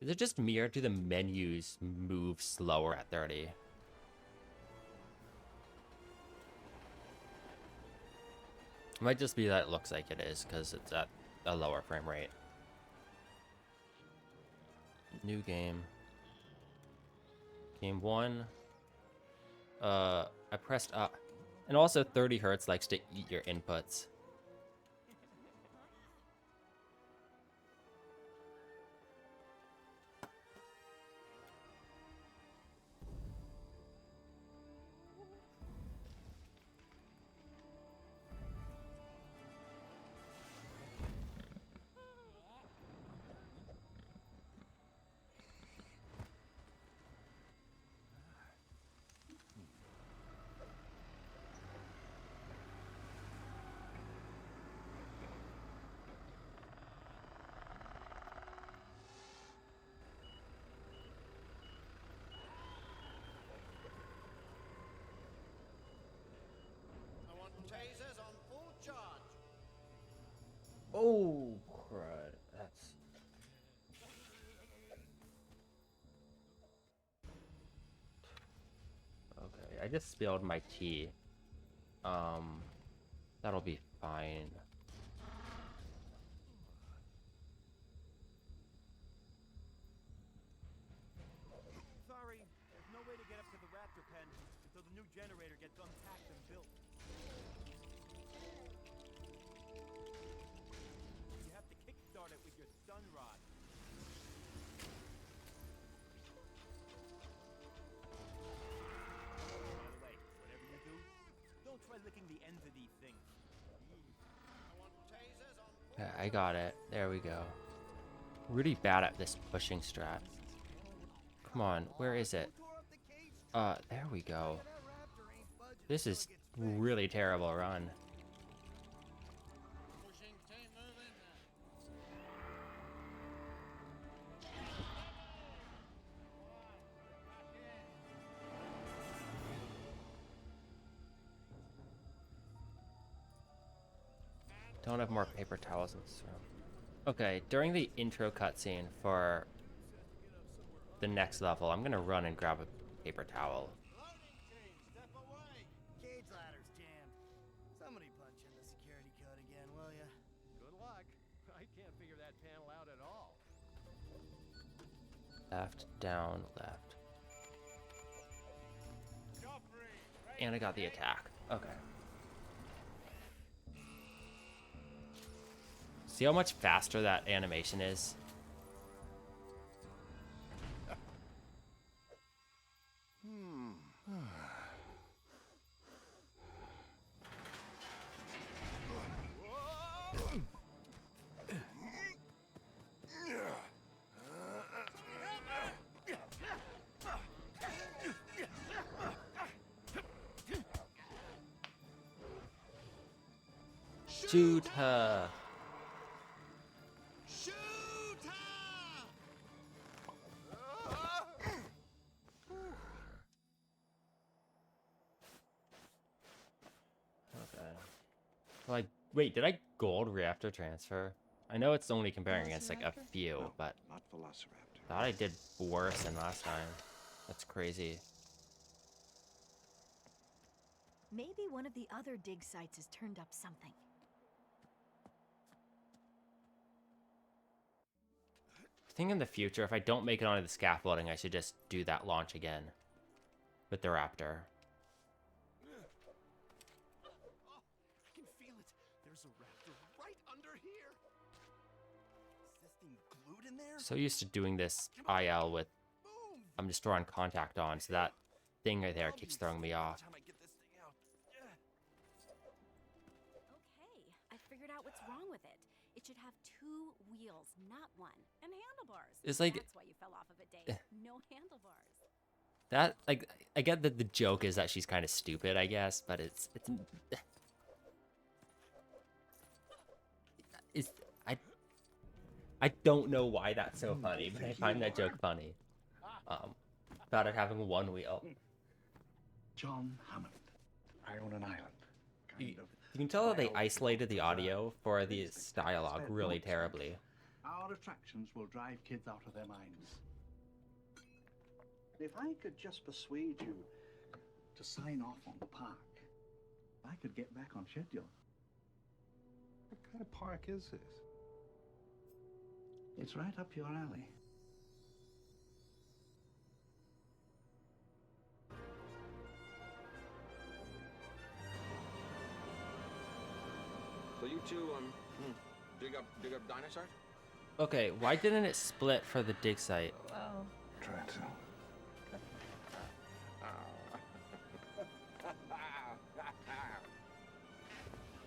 Is it just me or do the menus move slower at 30? It might just be that it looks like it is because it's at a lower frame rate. New game. Game 1. I pressed up. And also 30 hertz likes to eat your inputs. Tasers on full charge. Oh, crud. That's... Okay, I just spilled my tea. That'll be fine. Sorry, there's no way to get up to the raptor pen until the new generator gets unpacked and built. You have to kickstart it with your stun rod. By the way, whatever you do, don't try licking the ends of these things. I want tasers on full Yeah, I got it. There we go. Really bad at this pushing strat. Come on, where is it? There we go. This is really terrible run. pushing. Stay moving. Don't have more paper towels in this room. Okay, during the intro cutscene for the next level, I'm gonna run and grab a paper towel. Loading team, step away. Cage ladder's jammed. Somebody punch in the security code again, will ya? Good luck. I can't figure that panel out at all. Left, down, left. Joffrey, And I got the attack. Okay. See how much faster that animation is? Shoot her! shoot her! Okay. Like, wait, did I gold reactor transfer? I know it's only comparing against like a few, No, but not Velociraptor. thought I did worse than last time. That's crazy. Maybe one of the other dig sites has turned up something. I think in the future, if I don't make it onto the scaffolding, I should just do that launch again with the raptor. Oh, I can feel it. There's a raptor right under here. Is this thing glued in there? So used to doing this IL with Boom. I'm just throwing contact on, so that thing right there keeps throwing me off. Time I get this thing out. Okay, I figured out what's wrong with it. It should have 2 wheels, not 1, and handlebars. It's like- That's why you fell off of it, Dave. No handlebars. That, like, I get that the joke is that she's kind of stupid, I guess, but it's I don't know why that's so funny, but I find that joke funny. About it having 1 wheel. John Hammond. I own an island. Kind You of can tell that they wild isolated the preserve. audio for this dialogue really terribly. Our attractions will drive kids out of their minds. If I could just persuade you to sign off on the park, I could get back on schedule. What kind of park is this? It's right up your alley. So you two, dig up dinosaurs? Okay, why didn't it split for the dig site? Well, Try to.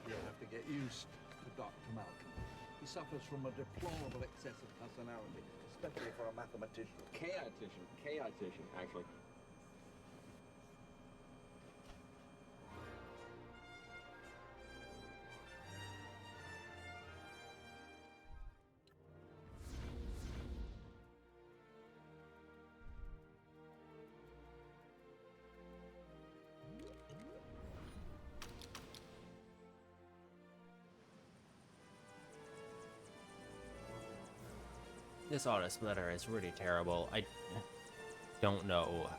You'll have to get used to Dr. Malcolm. He suffers from a deplorable excess of personality, especially for a mathematician. Chaotician, actually. This auto splitter is really terrible. I don't know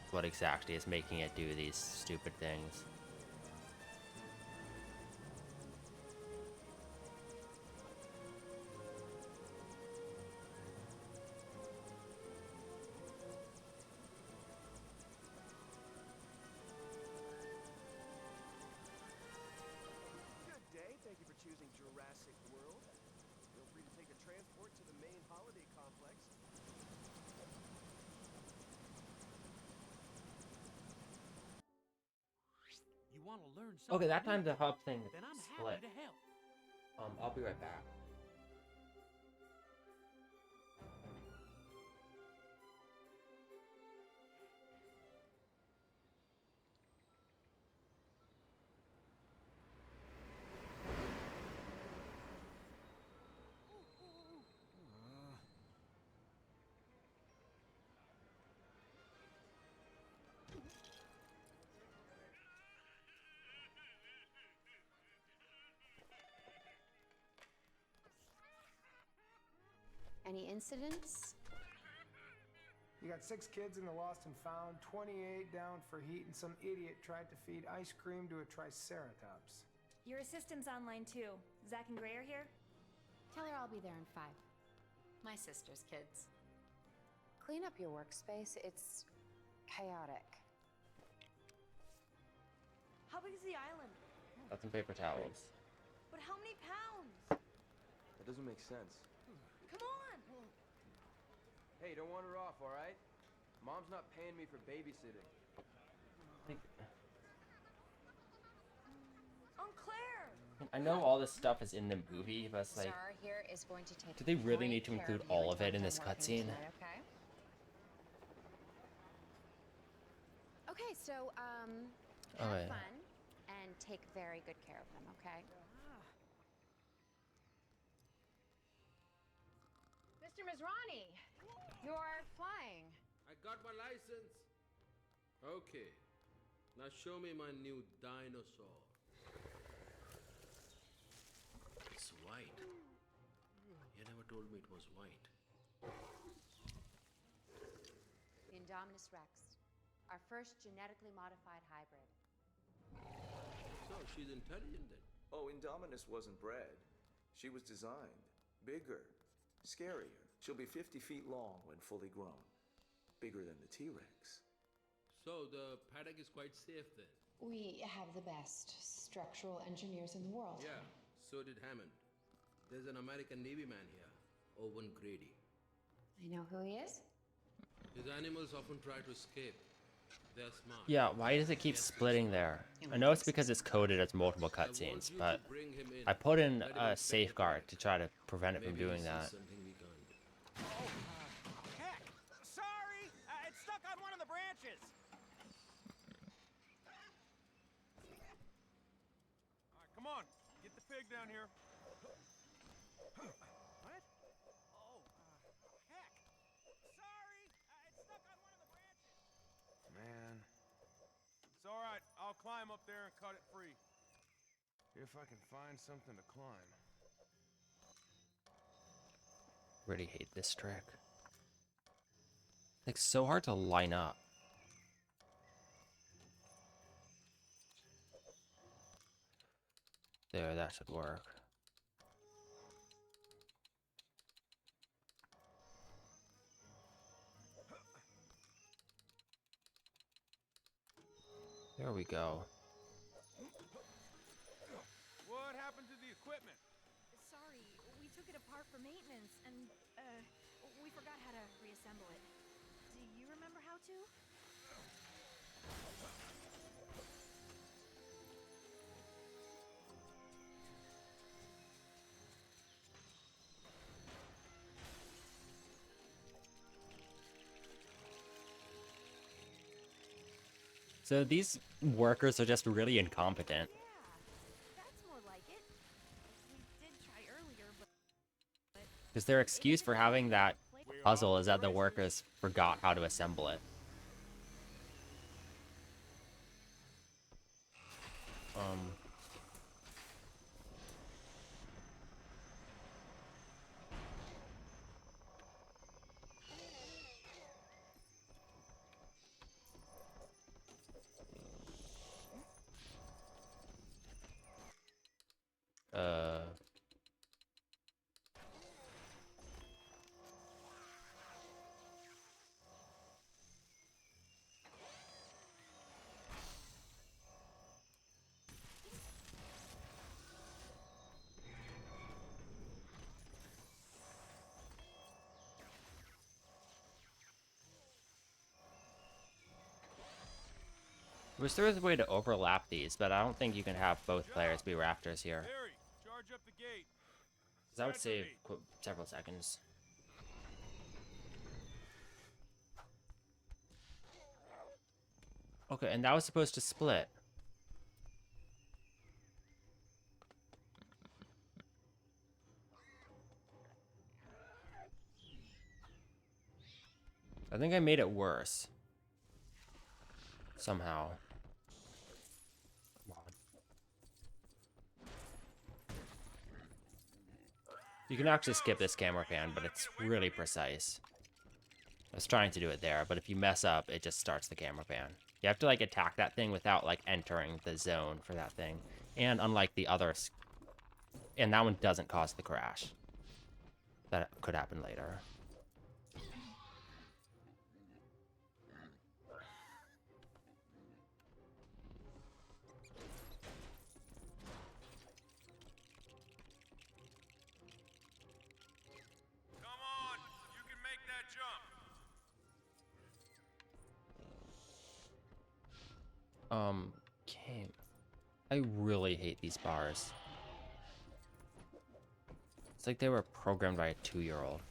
what exactly is making it do these stupid things. Good day. Thank you for choosing Jurassic World. Feel free to take a transport to the main holiday complex. You want to learn something? Okay, that time the hub thing Then I'm split. happy to help. I'll be right back. Any incidents? You got 6 kids in the lost and found, 28 down for heat, and some idiot tried to feed ice cream to a triceratops. Your assistant's online too. Zach and Gray are here? Tell her I'll be there in 5. My sister's kids. Clean up your workspace. It's chaotic. How big is the island? Got some paper towels. But how many pounds? That doesn't make sense. Come on! Hey, don't wander off, all right? Mom's not paying me for babysitting. Aunt Claire! I know all this stuff is in the movie, but it's like, Star here is going to take do they really great need to care include of you all of it until in I'm this done working cutscene? tonight, okay? Okay, so have Okay. fun and take very good care of them, okay? Mr. Mizrani, you're flying. I got my license. Okay. Now show me my new dinosaur. It's white. You never told me it was white. The Indominus Rex, our first genetically modified hybrid. So she's intelligent then. Oh, Indominus wasn't bred. She was designed. Bigger. Scarier. She'll be 50 feet long when fully grown. Bigger than the T-Rex. So the paddock is quite safe then. We have the best structural engineers in the world. Yeah, so did Hammond. There's an American Navy man here, Owen Grady. I know who he is. His animals often try to escape. They're smart. Yeah, why does it keep splitting there? I know it's because it's coded as multiple cutscenes, but I put in a safeguard to try to prevent it from doing that. Heck! Sorry! It's stuck on one of the branches! Alright, come on. Get the pig down here. What? Oh, heck! Sorry! It's stuck on one of the branches. Man, It's alright. I'll climb up there and cut it free. if I can find something to climb. Really hate this trick. It's so hard to line up. There, that should work. There we go. What happened to the equipment? Sorry, we took it apart for maintenance, and, we forgot how to reassemble it. Do you remember how to? So these workers are just really incompetent. That's more like it. We did try earlier, but... Because their excuse for having that puzzle is that the workers forgot how to assemble it. Uh... Wish there was a way to overlap these, but I don't think you can have both players be Raptors here. Harry, charge up the gate. That would save several seconds. Okay, and that was supposed to split. I think I made it worse. Somehow. Come on. You can actually skip this camera pan, but it's really precise. I was trying to do it there, but if you mess up, it just starts the camera pan. You have to, like, attack that thing without, like, entering the zone for that thing. And unlike the others, and that one doesn't cause the crash. That could happen later. Come on, you can make that jump. Game. I really hate these bars. It's like they were programmed by a 2-year-old.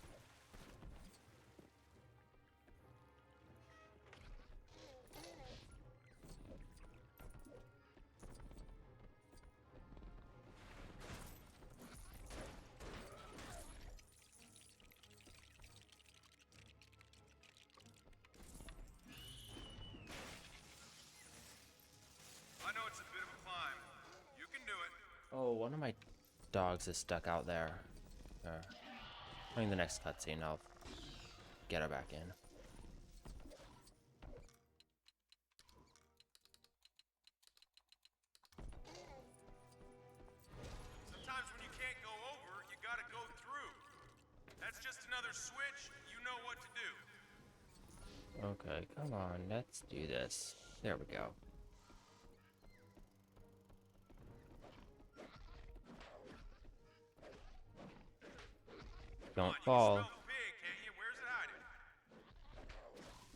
I know it's a bit of a climb. You can do it. Oh, one of my dogs is stuck out there. Playing the next cutscene, I'll get her back in. Sometimes when you can't go over, you gotta go through. That's just another switch. You know what to do. Okay, come on, let's do this. There we go. Don't fall.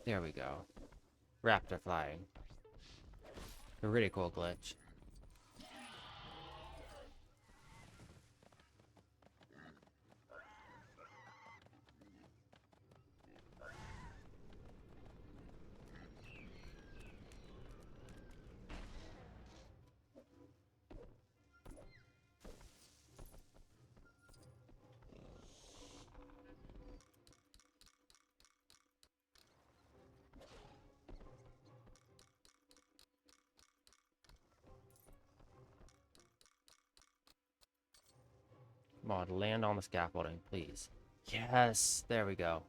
There we go. Raptor flying. A really cool glitch. Come on, land on the scaffolding, please. Yes, there we go.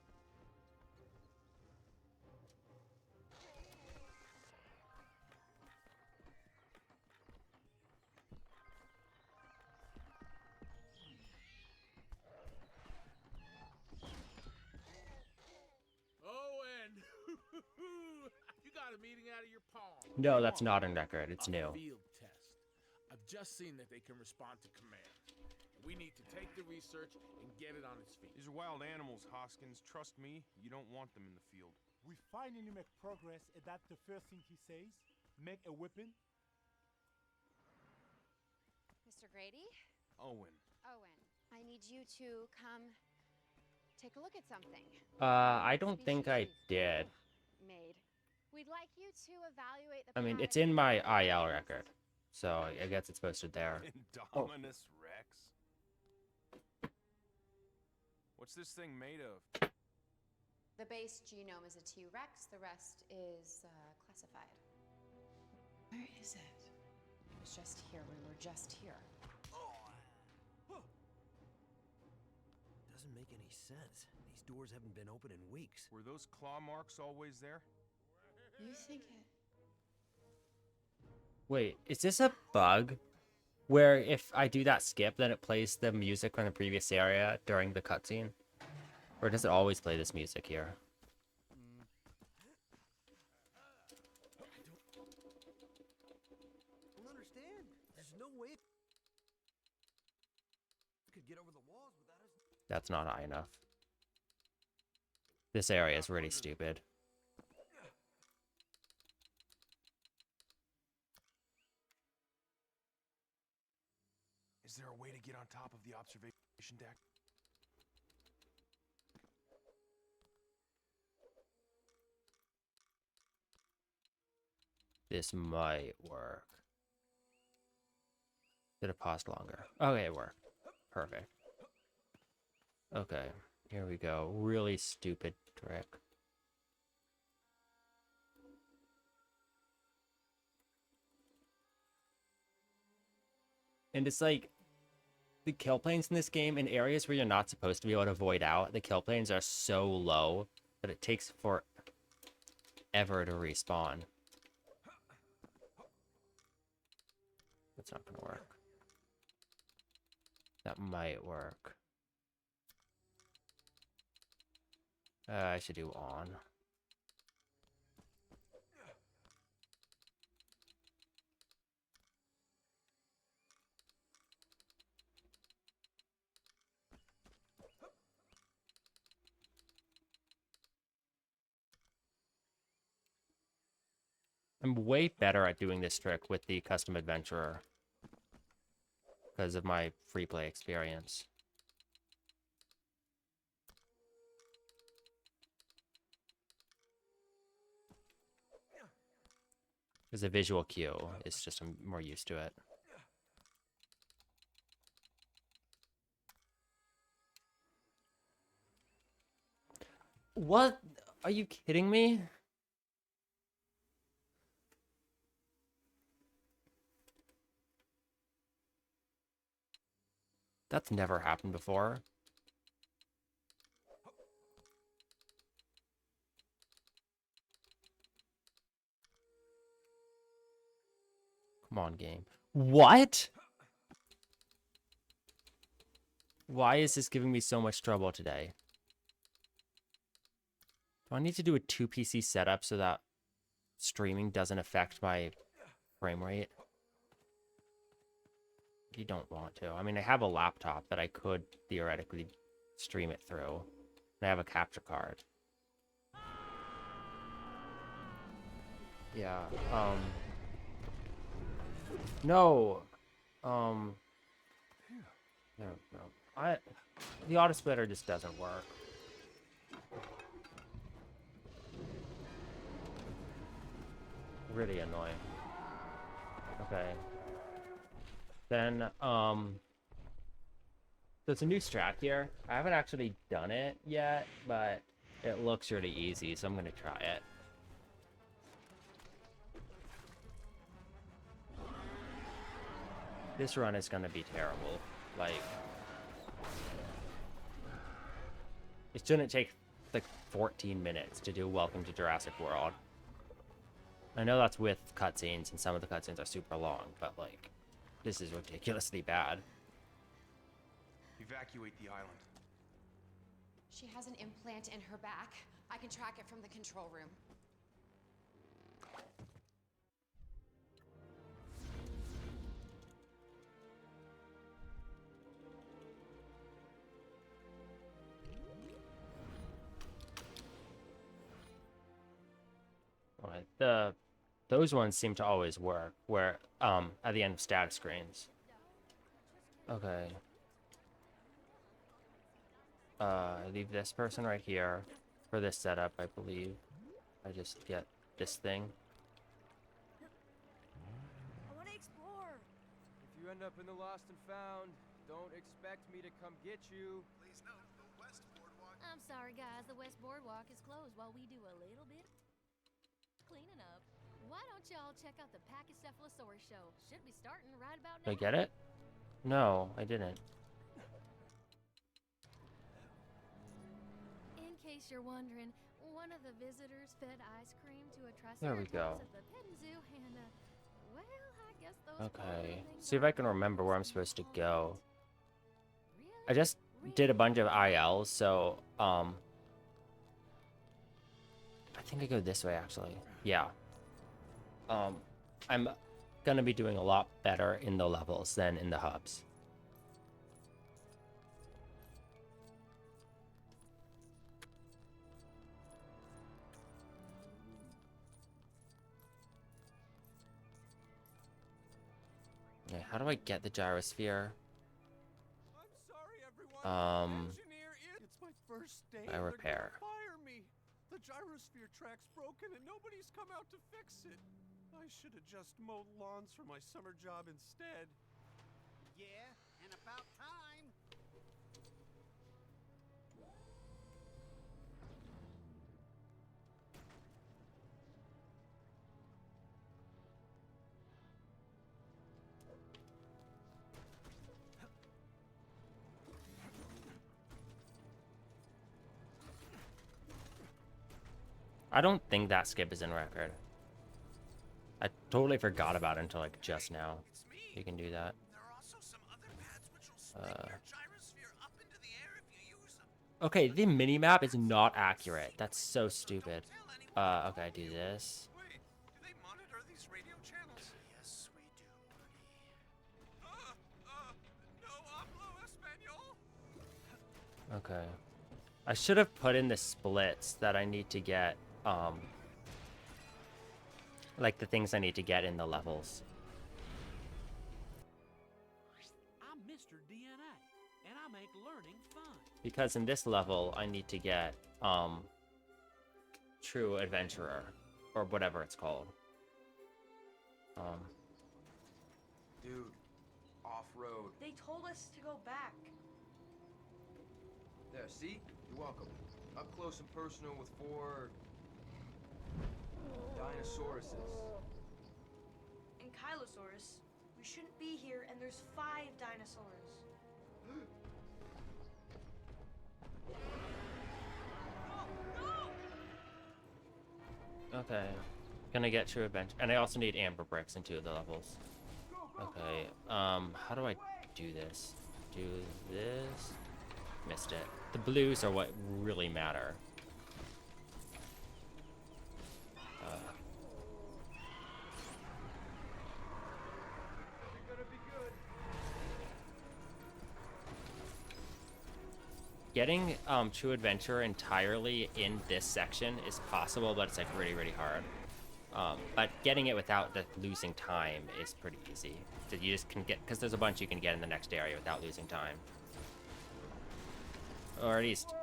Owen! You got a meeting out of your palm. No, that's not on record. It's new. Field test. I've just seen that they can respond to command. We need to take the research and get it on its feet. These are wild animals, Hoskins. Trust me, you don't want them in the field. We finally make progress, and that's the first thing he says. Make a weapon. Mr. Grady? Owen. Owen, I need you to come take a look at something. I don't think I did. Made. We'd like you to evaluate the I mean, it's in my IL record, so I guess it's posted there. Indominus Rex? What's this thing made of? The base genome is a T-Rex, the rest is classified. Where is it? It was just here. We were just here. Doesn't make any sense. These doors haven't been open in weeks. Were those claw marks always there? You think it? Wait, is this a bug? Where if I do that skip, then it plays the music from the previous area during the cutscene? Or does it always play this music here? I don't understand. There's no way it could get over the walls without us. That's not high enough. This area is really stupid. Is there a way to get on top of the observation deck? This might work. Did it pause longer? Okay, it worked. Perfect. Okay, here we go. Really stupid trick. And it's like, the kill planes in this game, in areas where you're not supposed to be able to void out, the kill planes are so low that it takes forever to respawn. That's not gonna work. That might work. I should do on. I'm way better at doing this trick with the custom adventurer because of my free play experience. Because the visual cue is just, I'm more used to it. What? Are you kidding me? That's never happened before. Come on, game. What? Why is this giving me so much trouble today? Do I need to do a 2 PC setup so that streaming doesn't affect my frame rate? You don't want to. I mean, I have a laptop that I could theoretically stream it through. And I have a capture card. Yeah, no. No, no. The auto splitter just doesn't work. Really annoying. Okay. Then, there's a new strat here. I haven't actually done it yet, but it looks really easy, so I'm gonna try it. This run is gonna be terrible. Like, It shouldn't take like 14 minutes to do Welcome to Jurassic World. I know that's with cutscenes, and some of the cutscenes are super long, but like, this is ridiculously bad. Evacuate the island. She has an implant in her back. I can track it from the control room. Alright, those ones seem to always work, where, at the end of status screens. Okay. I leave this person right here for this setup, I believe. I just get this thing. I want to explore. If you end up in the lost and found, don't expect me to come get you. Please note, the West Boardwalk. I'm sorry, guys. The West Boardwalk is closed while we do a little bit cleaning up. Why don't y'all check out the Pachycephalosaurus show? Should be starting right about now. Did I get it? No, I didn't. In case you're wondering, one of the visitors fed ice cream to a There we go. triceratops at the petting zoo, and well, I guess those Okay. See if I can remember where I'm supposed to go. I just did a bunch of ILs, so I think I go this way actually. Yeah. I'm gonna be doing a lot better in the levels than in the hubs. Okay, how do I get the gyrosphere? I'm sorry, everyone. It's my first day. I repair. They're gonna fire me. The gyrosphere track's broken and nobody's come out to fix it. I should have just mowed lawns for my summer job instead. Yeah, and about time. I don't think that skip is in record. I totally forgot about it until like just now. You can do that. Okay, the minimap is not accurate. That's so stupid. Okay, I do this. Wait, do they monitor these radio channels? Yes, we do, buddy. No hablo español. Okay. I should have put in the splits that I need to get, like the things I need to get in the levels. I'm Mr. DNA, and I make learning fun. Because in this level, I need to get, True Adventurer, or whatever it's called. Dude, off-road. They told us to go back. There, see? You're welcome. Up close and personal with 4... Dinosauruses. And Kylosaurus. We shouldn't be here, and there's 5 dinosaurs. Okay. Gonna get True Adventure. And I also need amber bricks in 2 of the levels. Okay, how do I do this? Do this? Missed it. The blues are what really matter. Getting True Adventure entirely in this section is possible, but it's like really, really hard. But getting it without the losing time is pretty easy. So you just can get, because there's a bunch you can get in the next area without losing time. Or at least,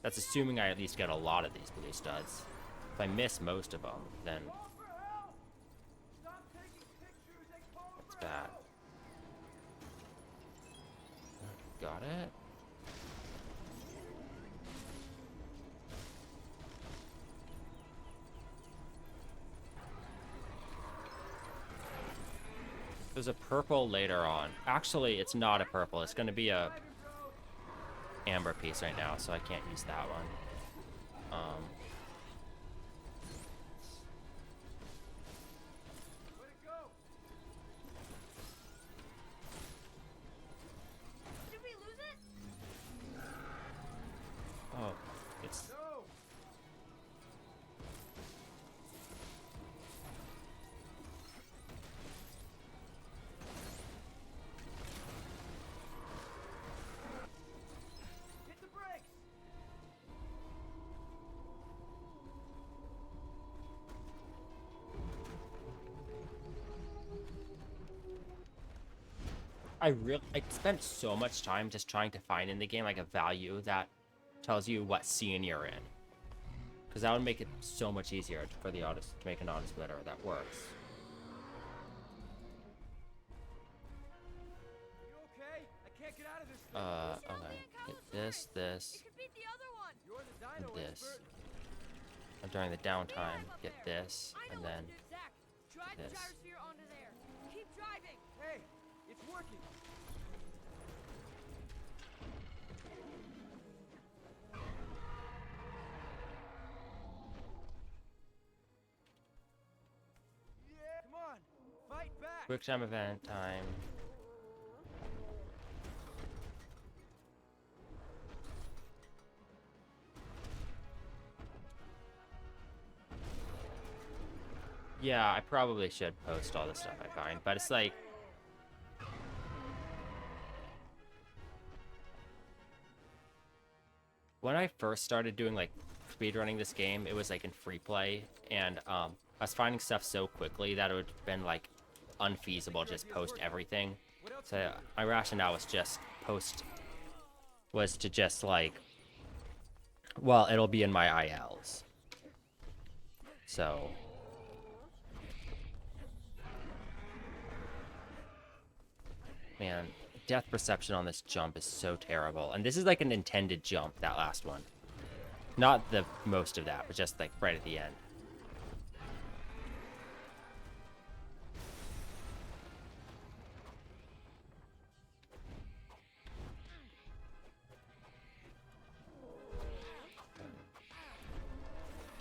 that's assuming I at least get a lot of these blue studs. If I miss most of them, then that's bad. Got it. There's a purple later on. Actually, it's not a purple. It's going to be a amber piece right now, so I can't use that one. Did we lose it? Oh, it's... Hit the brakes! I spent so much time just trying to find in the game like a value that tells you what scene you're in, because that would make it so much easier for the auto to make an auto splitter that works. You okay? I can't get out of this thing. Okay. Hit this, this, Beat the other one. You're the and dino this. expert. And during the downtime, get this, and then Zach, drive the this. gyrosphere onto there. Keep driving. Hey, it's working. Yeah, come on, fight back. Quick time event time. Yeah, I probably should post all the stuff I find, but it's like... When I first started doing, like, speedrunning this game, it was, like, in free play, and, I was finding stuff so quickly that it would have been, like, unfeasible to just post everything. So my rationale was just to just, like... Well, it'll be in my ILs. So... Man, depth perception on this jump is so terrible. And this is like an intended jump, that last one. Not the most of that, but just like right at the end.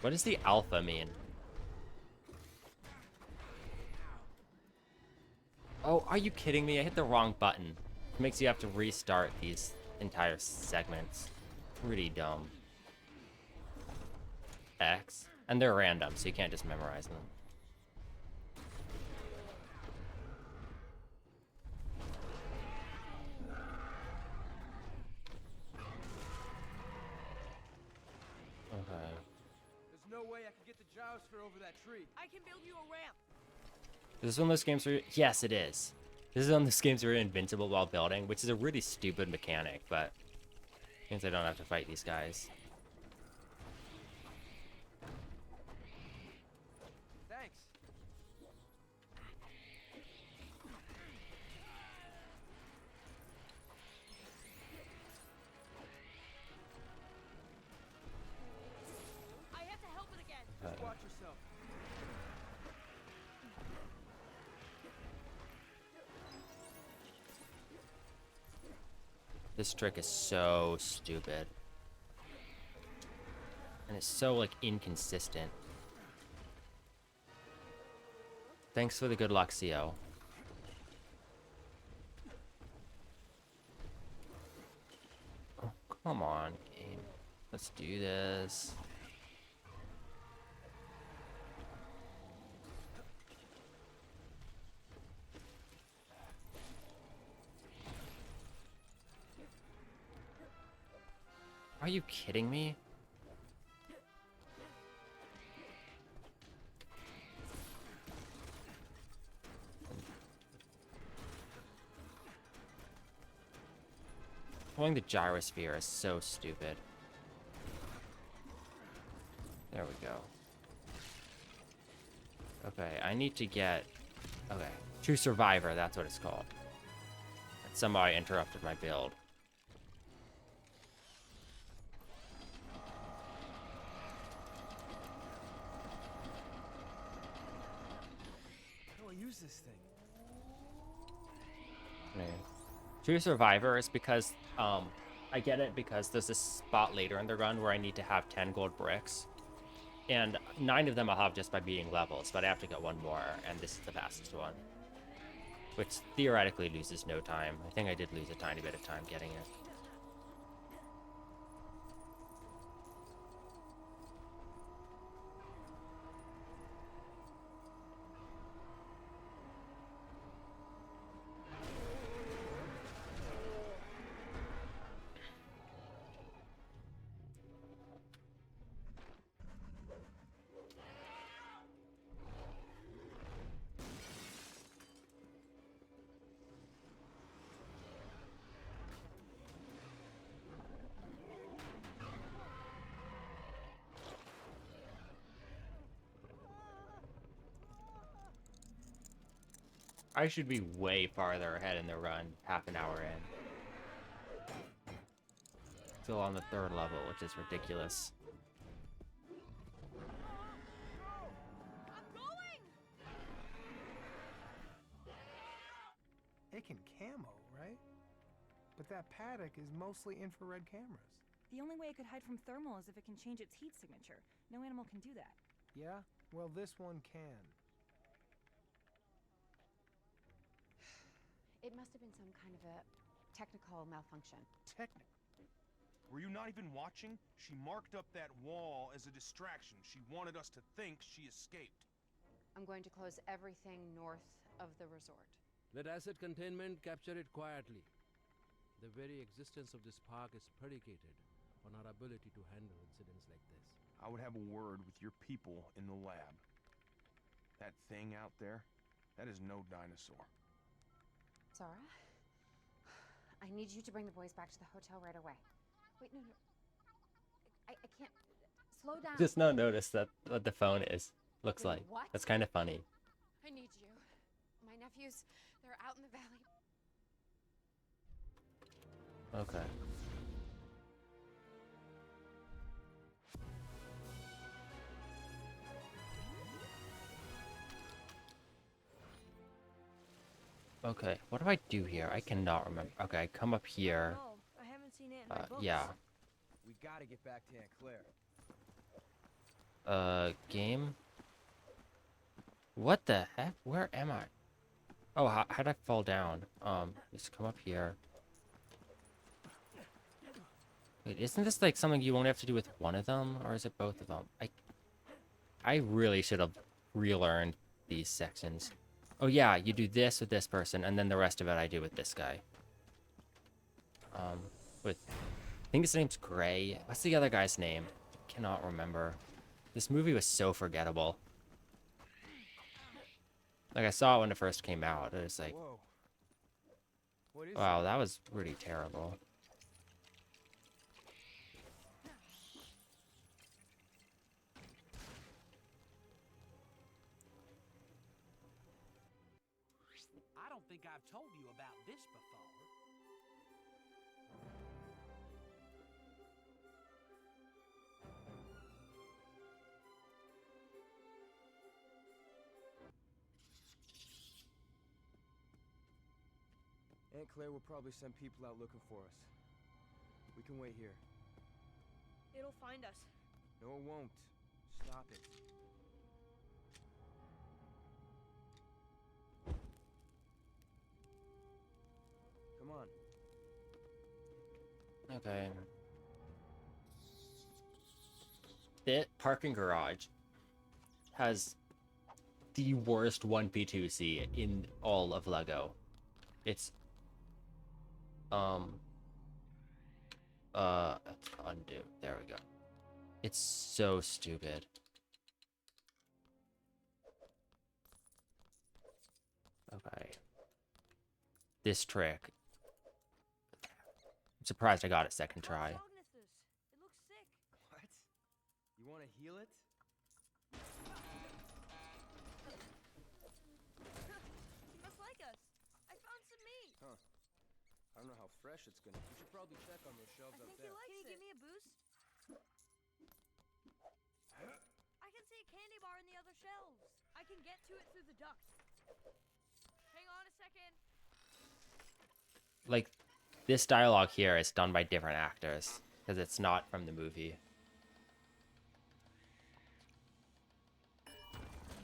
What does the alpha mean? Oh, are you kidding me? I hit the wrong button. It makes you have to restart these entire segments. Pretty dumb. X. And they're random, so you can't just memorize them. Okay. There's no way I can get the gyrosphere over that tree. I can build you a ramp. Is this one of those games where... Yes, it is. This is one of those games where you're invincible while building, which is a really stupid mechanic, but... means I don't have to fight these guys. Thanks. I have to help it again. Just watch yourself. This trick is so stupid. And it's so, like, inconsistent. Thanks for the good luck, CO. Oh, come on, game. Let's do this. Are you kidding me? Pulling the gyrosphere is so stupid. There we go. Okay, I need to get... Okay, True Survivor, that's what it's called. And somehow I interrupted my build. How do I use this thing? True Survivor is because I get it because there's this spot later in the run where I need to have 10 gold bricks. And 9 of them I'll have just by beating levels, but I have to get one more, and this is the fastest one. Which theoretically loses no time. I think I did lose a tiny bit of time getting it. I should be way farther ahead in the run, half an hour in. Still on the 3rd level, which is ridiculous. It can camo, right? But that paddock is mostly infrared cameras. The only way it could hide from thermal is if it can change its heat signature. No animal can do that. Yeah? Well, this one can. It must have been some kind of a technical malfunction. Were you not even watching? She marked up that wall as a distraction. She wanted us to think she escaped. I'm going to close everything north of the resort. Let asset containment capture it quietly. The very existence of this park is predicated on our ability to handle incidents like this. I would have a word with your people in the lab. That thing out there, that is no dinosaur. Zara? I need you to bring the boys back to the hotel right away. Wait, no. I can't. Slow down. Just not notice that what the phone is. Looks like. What? That's kind of funny. I need you. My nephews, they're out in the valley. Okay. Okay, what do I do here? I cannot remember. Okay, I come up here. No, I haven't seen it in my books. Yeah. We gotta get back to Aunt Claire. Game? What the heck? Where am I? Oh, how'd I fall down? Just come up here. Wait, isn't this like something you only have to do with one of them? Or is it both of them? I really should have relearned these sections. Oh yeah, you do this with this person, and then the rest of it I do with this guy. With... I think his name's Gray. What's the other guy's name? Cannot remember. This movie was so forgettable. Like, I saw it when it first came out. It was like... Whoa. What is wow, that was really terrible. I don't think I've told you about this before. Aunt Claire will probably send people out looking for us. We can wait here. It'll find us. No, it won't. Stop it. Come on. Okay. The parking garage has the worst 1P2C in all of LEGO. It's undo. There we go. It's so stupid. Okay. This trick. I'm surprised I got it second try. It looks sick. What? You want to heal it? He must like us. I found some meat. Huh. I don't know how fresh it's gonna be. You should probably check on those shelves I up think there. he likes it. Can you give me a boost? I can see a candy bar in the other shelves. I can get to it through the duct. Hang on a second. Like, this dialogue here is done by different actors because it's not from the movie.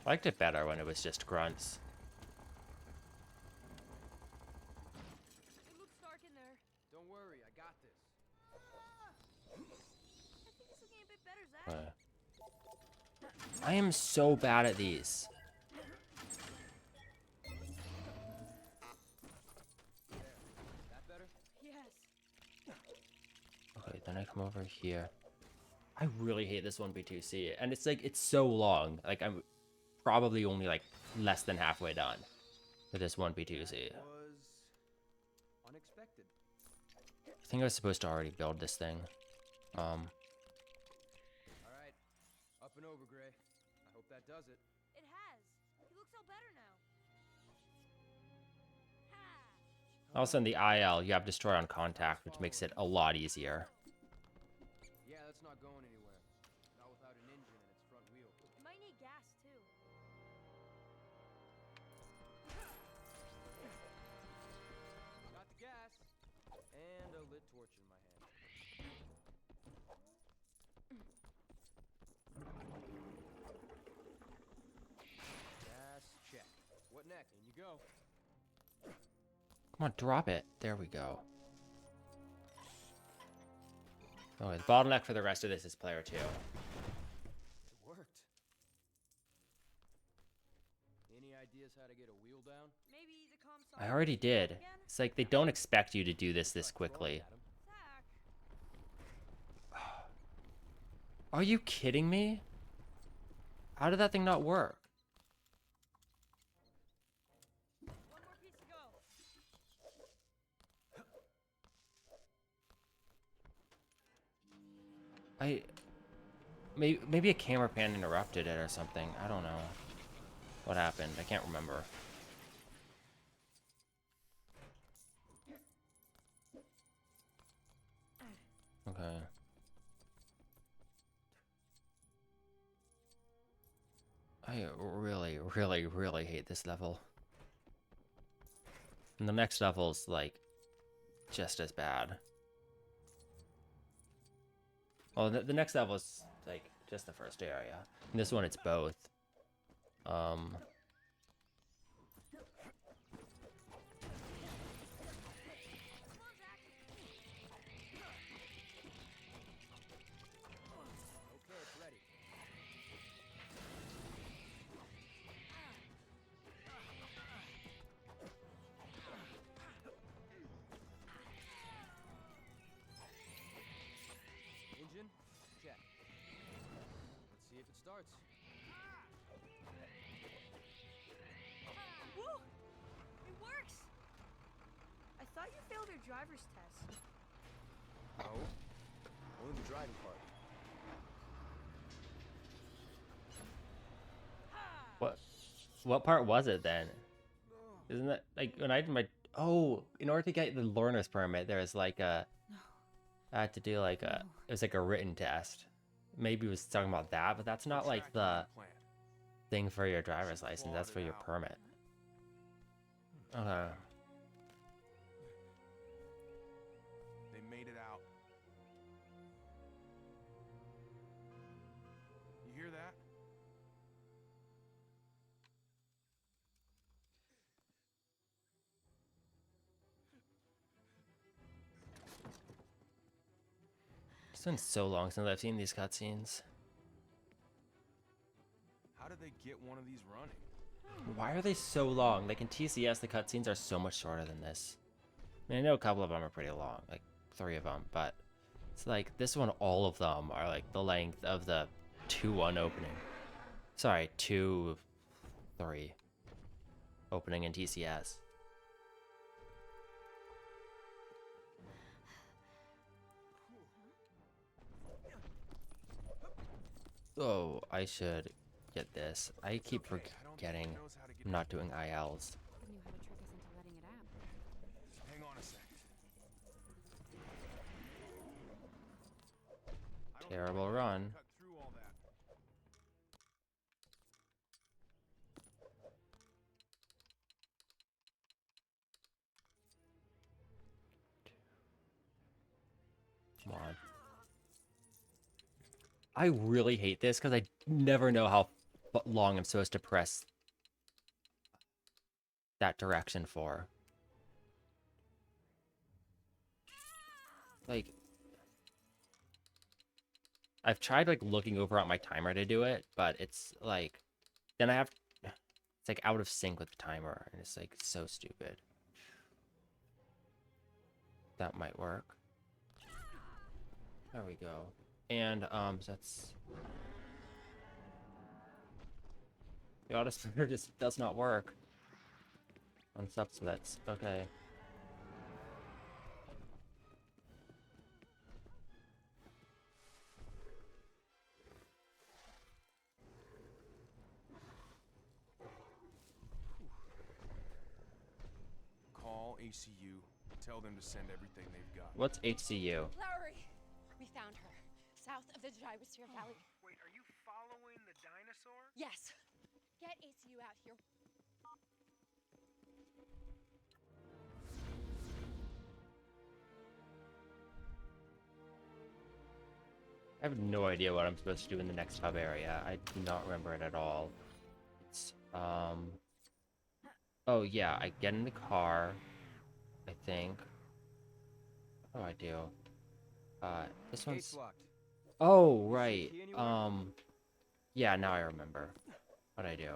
I liked it better when it was just grunts. It looks dark in there. Don't worry, I got this. I think it's looking a bit better, Zach. I am so bad at these. That better? Yes. Okay, then I come over here. I really hate this 1v2C, and it's like, it's so long. Like, I'm probably only like less than halfway done with this 1v2C. That was unexpected. I think I was supposed to already build this thing. All right, up and over, Gray. I hope that does it. It has. He looks all better now. Also in the IL, you have destroy on contact, which makes it a lot easier. Yeah, that's not going anywhere. Not without an engine and its front wheel. It might need gas, too. Got the gas. And a lit torch in my hand. Gas check. What next? In you go. Come on, drop it. There we go. Oh, the bottleneck for the rest of this is player 2. It worked. Any ideas how to get a wheel down? Maybe the comms I already did. It's like they don't expect you to do this quickly. Are you kidding me? How did that thing not work? One more piece to go. Maybe a camera pan interrupted it or something. I don't know what happened. I can't remember. Okay. I really, really, really hate this level. And the next level's like just as bad. Well, the next level is like just the first area. And this one, it's both. Okay, it's ready. Engine, check. Let's see if it starts. Woo! It works! I thought you failed your driver's test. No. Only the driving part. What part was it then? Isn't that like when I did my in order to get the learner's permit, there's like a I had to do like it was like a written test. Maybe it was talking about that, but that's not like the thing for your driver's license. That's for your permit. Okay. They made it out. You hear that? It's been so long since I've seen these cutscenes. How did they get one of these running? Why are they so long? Like in TCS, the cutscenes are so much shorter than this. I mean, I know a couple of them are pretty long, like 3 of them, but it's like this one, all of them are like the length of the 2-1 opening. Sorry, 2-3 opening in TCS. Oh, I should get this. I keep forgetting I'm not doing ILs. Knew how to trick us into letting it out. Hang on a sec. Terrible run. Cut through all that. I really hate this because I never know how long I'm supposed to press that direction for. Like, I've tried like looking over at my timer to do it, but it's like, then I have, it's like out of sync with the timer, and it's like so stupid. That might work. There we go. And so that's the auto splitter just does not work on subsplits. Okay. Call ACU. Tell them to send everything they've got. What's HCU? Lowry! We found her. South of the Gyrosphere Valley. Wait, are you following the dinosaur? Yes. Get ACU out here. I have no idea what I'm supposed to do in the next hub area. I do not remember it at all. It's oh yeah, I get in the car, I think. What do I do? This one's Gate's locked. oh right. Key anywhere? Yeah, now I remember what I do.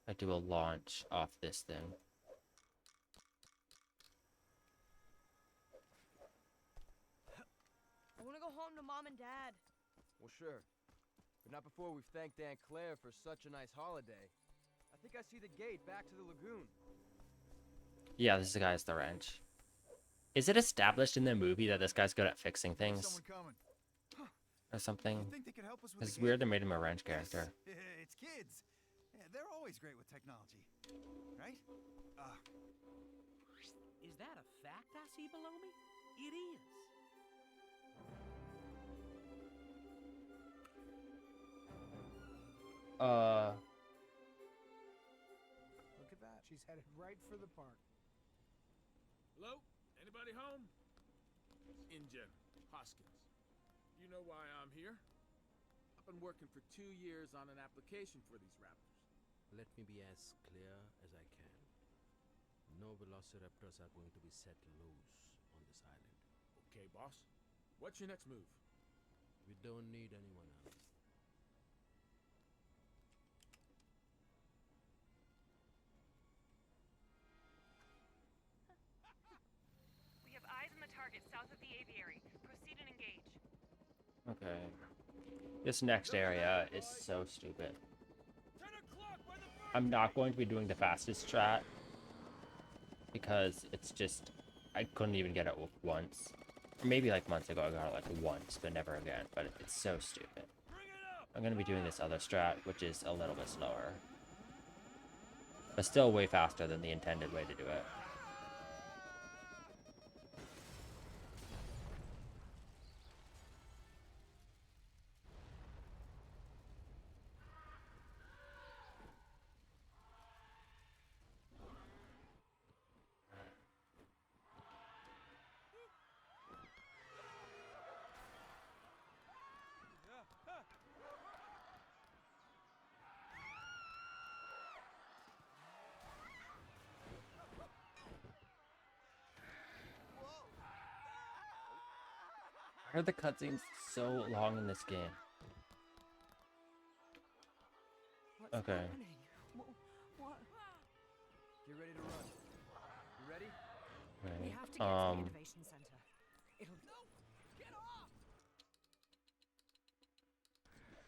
I do a launch off this thing. I want to go home to Mom and Dad. Well, sure. But not before we've thanked Aunt Claire for such a nice holiday. I think I see the gate back to the lagoon. Yeah, this is the guy with the wrench. Is it established in the movie that this guy's good at fixing things? Or something? It's weird they made him a wrench character. It's kids. Yeah, they're always great with technology. Right? Is that a fact I see below me? It is. Look at that. She's headed right for the park. Hello? Anybody home? Ingen, Hoskins. You know why I'm here? I've been working for 2 years on an application for these raptors. Let me be as clear as I can. No velociraptors are going to be set loose on this island. Okay, boss. What's your next move? We don't need anyone else. We have eyes on the target south of the aviary. Proceed and engage. Okay. This next area is so stupid. I'm not going to be doing the fastest strat because it's just, I couldn't even get it once. Maybe like months ago I got it like once, but never again. But it's so stupid. I'm going to be doing this other strat, which is a little bit slower. But still way faster than the intended way to do it. Why are the cutscenes so long in this game? What's Okay. happening? What? Get ready to run. You ready? We Right. have to get to the Innovation Center. It'll...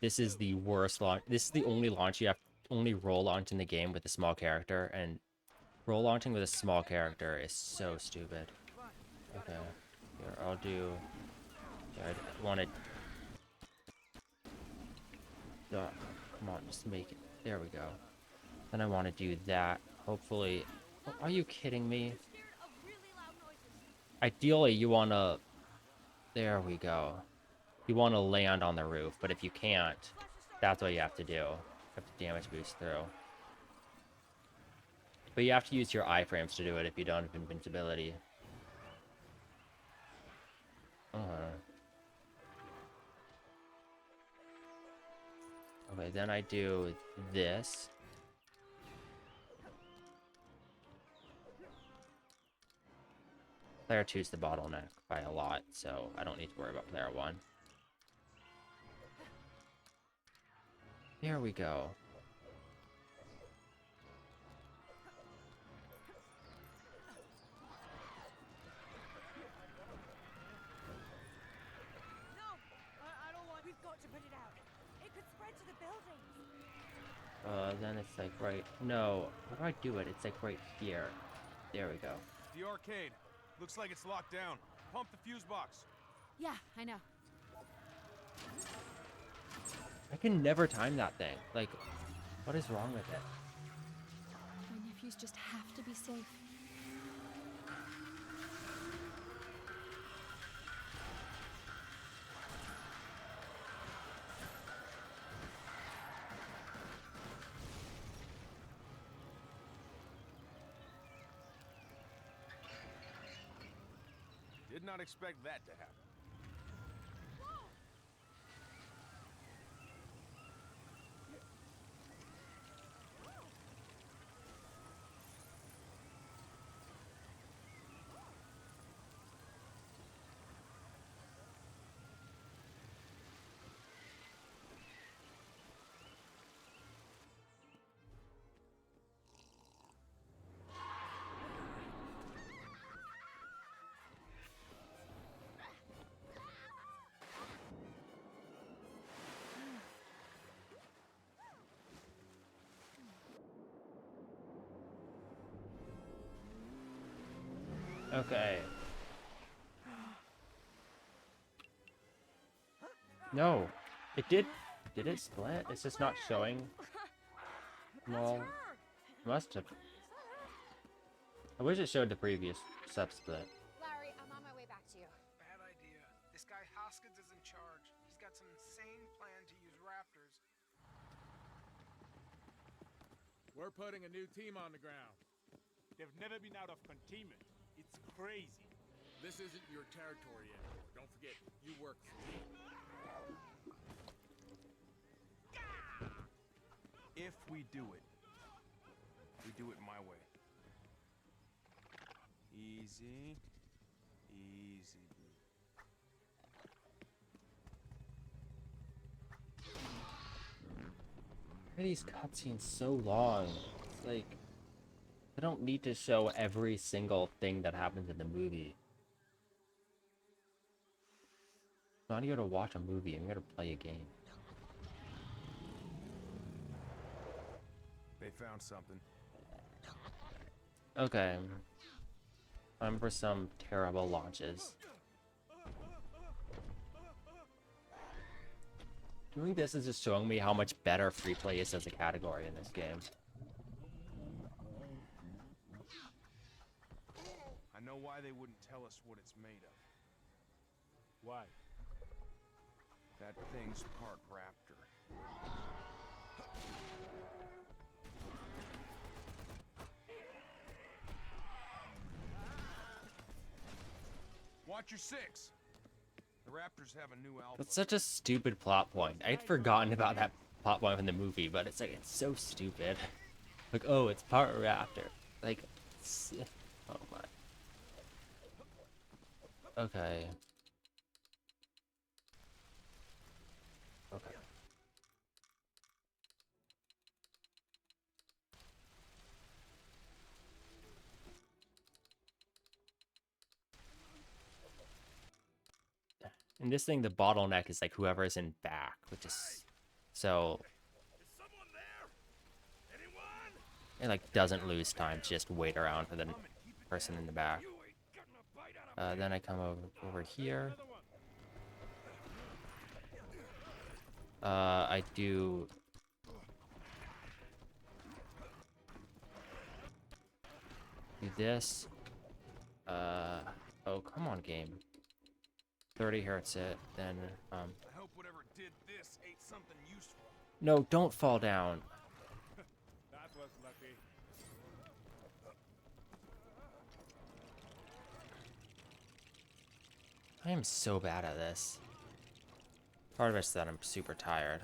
This is the worst launch. This is the only launch you have, only roll launch in the game with a small character, and roll launching with a small character is so stupid. Okay, here I'll do. Yeah, I wanted. Come on, just make it. There we go. Then I want to do that. Hopefully. Oh, are you kidding me? Ideally, you want to. There we go. You want to land on the roof, but if you can't, that's what you have to do. You have to damage boost through. But you have to use your iframes to do it if you don't have invincibility. Okay, then I do this. Player 2 is the bottleneck by a lot, so I don't need to worry about player 1. Here we go. I don't want. We've got to put it out. It could spread to the building. Then it's like right. No, how do I do it? It's like right here. There we go. The arcade. Looks like it's locked down. Pump the fuse box. Yeah, I know. I can never time that thing. Like, what is wrong with it? My nephews just have to be safe. Did not expect that to happen. Okay. No, it did. Did it split? It's just not showing. Well, must have. I wish it showed the previous sub split. Larry, I'm on my way back to you. Bad idea. This guy Hoskins is in charge. He's got some insane plan to use raptors. We're putting a new team on the ground. They've never been out of containment. It's crazy. This isn't your territory anymore. Don't forget, you work for me. If we do it my way. Easy. Easy. Why are these cutscenes so long? It's like, I don't need to show every single thing that happens in the movie. I'm not here to watch a movie, I'm here to play a game. They found something. Okay. Time for some terrible launches. Doing this is just showing me how much better free play is as a category in this game. I know why they wouldn't tell us what it's made of. Why? That thing's part raptor. Watch your six. The raptors have a new alpha. That's such a stupid plot point. I'd forgotten about that plot point from the movie, but it's like, it's so stupid. Like, oh, it's part raptor. Like, oh my. Okay. Okay. In this thing, the bottleneck is like whoever's in back, which is so. It like doesn't lose time to just wait around for the person in the back. Then I come over here. I do this. Oh, come on, game. 30 hertz it, then, I hope whatever did this ate something useful. No, don't fall down. That was lucky. I am so bad at this. Part of it's that I'm super tired.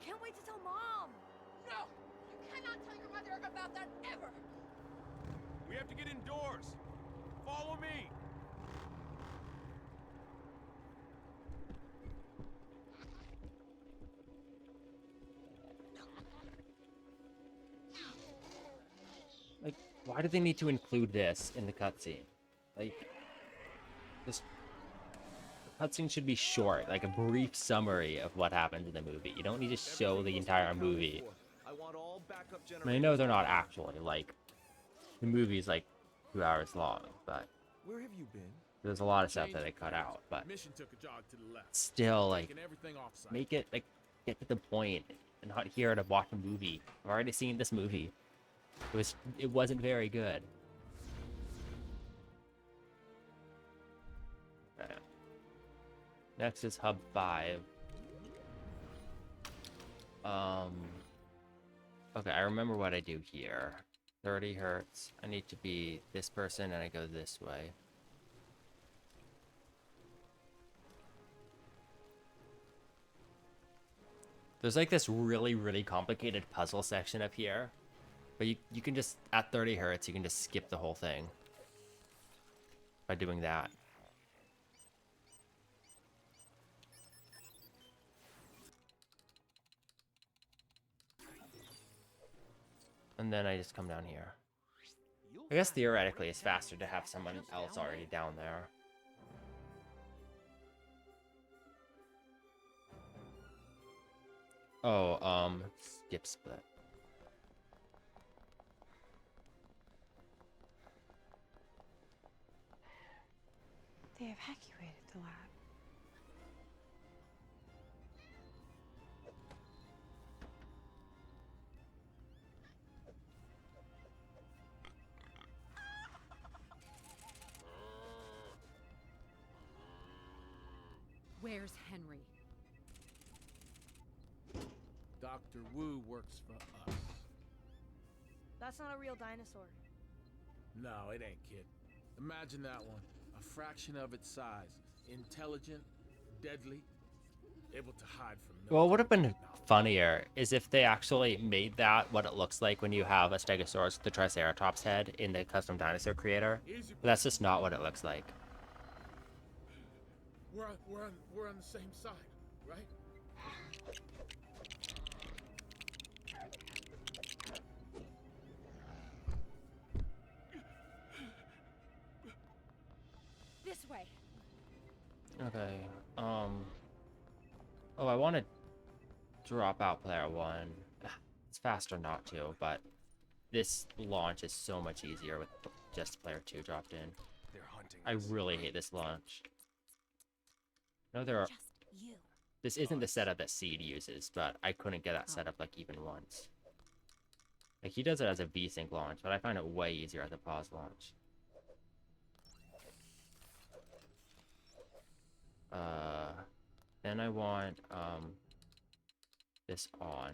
Can't wait to tell Mom. No! You cannot tell your mother about that ever! We have to get indoors. Follow me. Like, why do they need to include this in the cutscene? Like, this the cutscene should be short, like a brief summary of what happened in the movie. You don't need to show the entire movie. I want all backup I mean, I know they're not actually, like, the movie's like 2 hours long, but Where have you been? there's a lot of stuff that they cut out, but Mission took a jog to the left. still, like, Taking everything off-site. make it, like, get to the point and not here to watch a movie. I've already seen this movie. It wasn't very good. Okay. Next is Hub 5. Okay, I remember what I do here. 30 hertz. I need to be this person and I go this way. There's like this really, really complicated puzzle section up here. But you can just, at 30 hertz, you can just skip the whole thing by doing that. And then I just come down here. I guess theoretically it's faster to have someone else already down there. Oh, skip split. They evacuated the lab. Where's Henry? Dr. Wu works for us. That's not a real dinosaur. No, it ain't, kid. Imagine that one. A fraction of its size. Intelligent, deadly, able to hide from no. Well, what would have been funnier is if they actually made that what it looks like when you have a Stegosaurus with the Triceratops head in the custom dinosaur creator. But that's just not what it looks like. We're on the same side, right? This way. Okay. Oh, I want to drop out player 1. It's faster not to, but this launch is so much easier with just player 2 dropped in. They're hunting I us. really hate this launch. No, there are. Just you. This isn't the setup that Seed uses, but I couldn't get that set up like even once. Like he does it as a VSync launch, but I find it way easier as a pause launch. Then I want this on.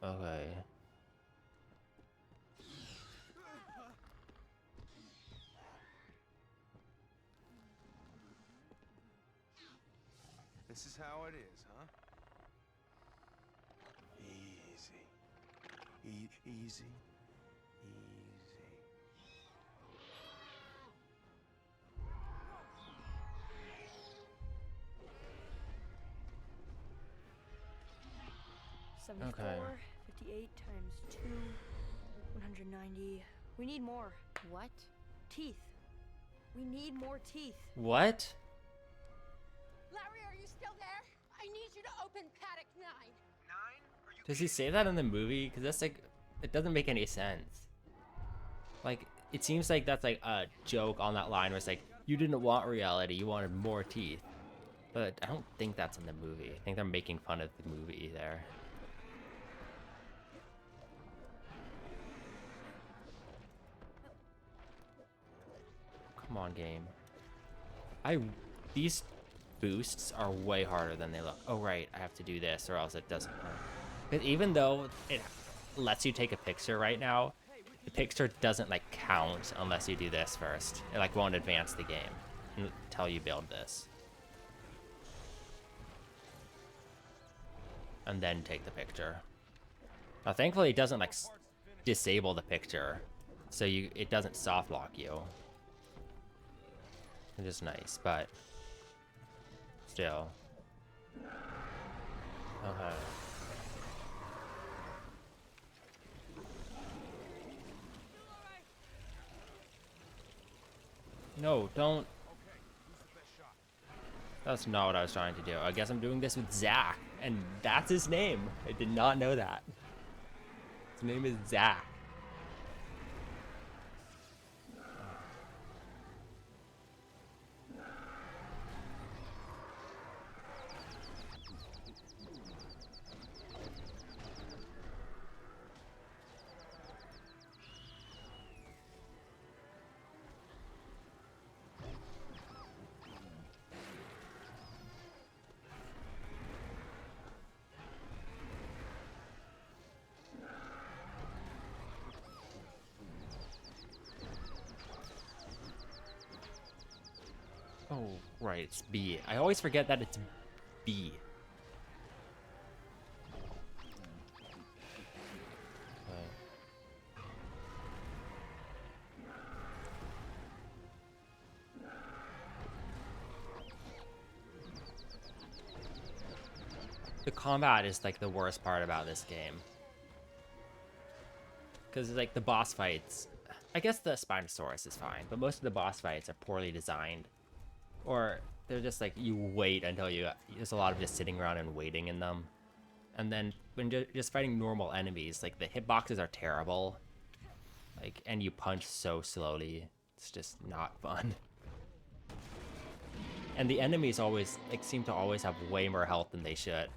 Okay. This is how it is, huh? Easy. Easy. Easy. 74, 58 times 2, 190. We need more. What? Teeth. We need more teeth. What? Larry, are you still there? I need you to open paddock 9. Does he say that in the movie? Because that's like, it doesn't make any sense. Like, it seems like that's like a joke on that line where it's like, you didn't want reality, you wanted more teeth. But I don't think that's in the movie. I think they're making fun of the movie there. Come on, game. These boosts are way harder than they look. Oh, right, I have to do this or else it doesn't work. Because even though it lets you take a picture right now, the picture doesn't like count unless you do this first. It like won't advance the game until you build this. And then take the picture. Now thankfully it doesn't like disable the picture, so it doesn't soft lock you. It is nice, but still. Okay. No, don't. That's not what I was trying to do. I guess I'm doing this with Zach, and that's his name. I did not know that. His name is Zach. Oh, right, it's B. I always forget that it's B. Okay. The combat is like the worst part about this game. Because like the boss fights, I guess the Spinosaurus is fine, but most of the boss fights are poorly designed. Or they're just like, you wait until there's a lot of just sitting around and waiting in them. And then when you're just fighting normal enemies, like the hitboxes are terrible. Like, and you punch so slowly. It's just not fun. And the enemies always, like, seem to always have way more health than they should.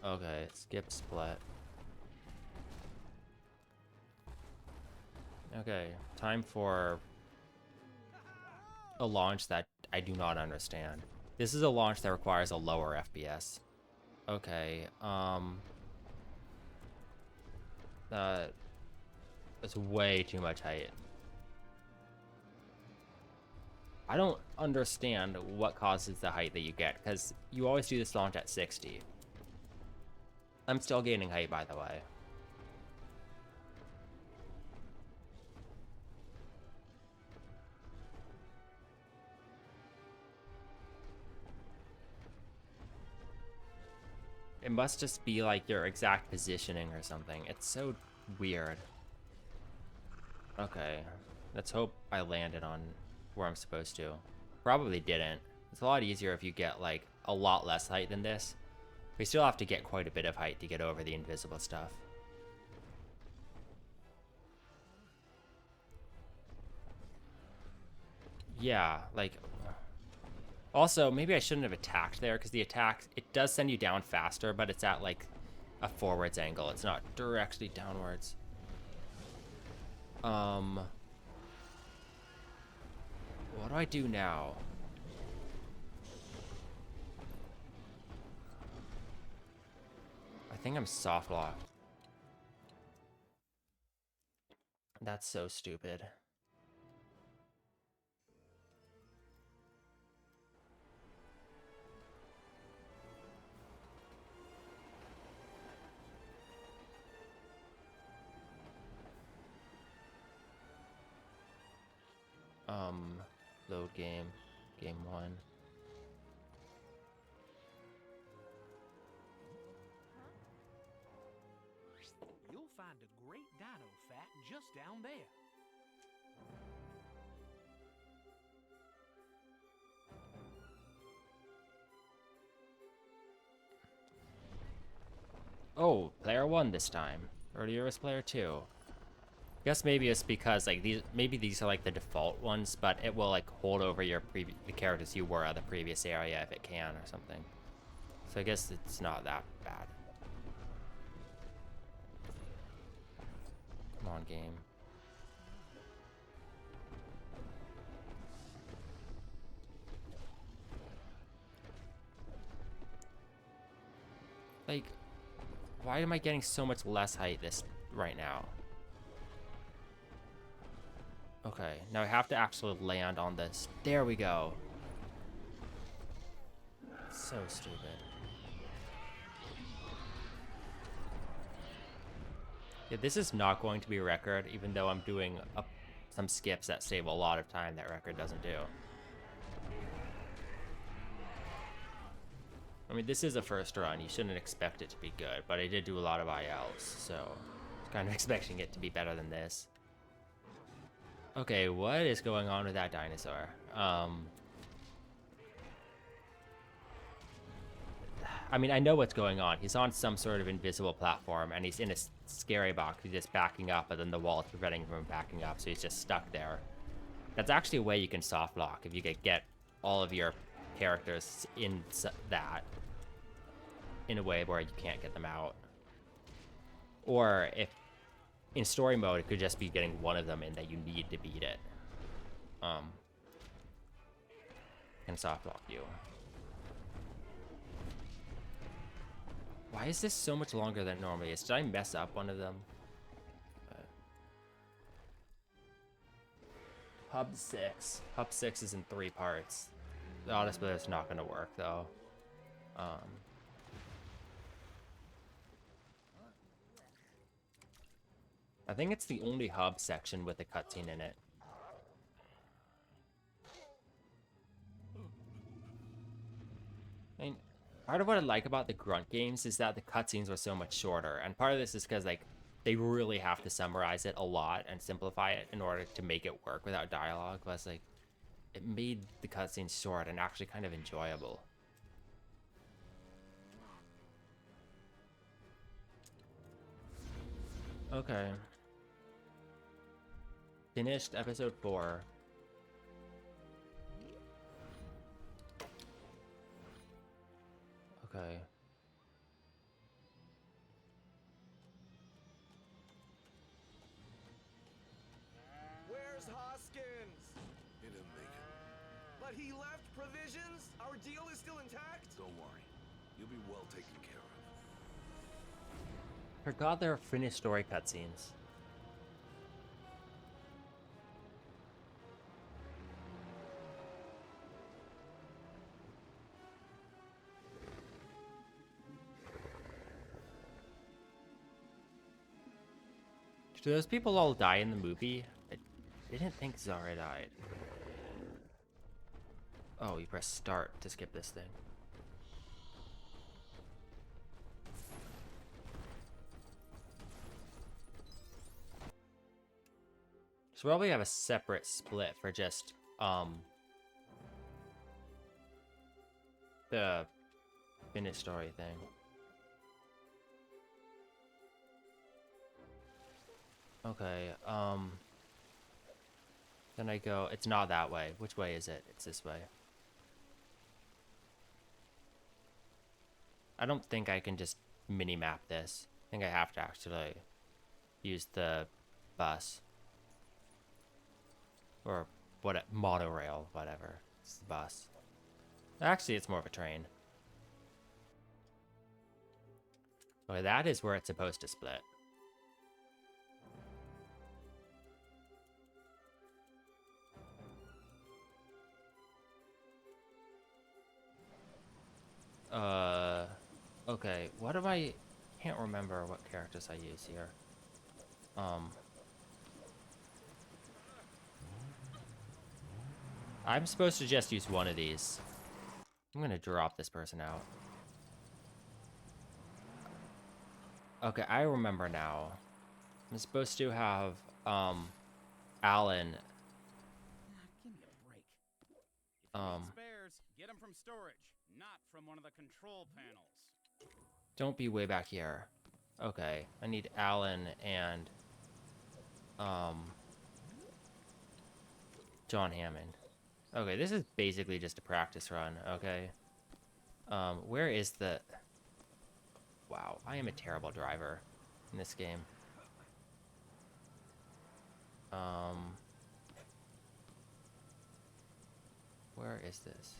Okay, skip split. Okay, time for a launch that I do not understand. This is a launch that requires a lower FPS. Okay, that's way too much height. I don't understand what causes the height that you get, because you always do this launch at 60. I'm still gaining height, by the way. It must just be like your exact positioning or something. It's so weird. Okay, let's hope I landed on where I'm supposed to. Probably didn't. It's a lot easier if you get like a lot less height than this. We still have to get quite a bit of height to get over the invisible stuff. Yeah, like... Also, maybe I shouldn't have attacked there, because the attack, it does send you down faster, but it's at like a forwards angle. It's not directly downwards. What do I do now? I think I'm soft locked. That's so stupid. Load game. Game 1. You'll find a great dino fat just down there. Oh, player 1 this time. Earlier was player 2. Guess maybe it's because like these are like the default ones, but it will like hold over the characters you were at the previous area if it can or something. So I guess it's not that bad. Come on, game. Like, why am I getting so much less height this right now? Okay, now I have to actually land on this. There we go. So stupid. Yeah, this is not going to be a record, even though I'm doing some skips that save a lot of time that record doesn't do. I mean, this is a first run. You shouldn't expect it to be good, but I did do a lot of ILs, so I was kind of expecting it to be better than this. Okay, what is going on with that dinosaur? I mean, I know what's going on. He's on some sort of invisible platform, and he's in a scary box. He's just backing up, but then the wall is preventing him from backing up, so he's just stuck there. That's actually a way you can soft lock if you could get all of your characters in that in a way where you can't get them out. Or if in story mode, it could just be getting one of them in that you need to beat it. Can soft lock you. Why is this so much longer than it normally is? Did I mess up one of them? Hub 6. Hub 6 is in 3 parts. The auto splitter is not going to work, though. I think it's the only hub section with a cutscene in it. I mean, part of what I like about the Grunt games is that the cutscenes were so much shorter, and part of this is because, like, they really have to summarize it a lot and simplify it in order to make it work without dialogue. But it's like, it made the cutscenes short and actually kind of enjoyable. Okay. Finished episode 4. Okay. Where's Hoskins? He didn't make it. But he left provisions? Our deal is still intact? Don't worry. You'll be well taken care of. Forgot there are finished story cutscenes. Do those people all die in the movie? I didn't think Zara died. Oh, you press start to skip this thing. So we'll probably have a separate split for just the finished story thing. Okay, then I go, it's not that way. Which way is it? It's this way. I don't think I can just mini-map this. I think I have to actually use the bus. Or what, monorail, whatever. It's the bus. Actually, it's more of a train. Okay, that is where it's supposed to split. Okay, what do I... Can't remember what characters I use here. I'm supposed to just use one of these. I'm gonna drop this person out. Okay, I remember now. I'm supposed to have, Alan... Give me a break. If you need spares, get them from storage, not from one of the control panels. Don't be way back here. Okay, I need Alan and, John Hammond. Okay, this is basically just a practice run, okay? Where is the... Wow, I am a terrible driver in this game. Where is this?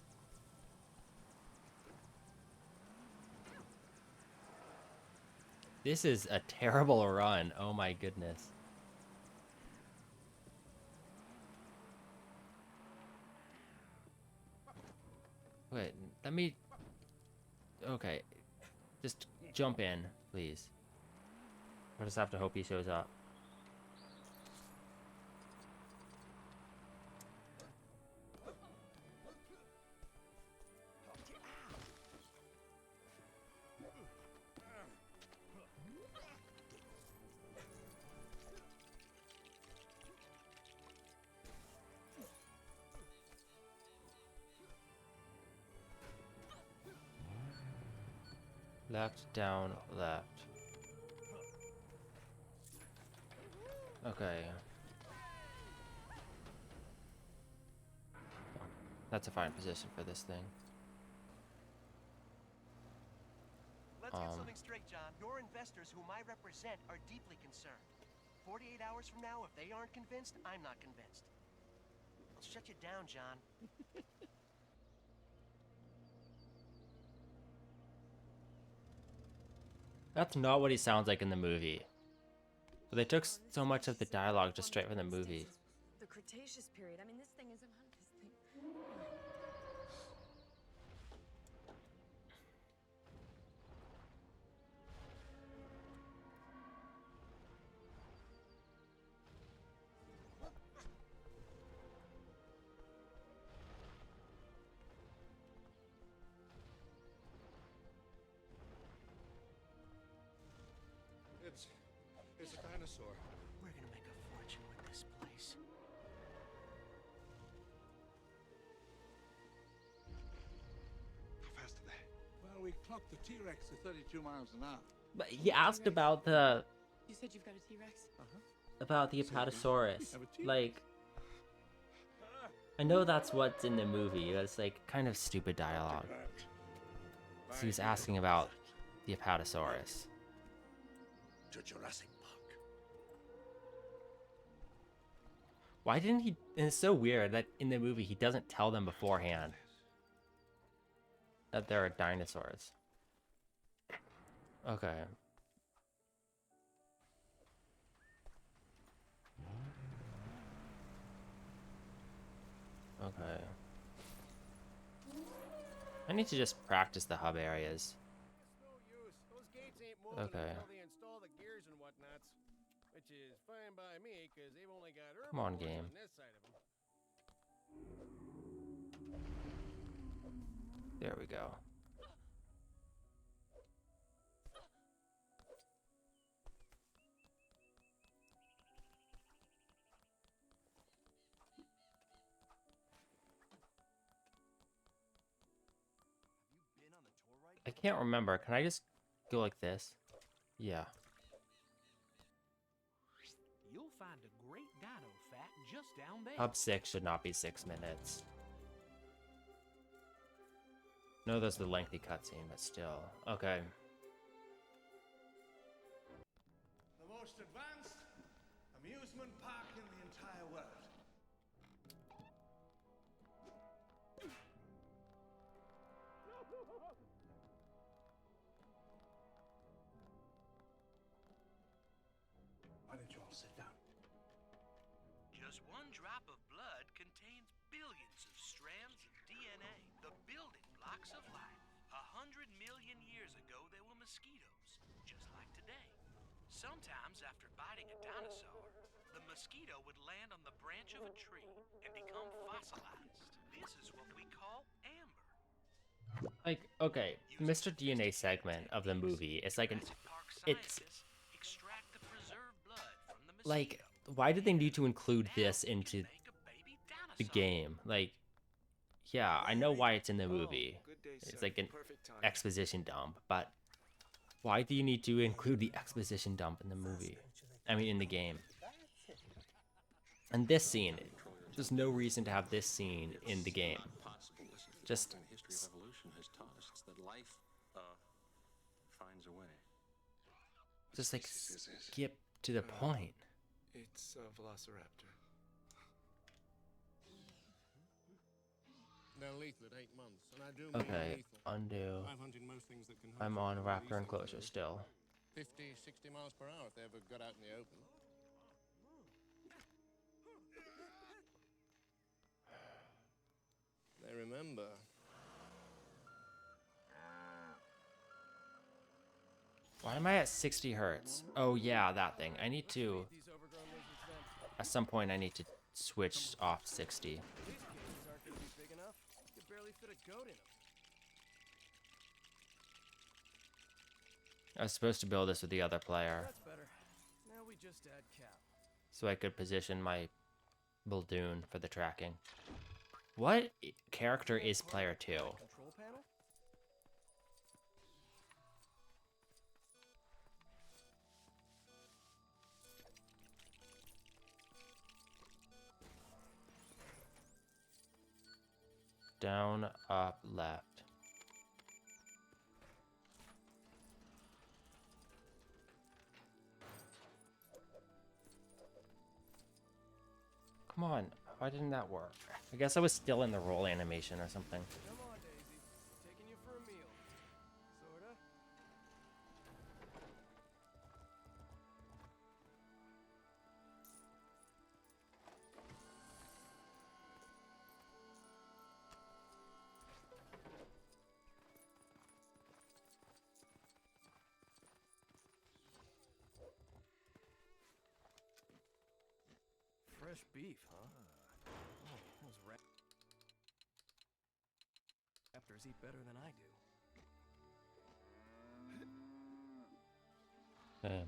This is a terrible run. Oh my goodness. Wait, let me... Okay. Just jump in, please. I just have to hope he shows up. Left, down, left. Okay. That's a fine position for this thing. Let's get something straight, John. Your investors, whom I represent, are deeply concerned. 48 hours from now, if they aren't convinced, I'm not convinced. I'll shut you down, John. That's not what he sounds like in the movie. But they took so much of the dialogue just straight from the movie. The Cretaceous period. I mean, this thing is It's a dinosaur. We're gonna make a fortune with this place. How fast are they? Well, we clocked the T-Rex at 32 miles an hour. But he asked about the... You said you've got a T-Rex? About the Apatosaurus. Like... I know that's what's in the movie. It's like kind of stupid dialogue. So he was asking about the Apatosaurus. To Jurassic Park. Why didn't he... And it's so weird that in the movie he doesn't tell them beforehand that there are dinosaurs. Okay. Okay. I need to just practice the hub areas. Those gates ain't moving Okay. until they install the gears and whatnots, which is fine by me because they've only got Come on, herbivores game. on this side of them. There we go. I can't remember. Can I just go like this? Yeah. You'll find a great dino fact just down there. Hub 6 should not be 6 minutes. No, there's the lengthy cutscene, but still. Okay. The most advanced amusement park in the entire world. Why don't you all sit down? Just one drop of blood contains billions of strands of DNA, the building blocks of life. 100 million years ago, there were mosquitoes, just like today. Sometimes, after biting a dinosaur, the mosquito would land on the branch of a tree and become fossilized. This is what we call amber. Like, okay, Mr. DNA segment of the movie, it's like an... It's... Like, why did they need to include this into the game? Like, yeah, I know why it's in the movie. It's like an exposition dump, but why do you need to include the exposition dump in the movie? I mean, in the game. And this scene, there's no reason to have this scene in the game. Just... history of evolution has taught us that life finds a way. Just like skip to the point. It's a velociraptor. They're lethal at 8 months, and I do mean Okay, lethal. undo. I'm hunting most things that can I'm hurt on you, Raptor lethal Enclosure though. still. 50, 60 miles per hour if they ever got out in the open. They remember. Why am I at 60 hertz? Oh yeah, that thing. I need to... At some point I need to switch off 60. These cages aren't gonna be big enough. You could barely fit a goat in them. I was supposed to build this with the other player. That's better. Now we just add cap. So I could position my balloon for the tracking. What character is player 2? Control panel? Down, up, left. Come on, why didn't that work? I guess I was still in the roll animation or something. Come on, Daisy. Taking you for a meal. Sorta. Fresh beef, huh? Oh, those raptors eat better than I do.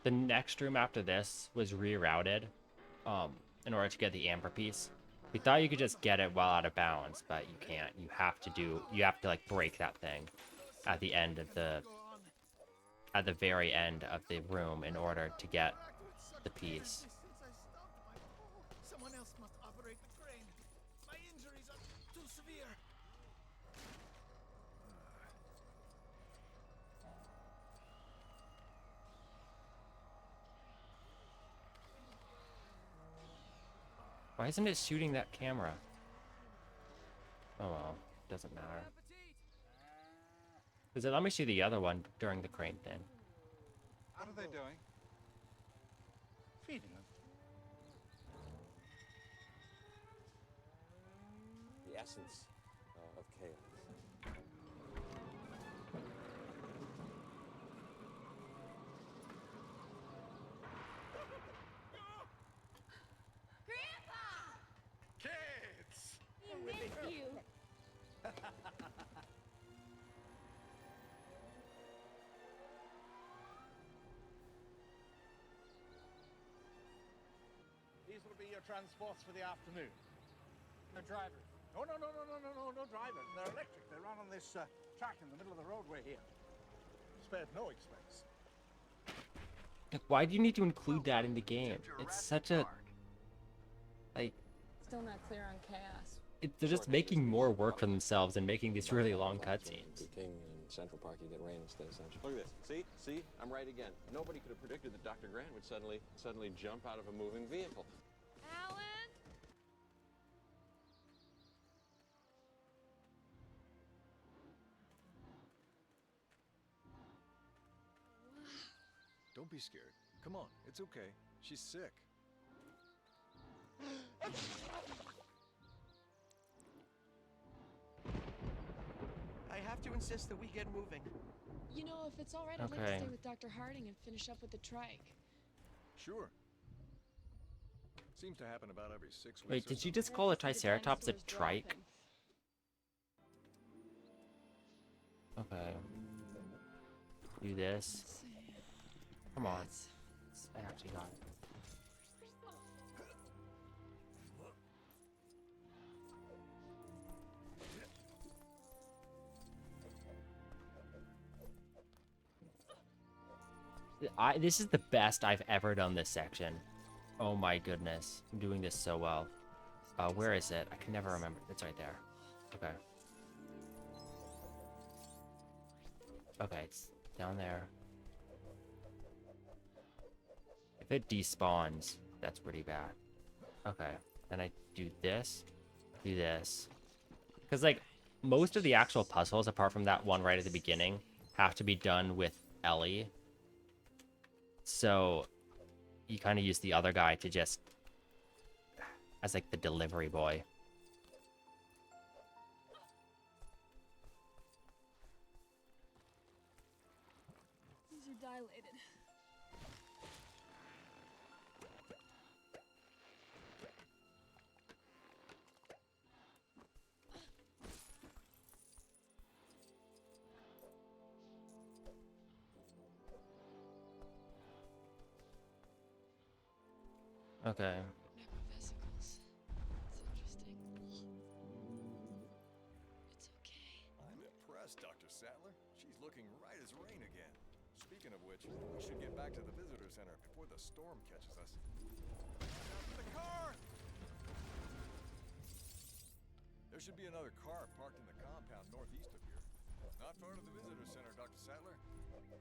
The next room after this was rerouted in order to get the amber piece. We thought you could just get it while out of bounds, but you can't. You have to like break that thing at the end of at the very end of the room in order to get the piece. Someone else must operate the crane. My injuries are too severe. Why isn't it shooting that camera? Oh well, doesn't matter. Does it let me see the other one during the crane thing? What are they doing? Feeding them. The essence of chaos. Kids! We miss you. These will be your transports for the afternoon. No drivers. No drivers. They're electric. They run on this track in the middle of the roadway here. Spared no expense. Why do you need to include that in the game? It's such a... like... Still not clear on chaos. they're just making more work for themselves and making these really long cutscenes. King in Central Park, you get rain instead of sunshine. Look at this. See? I'm right again. Nobody could have predicted that Dr. Grant would suddenly jump out of a moving vehicle. Alan? Don't be scared. Come on, it's okay. She's sick. I have to insist that we get moving. You know, if it's all right, I'd like to stay with Dr. Harding and finish up with the trike. Sure. Seems to happen about every 6 weeks. Wait, did you just call a Triceratops a trike? Okay. Do this. Come on. I actually got it. This is the best I've ever done this section. Oh my goodness. I'm doing this so well. Where is it? I can never remember. It's right there. Okay. Okay, it's down there. If it despawns, that's pretty bad. Okay. Then I do this. Do this. Because, like, most of the actual puzzles, apart from that one right at the beginning, have to be done with Ellie. So you kind of use the other guy to just as like the delivery boy. These are dilated. Okay. Vesicles. It's interesting. It's okay. I'm impressed, Dr. Sattler. She's looking right as rain again. Speaking of which, we should get back to the visitor center before the storm catches us. The car! There should be another car parked in the compound northeast of here. Not far to the visitor center, Dr. Sattler.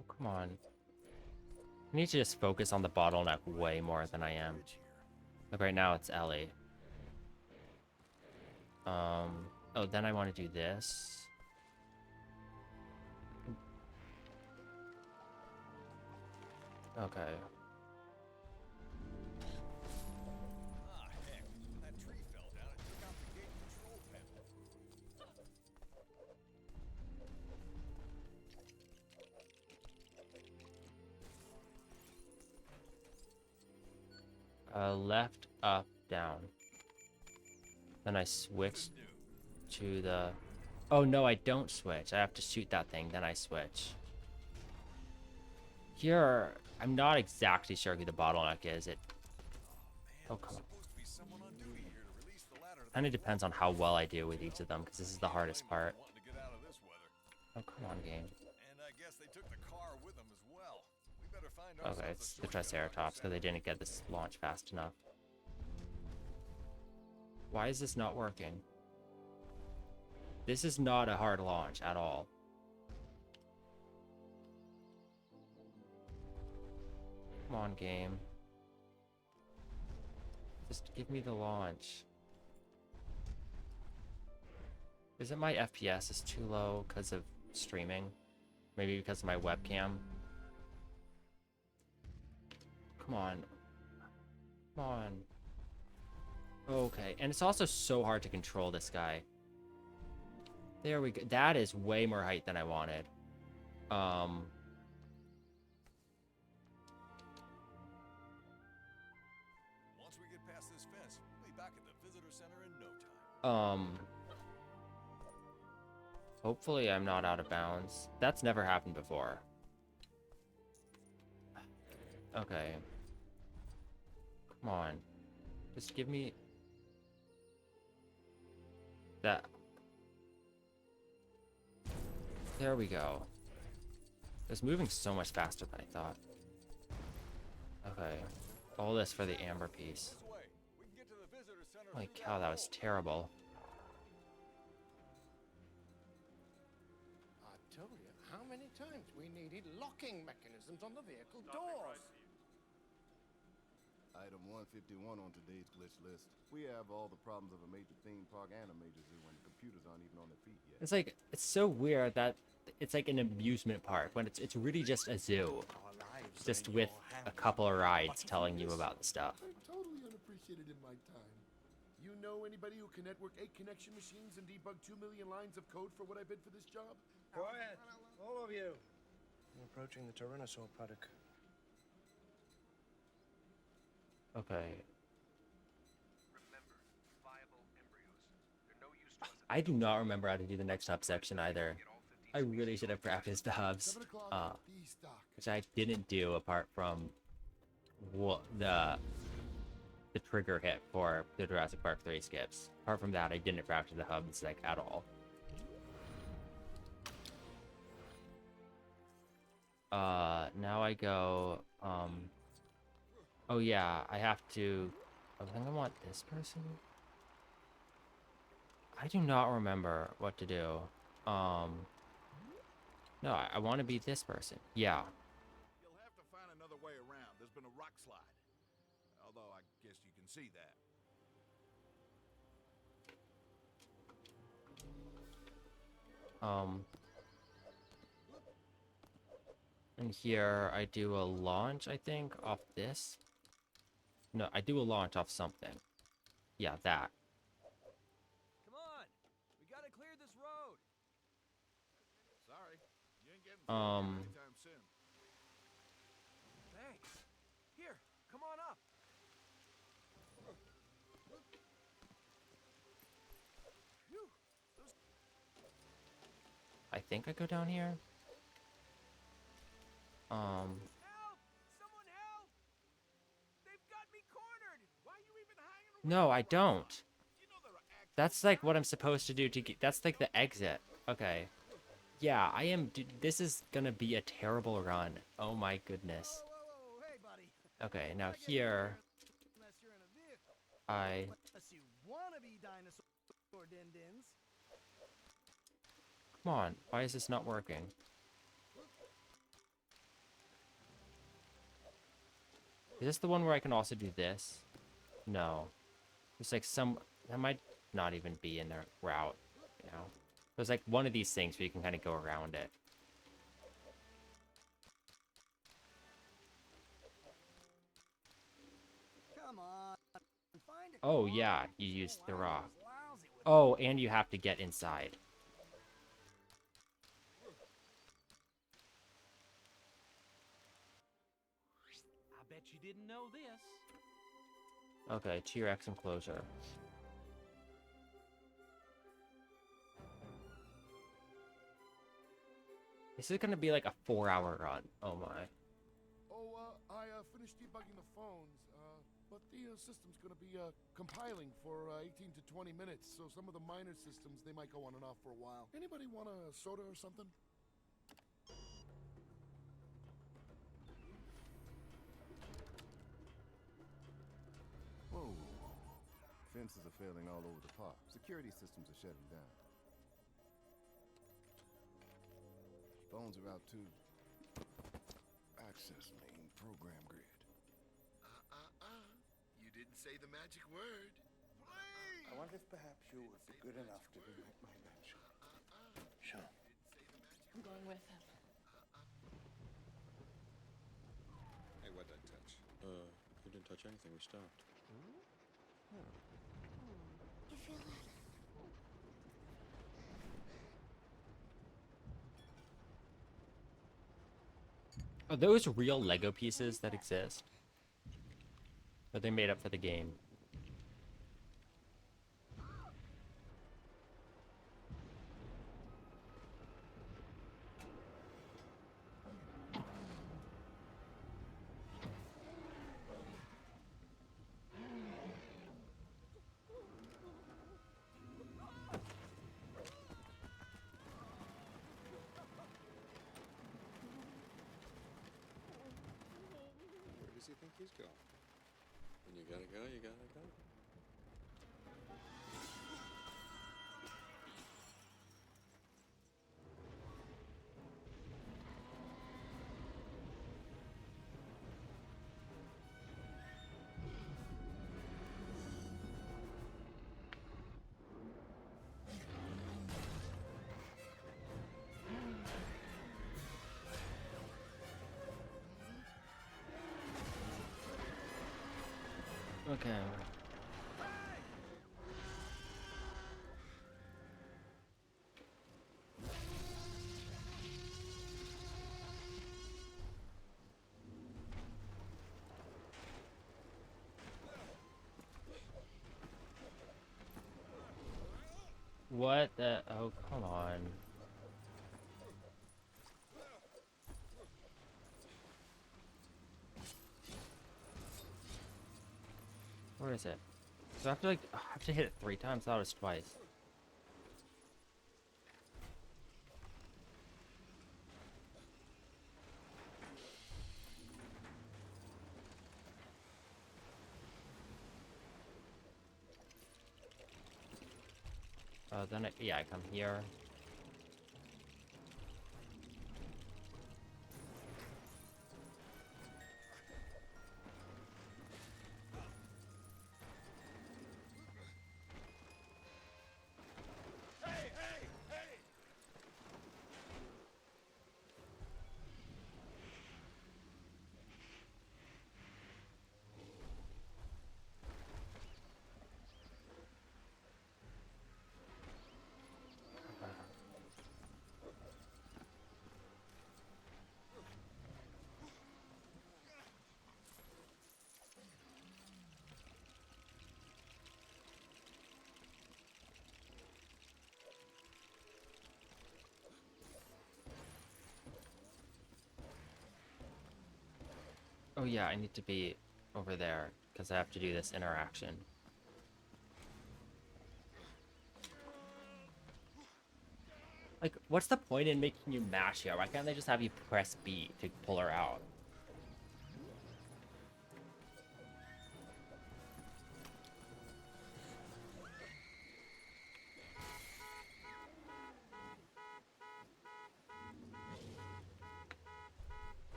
Oh, come on. I need to just focus on the bottleneck way more than I am. Like right now it's Ellie. Oh, then I want to do this. Okay. Ah, heck. That tree fell down and took out the gate control panel. Left, up, down. Then I switch to the... Oh, no, I don't switch. I have to shoot that thing, then I switch. Here, I'm not exactly sure who the bottleneck is. Oh, come on. Kind of depends on how well I do with each of them, because this is the hardest part. Oh, come on, game. And I guess they took the car with them as well. We better find Okay, it's the Triceratops, because they didn't get this launch fast enough. Why is this not working? This is not a hard launch at all. Come on, game. Just give me the launch. Is it my FPS is too low because of streaming? Maybe because of my webcam? Come on. Come on. Okay, and it's also so hard to control this guy. There we go. That is way more height than I wanted. Once we get past this fence, we'll be back at the visitor center in no time. Hopefully I'm not out of bounds. That's never happened before. Okay. Come on. Just give me... that. There we go. It's moving so much faster than I thought. Okay. All this for the amber piece. Holy cow, that was terrible. I told you how many times we needed locking mechanisms on the vehicle doors. Item 151 on today's glitch list. We have all the problems of a major theme park and a major zoo when the computers aren't even on their feet yet. It's like, it's so weird that it's like an amusement park when it's really just a zoo. Just with a couple of rides telling you about the stuff. I'm totally unappreciated in my time. You know anybody who can network 8 connection machines and debug 2 million lines of code for what I bid for this job? Quiet, all of you. We're approaching the Tyrannosaur paddock. Okay. I do not remember how to do the next hub section either. I really should have practiced the hubs, which I didn't do apart from what the trigger hit for the Jurassic Park 3 skips. Apart from that, I didn't practice the hubs like at all. Now I go, oh yeah, I have to, I think I want this person. I do not remember what to do. No, I want to be this person. Yeah. You'll have to find another way around. There's been a rock slide. Although I guess you can see that. And here I do a launch, I think, off this. No, I do a launch off something. Yeah, that. Come on! We gotta clear this road! Sorry, you ain't getting through here anytime soon. Thanks. Here, come on up. Phew. I think I go down here. Help! Someone help! They've got me cornered! Why are you even hanging around? No, I don't. That's like what I'm supposed to do to get. That's like the exit. Okay. Yeah, I am. Dude, this is gonna be a terrible run. Oh my goodness. Hey, buddy. Okay, now here. Unless you're in a vehicle. I. Unless you wanna be dinosaur din-dins. Come on. Why is this not working? Is this the one where I can also do this? No. There's like some... That might not even be in their route, you know? There's like one of these things where you can kind of go around it. Come on. Find it. Oh, yeah. You used the rock. Oh, and you have to get inside. I bet you didn't know this. Okay, T-Rex enclosure. This is gonna be like a 4-hour run. Oh my. Oh, I finished debugging the phones, but the system's gonna be compiling for 18 to 20 minutes, so some of the minor systems, they might go on and off for a while. Anybody want a soda or something? Whoa, whoa, whoa. Fences are failing all over the park. Security systems are shutting down. Phones are out too. Access main program grid. You didn't say the magic word. Please! I wonder if perhaps you would be good enough to do my mention. Sure. I'm going with him. Hey, what'd I touch? You didn't touch anything. We stopped. You feel that? Are those real Lego pieces that exist? Or they made up for the game? Where does he think he's going? When you gotta go, you gotta go. Okay. What the? Oh, come on. Where is it? So I have to like, I have to hit it 3 times. I thought it was twice. Then yeah, I come here. Oh yeah, I need to be over there because I have to do this interaction. Like, what's the point in making you mash here? Why can't they just have you press B to pull her out?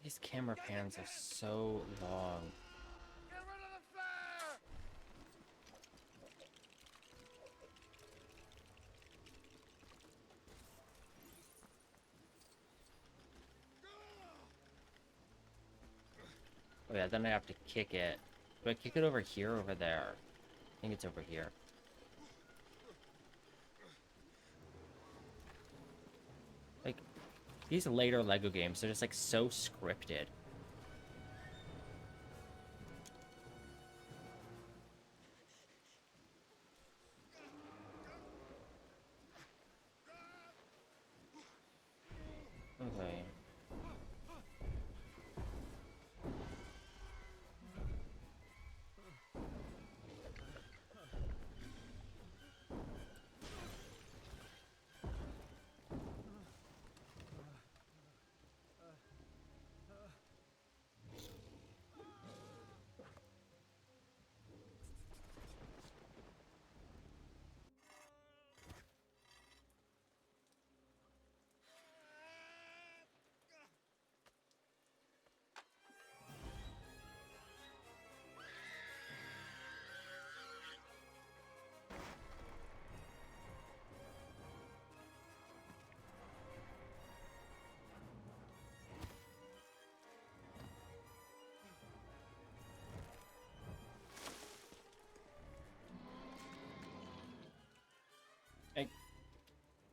These camera pans are so long. Oh yeah, then I have to kick it. Do I kick it over here or over there? I think it's over here. Like, these later LEGO games, they're just like so scripted. Okay.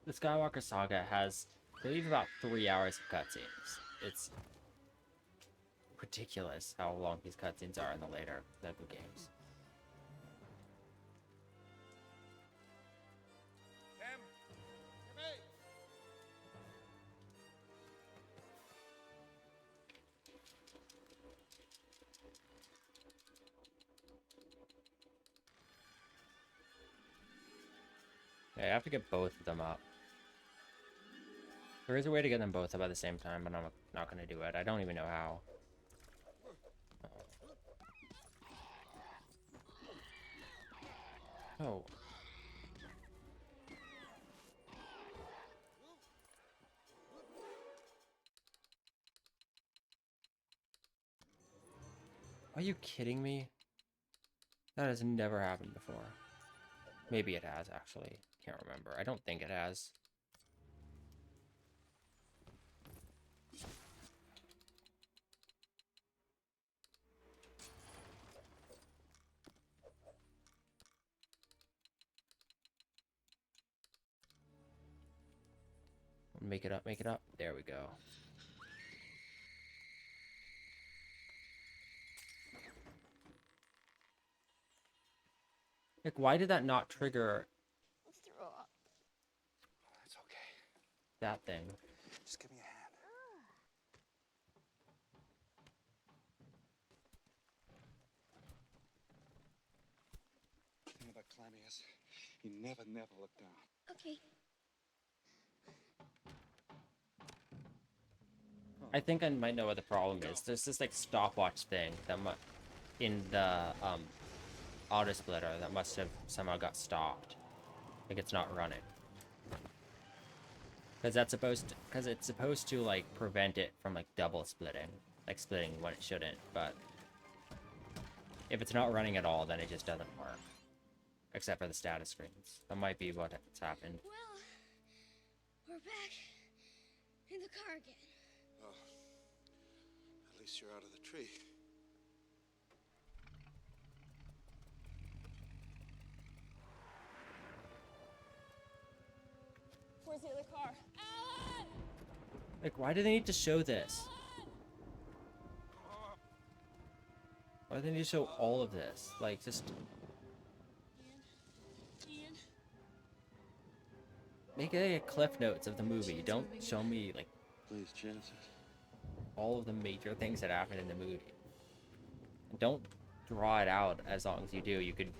The Skywalker Saga has, I believe, about 3 hours of cutscenes. It's ridiculous how long these cutscenes are in the later LEGO games. Tim? Timmy! Yeah, I have to get both of them up. There is a way to get them both up at the same time, but I'm not going to do it. I don't even know how. Oh. Are you kidding me? That has never happened before. Maybe it has, actually. Can't remember. I don't think it has. Make it up, make it up. There we go. Like, why did that not trigger It's okay. that thing? Just give me a hand. The thing about climbing is you never look down. Okay. I think I might know what the problem is. There's this like stopwatch thing that in the auto splitter that must have somehow got stopped. Like it's not running. Because it's supposed to like prevent it from like double splitting, like splitting when it shouldn't. But if it's not running at all, then it just doesn't work. Except for the status screens. That might be what's happened. Well, we're back in the car again. Well, at least you're out of the tree. Where's the other car? Alan! Like, why do they need to show this? Why do they need to show all of this? Like, just... Make it like cliff notes of the movie. Don't show me, like... Please, chances. All of the major things that happen in the movie. Don't draw it out as long as you do. You could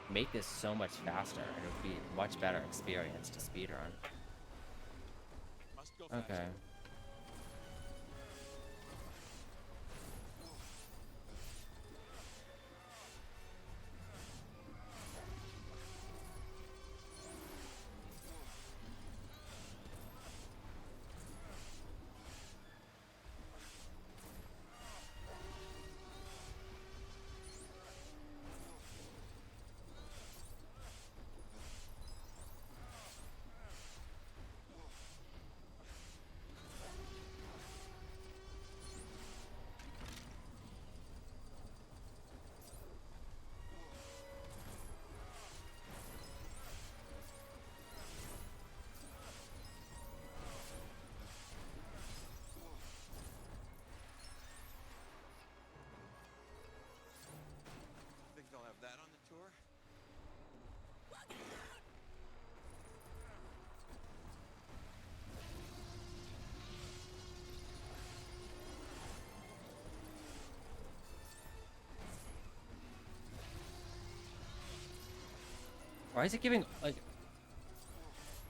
make this so much faster, and it would be a much better experience to speedrun. Okay. Think they'll have that on the tour? Why is it giving, like...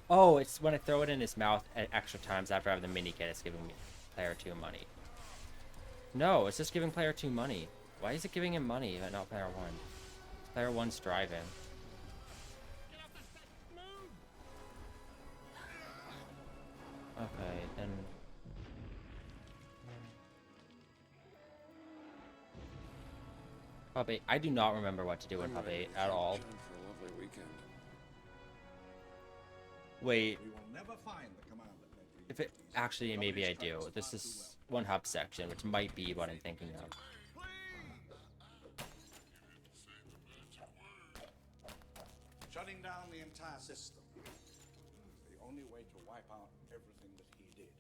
Oh, it's when I throw it in his mouth at extra times after I have the mini kit, it's giving me player 2 money. No, it's just giving player 2 money. Why is it giving him money but not player 1? Player 1's driving. Okay, then... Pub 8. I do not remember what to do in Pub 8 at all. For a lovely weekend. Wait. We will never find the command that led you. If it... Actually, maybe I do. This is one hub section, which might be what I'm thinking of. Shutting down the entire system is the only way to wipe out everything that he did.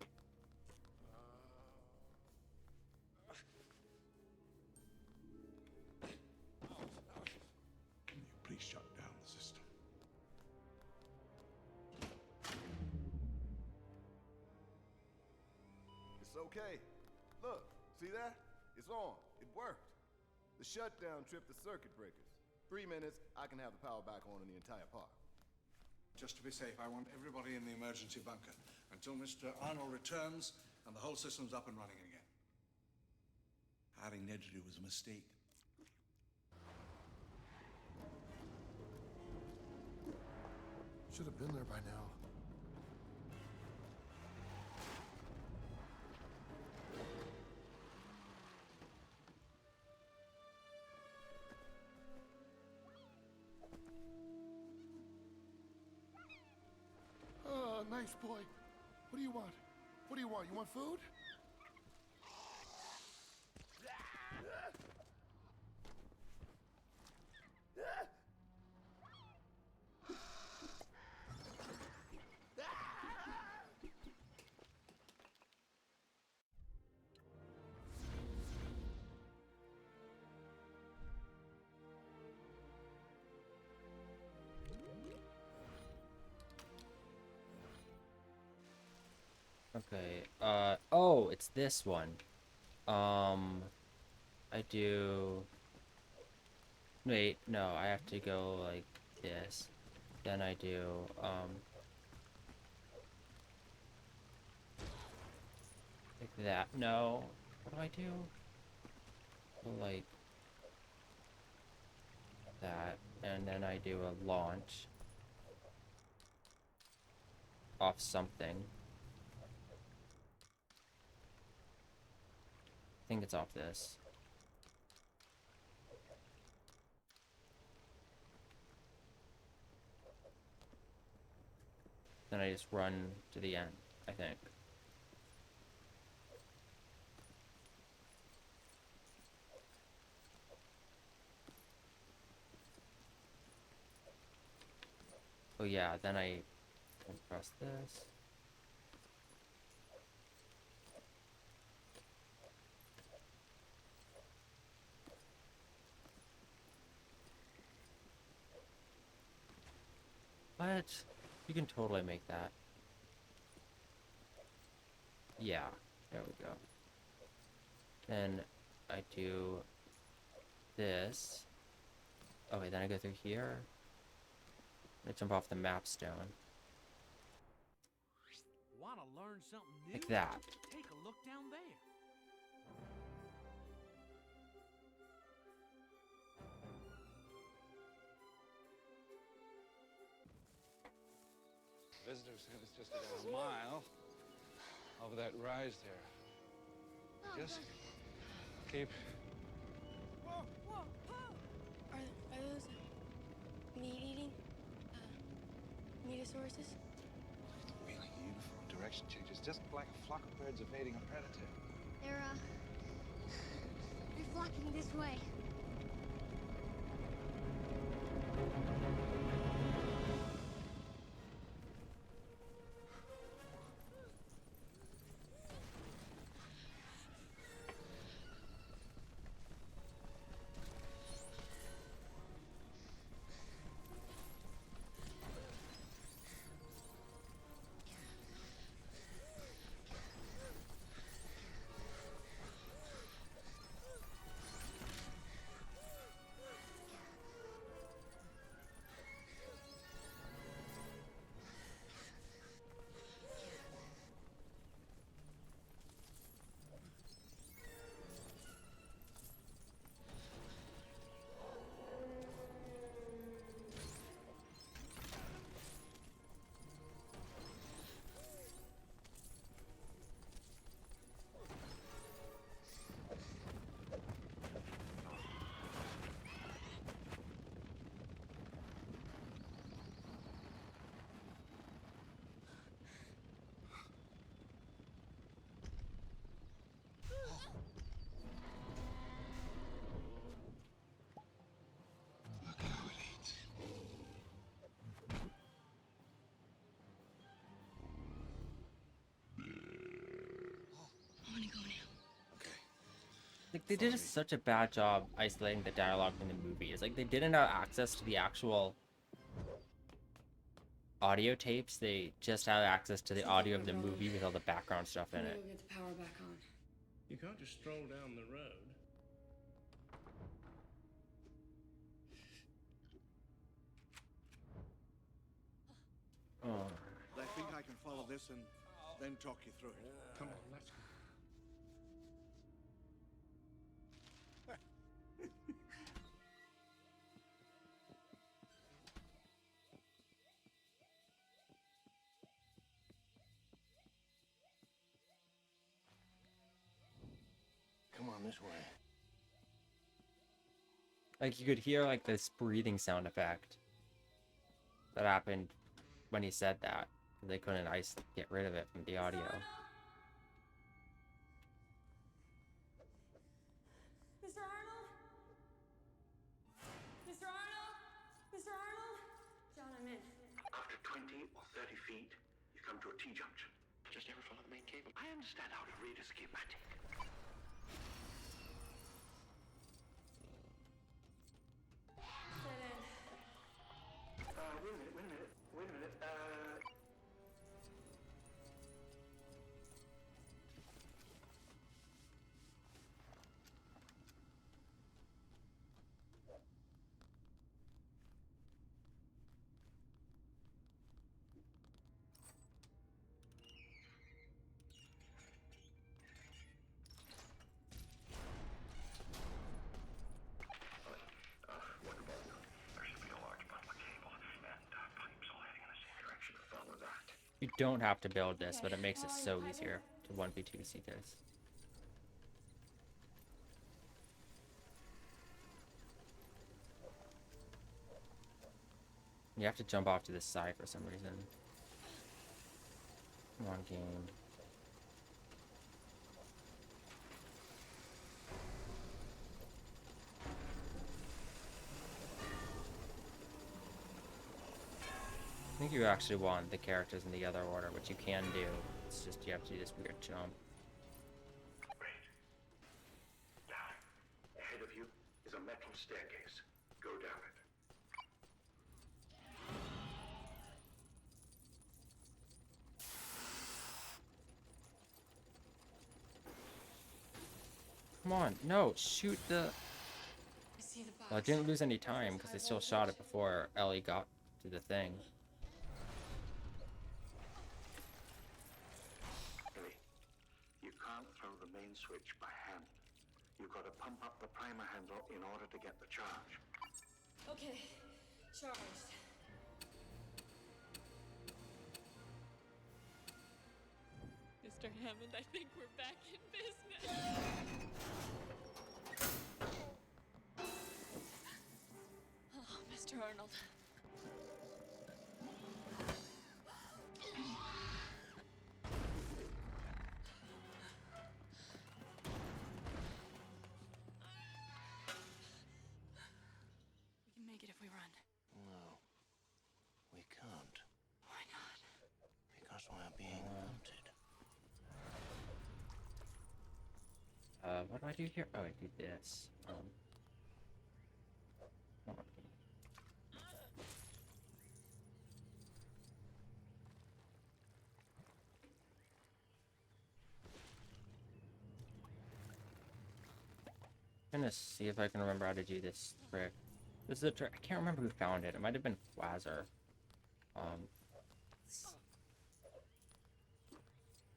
Can you please shut down the system? It's okay. Look, see that? It's on. It worked. The shutdown tripped the circuit breakers. 3 minutes, I can have the power back on in the entire park. Just to be safe, I want everybody in the emergency bunker until Mr. Arnold returns and the whole system's up and running again. Hiring Nedry was a mistake. Should have been there by now. Nice boy. What do you want? What do you want? You want food? Okay, oh, it's this one. I do... Wait, no, I have to go like this. Then I do, like that. No, what do I do? Like that, and then I do a launch off something. I think it's off this. Then I just run to the end, I think. Oh yeah, then I press this. What? You can totally make that. Yeah, there we go. Then I do this. Oh wait, then I go through here. I jump off the map stone. Want to learn something new? Like that. Take a look down there. Visitor said it's just about a mile over that rise there. Just keep. Whoa, whoa, whoa! Are those meat-eating metasauruses? Really uniform direction changes, just like a flock of birds evading a predator. They're flocking this way. Like, they did such a bad job isolating the dialogue from the movie. It's like they didn't have access to the actual audio tapes. They just had access to the audio of the movie with all the background stuff in it. We'll get the power back on. You can't just stroll down the road. Oh. I think I can follow this and then talk you through it. Come on, let's go. Come on, this way. Like, you could hear, like, this breathing sound effect that happened when he said that. They couldn't get rid of it from the audio. Mr. Arnold? Mr. Arnold? Mr. Arnold? John, I'm in. After 20 or 30 feet, you come to a T-junction. Just never follow the main cable. I understand how to read a schematic. Wait a minute. You don't have to build this, but it makes it so easier to 1v2 see this. You have to jump off to this side for some reason. Come on, game. I think you actually want the characters in the other order, which you can do. It's just you have to do this weird jump. Down. Ahead of you is a metal staircase. Go down it. Come on. No, shoot the... I see the box. Well, I didn't lose any time because I still shot it before Ellie got to the thing. Ellie, you can't throw the main switch by hand. You've got to pump up the primer handle in order to get the charge. Okay, charged. Mr. Hammond, I think we're back in business. Oh, Mr. Arnold. We can make it if we run. No, we can't. Why not? Because we're being hunted. What do I do here? Oh, I do this. Hold on. I'm gonna see if I can remember how to do this trick. This is a trick. I can't remember who found it. It might have been Flazzer.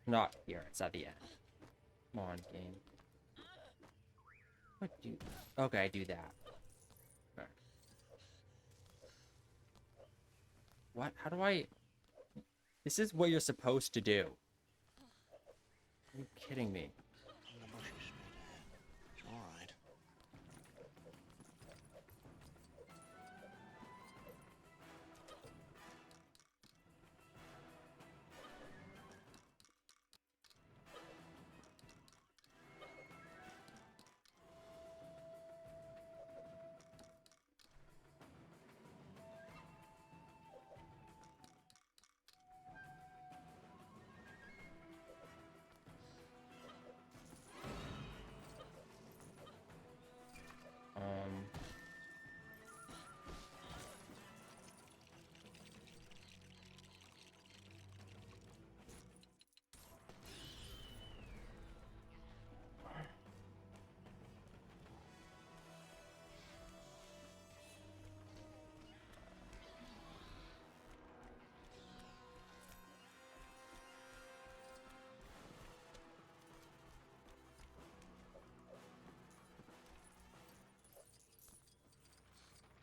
Not here. It's at the end. Come on, game. What do? Okay, I do that. Okay. What? How do I? This is what you're supposed to do. Are you kidding me? The bush is straight ahead. It's all right.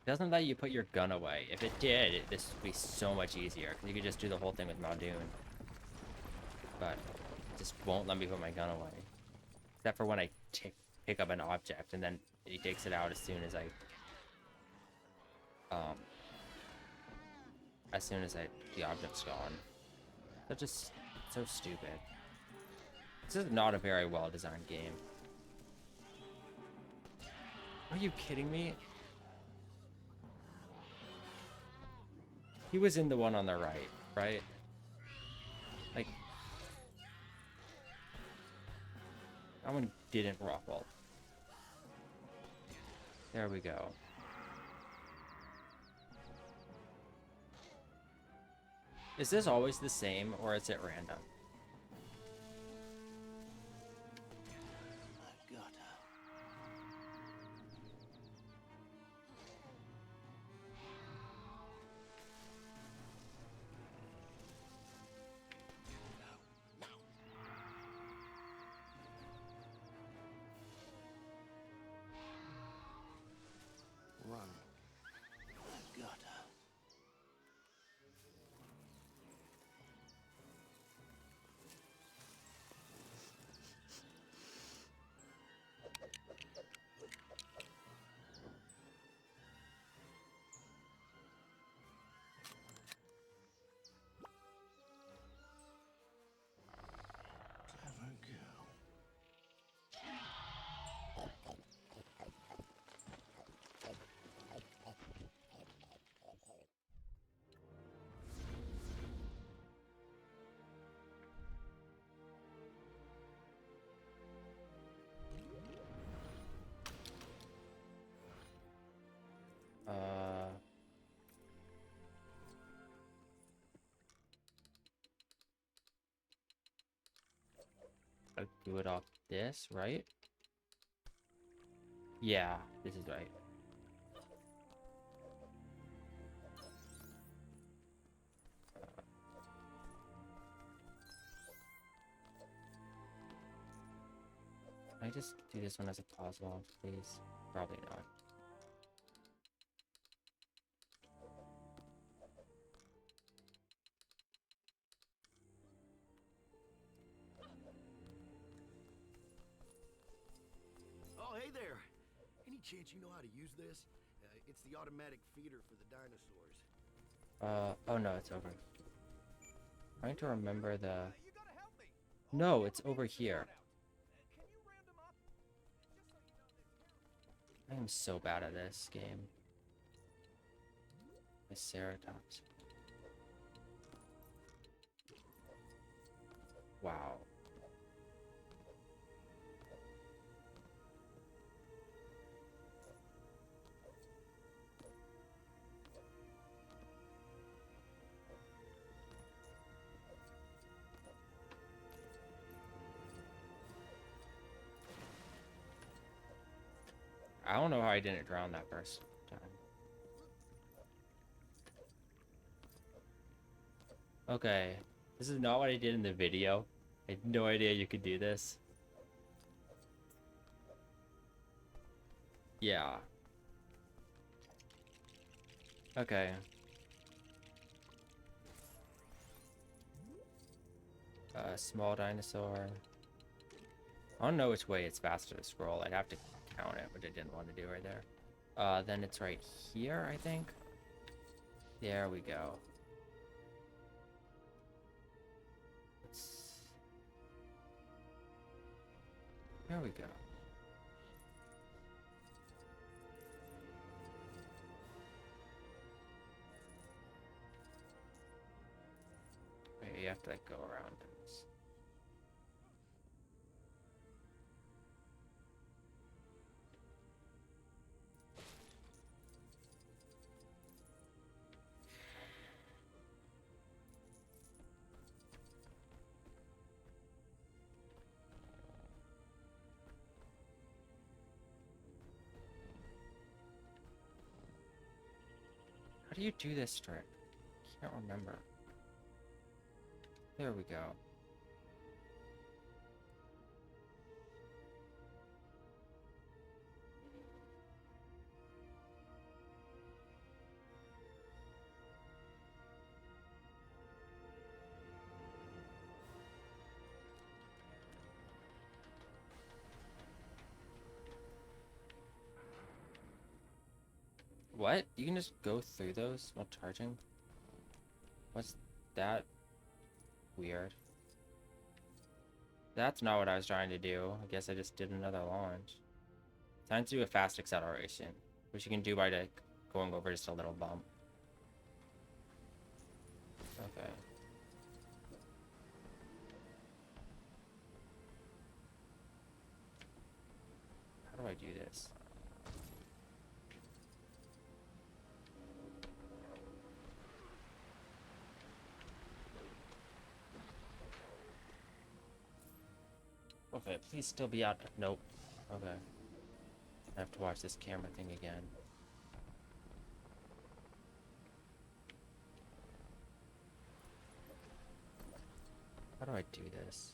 Doesn't let you put your gun away. If it did, this would be so much easier. Because you could just do the whole thing with Muldoon. But it just won't let me put my gun away. Except for when I pick up an object, and then he takes it out as soon as the object's gone. That's just so stupid. This is not a very well designed game. Are you kidding me? He was in the one on the right, right? Like, that one didn't ruffle. There we go. Is this always the same, or is it random? I've got her. Run. I've got her. Clever girl. I do it off this, right? Yeah, this is right. Can I just do this one as a pause launch, please? Probably not. Oh, hey there. Any chance you know how to use this? It's the automatic feeder for the dinosaurs. Oh no, it's over. Trying to remember the... No, it's over here. I am so bad at this game. The Ceratops. Wow. I don't know how I didn't drown that first time. Okay, this is not what I did in the video. I had no idea you could do this. Yeah. Okay. Small dinosaur. I don't know which way it's faster to scroll. I'd have to count it, but I didn't want to do right there. Then it's right here, I think. There we go. There we go. Wait, you have to like go around this. How do you do this trick? Can't remember. There we go. What? You can just go through those while charging? What's that? Weird. That's not what I was trying to do. I guess I just did another launch. Time to do a fast acceleration, which you can do by like going over just a little bump. Okay. How do I do this? Okay, please still be out. Nope. Okay. I have to watch this camera thing again. How do I do this?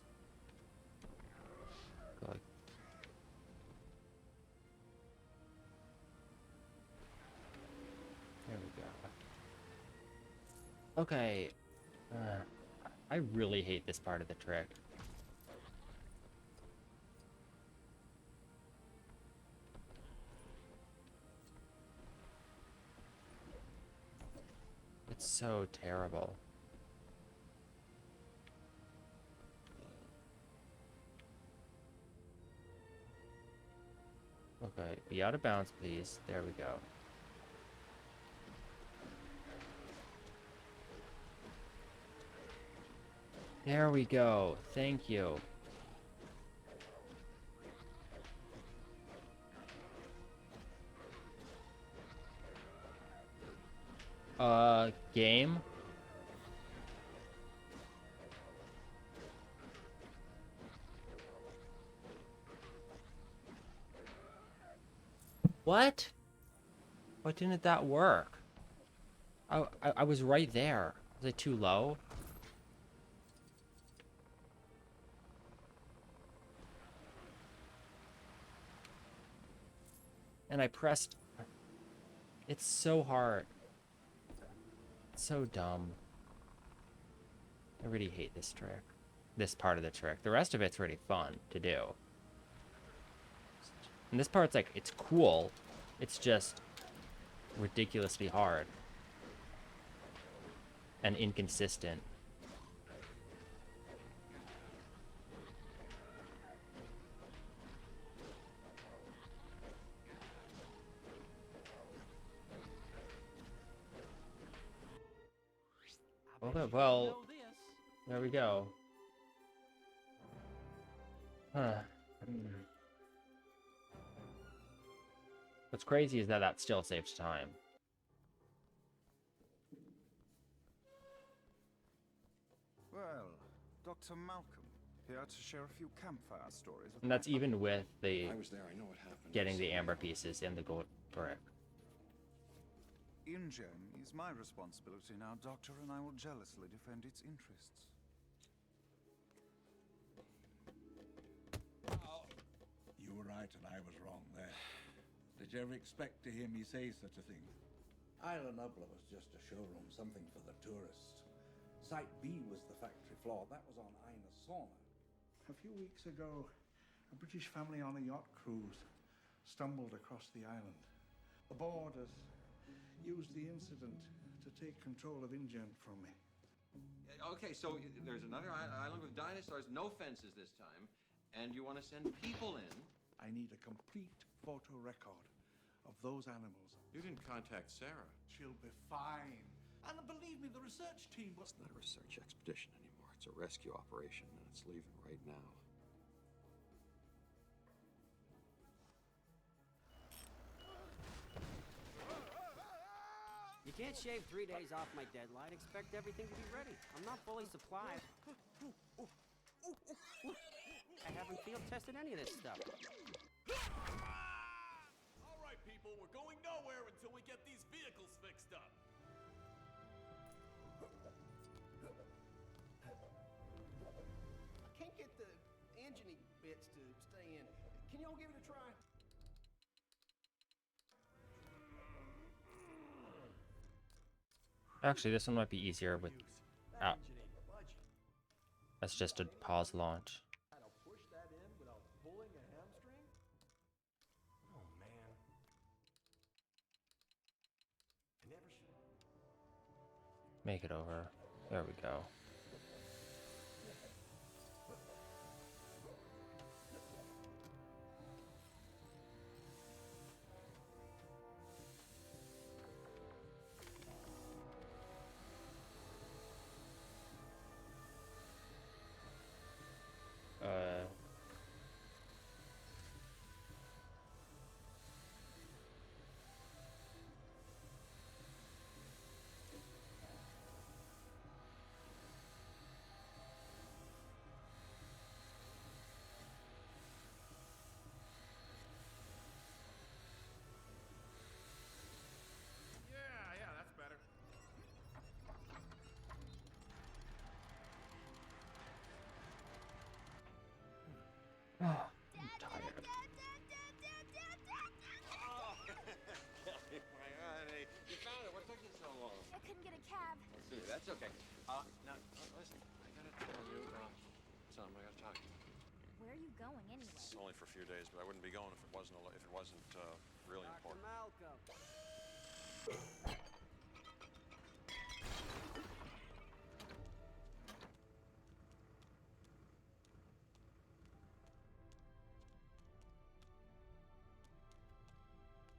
Go like... There we go. Okay. I really hate this part of the trick. It's so terrible. Okay, be out of bounds, please. There we go. There we go. Thank you. Game? What? Why didn't that work? I was right there. Was it too low? And I pressed... It's so hard. It's so dumb. I really hate this trick. This part of the trick. The rest of it's really fun to do. And this part's like, it's cool. It's just ridiculously hard. And inconsistent. Okay, well, there we go. Huh. What's crazy is that that still saves time. Well, Dr. Malcolm, here to share a few campfire stories. And that's even with the I was there. I know what happened. getting the amber pieces and the gold brick. InGen is my responsibility now, Doctor, and I will jealously defend its interests. You were right and I was wrong there. Did you ever expect to hear me say such a thing? Island Upler was just a showroom, something for the tourists. Site B was the factory floor. That was on Ina Sauna. A few weeks ago, a British family on a yacht cruise stumbled across the island. The boarders used the incident to take control of InGen from me. Okay, so there's another island with dinosaurs, no fences this time, and you want to send people in. I need a complete photo record of those animals. You didn't contact Sarah. She'll be fine. And believe me, the research team was... It's not a research expedition anymore. It's a rescue operation, and it's leaving right now. You can't shave 3 days off my deadline, expect everything to be ready. I'm not fully supplied. I haven't field tested any of this stuff. All right, people, we're going nowhere until we get these vehicles fixed up. I can't get the engine bits to stay in. Can y'all give it a try? Actually, this one might be easier with... That's just a pause launch. Push that in without pulling a hamstring? Oh man. I never should. Make it over. There we go. Yeah, that's better. Oh, I'm tired. You found it. What took you so long? I couldn't get a cab. That's okay. Now, listen, I gotta tell you, Tom, I gotta talk to you. Where are you going anyway? It's only for a few days, but I wouldn't be going if it wasn't really important. Malcolm.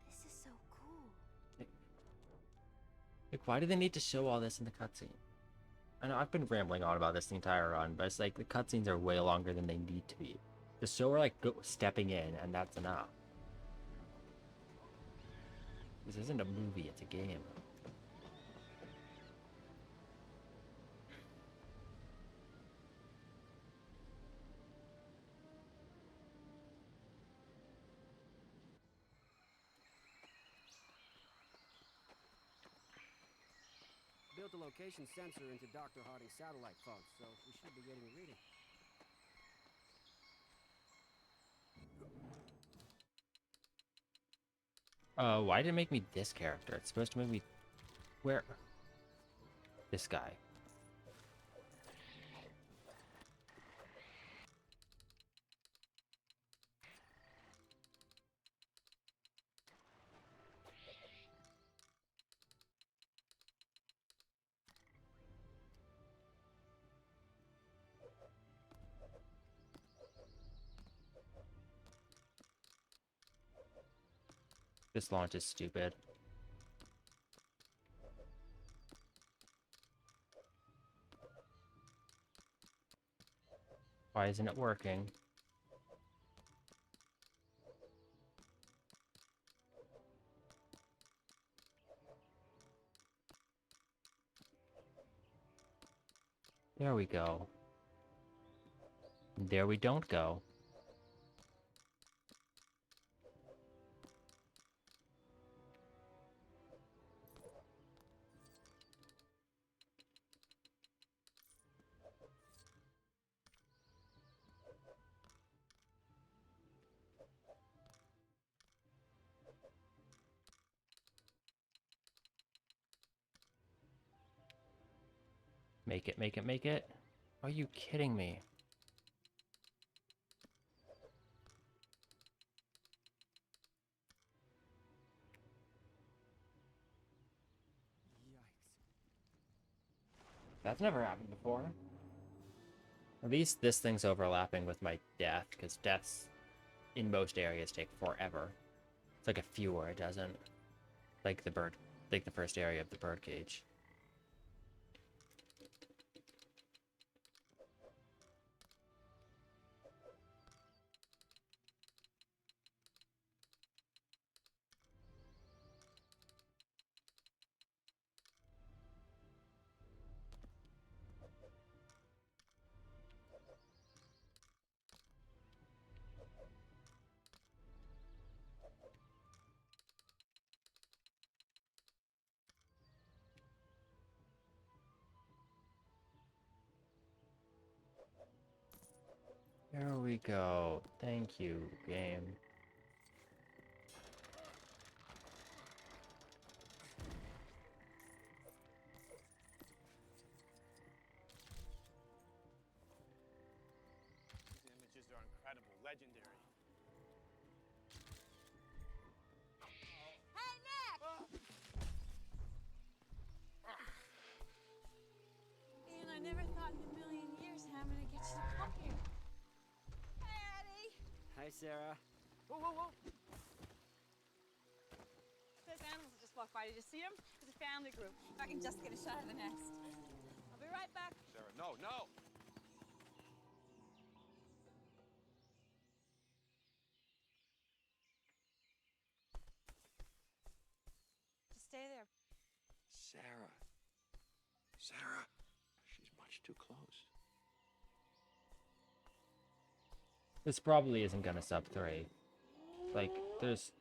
This is so cool. Like, why do they need to show all this in the cutscene? I know I've been rambling on about this the entire run, but it's like the cutscenes are way longer than they need to be. Just show her like stepping in, and that's enough. This isn't a movie; it's a game. put the location sensor into Dr. Harding's satellite phone, so we should be getting a reading. Why did it make me this character? It's supposed to make me... Where? This guy. This launch is stupid. Why isn't it working? There we go. There we don't go. Make it, make it, make it. Are you kidding me? That's never happened before. At least this thing's overlapping with my death, because deaths in most areas take forever. It's like a few where it doesn't. Like the bird, like the first area of the birdcage. There we go. Thank you, game. These images are incredible, legendary. Hey, Nick! Ian, I never thought in a million years I'm gonna get you to come here. Hey, Eddie! Hi, Sarah. Whoa, whoa, whoa! Those animals that just walked by, did you see them? It's a family group. If I can just get a shot of the nest. I'll be right back. Sarah, no, no! Just stay there. Sarah. Sarah. She's much too close. This probably isn't gonna sub 3. Like, there's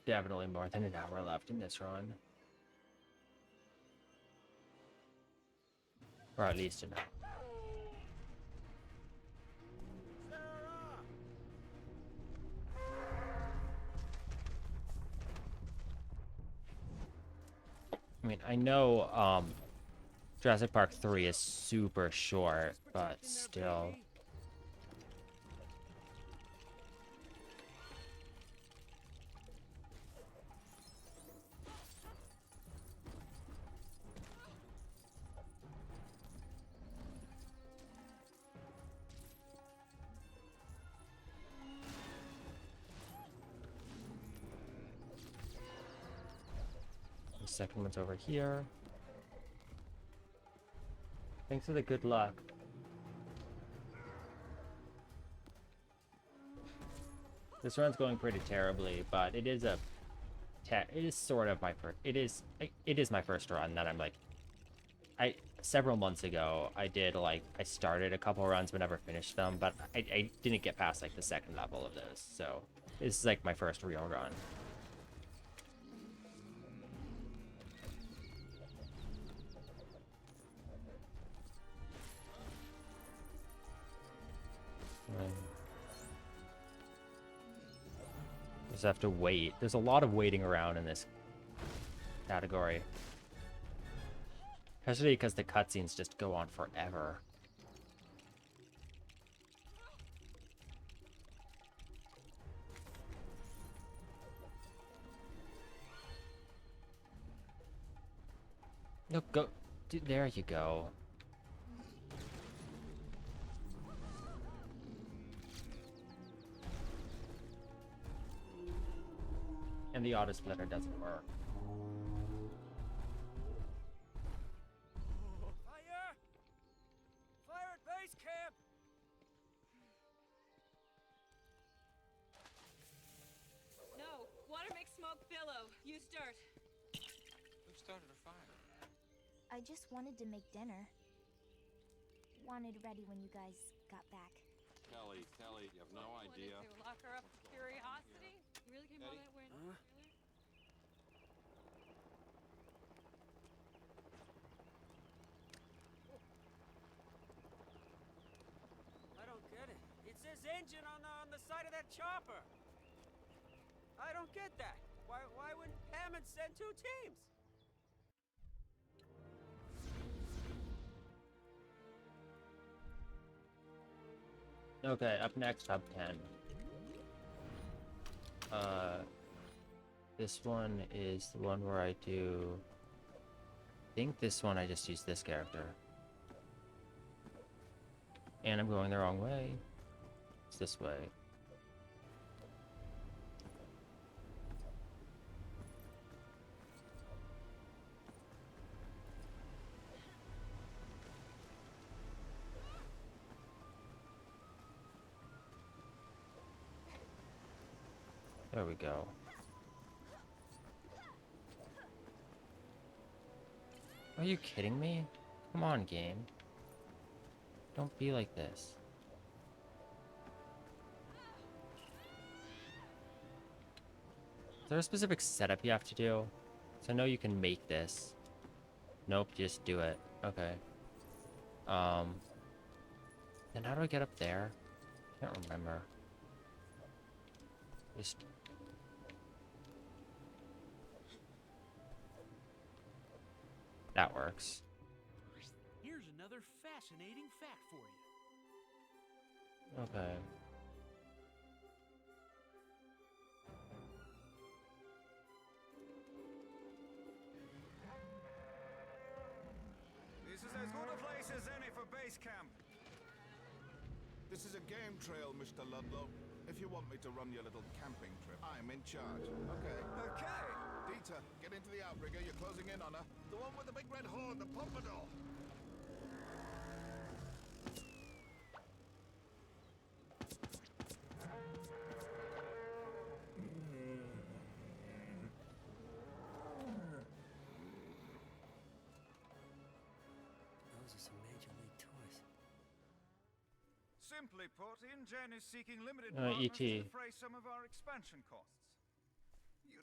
definitely more than an hour left in this run. Or at least an hour. I mean, I know Jurassic Park 3 is super short, but still. The second one's over here. Thanks for the good luck. This run's going pretty terribly, but it is a it is sort of my first. It is my first run that I'm like. Several months ago I did like I started a couple runs but never finished them, but I didn't get past like the second level of this, so this is like my first real run. Just have to wait. There's a lot of waiting around in this category. Especially because the cutscenes just go on forever. No, go. Dude, there you go. And the auto splitter doesn't work. Fire! Fire at base camp! No, water makes smoke billow. Use dirt. Who started a fire? I just wanted to make dinner. Wanted ready when you guys got back. Kelly, you have no idea. Wanted to lock her up for curiosity? You really came all that way? Really? I don't get it. It says engine on the side of that chopper. I don't get that. Why wouldn't Hammond send 2 teams? Okay, up next, top 10. This one is the one where I do... I think this one I just use this character. And I'm going the wrong way. It's this way. There we go. Are you kidding me? Come on, game. Don't be like this. Is there a specific setup you have to do? So I know you can make this. Nope, just do it. Okay. Then how do I get up there? I can't remember. Just... That works. Here's another fascinating fact for you. Okay. This is as good a place as any for base camp. This is a game trail, Mr. Ludlow. If you want me to run your little camping trip, I'm in charge. Okay. Okay. Dieter, get into the outrigger. You're closing in on her. The one with the big red horn, the pompadour. Those are some major league toys. Simply put, InGen is seeking limited E.T. partners to defray some of our expansion costs.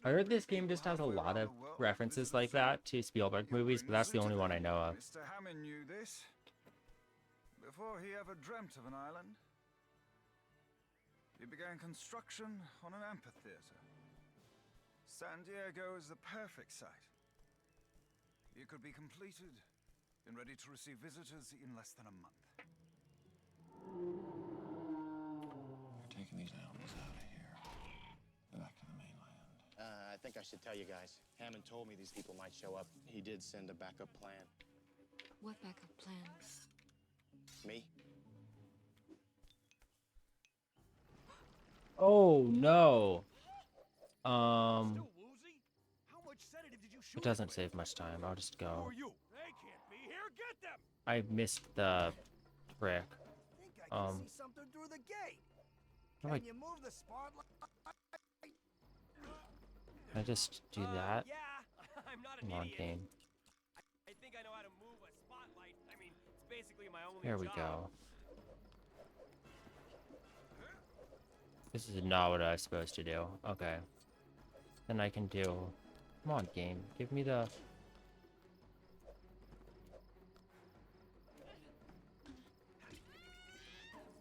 I heard this game just has a lot of references like that to Spielberg movies, but that's the only one I know of. Mr. Hammond knew this before he ever dreamt of an island. He began construction on an amphitheater. San Diego is the perfect site. It could be completed and ready to receive visitors in less than a month. We're taking these animals out of here. Back to the mainland. I think I should tell you guys. Hammond told me these people might show up. He did send a backup plan. What backup plan? Me? Oh no. It doesn't save much time. I'll just go. They can't be here. Get them. I missed the trick. I see something through the gate. Can you move the spotlight? I just do that? Yeah, I'm not an Come on, idiot. game. I think I know how to move a spotlight. I mean, it's basically my only There we job. go. This is not what I was supposed to do. Okay. Then I can do... Come on, game. Give me the...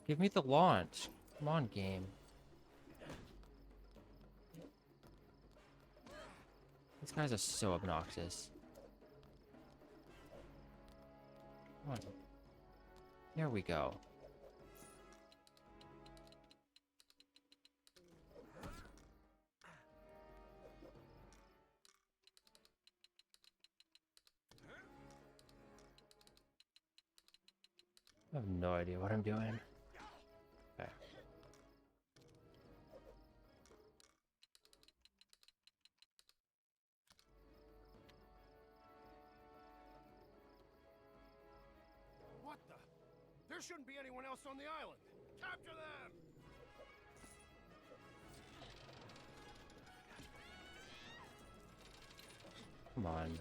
Give me the launch. Come on, game. These guys are so obnoxious. Come on. There we go. I have no idea what I'm doing. Okay. What the? There shouldn't be anyone else on the island. Capture them! Come on.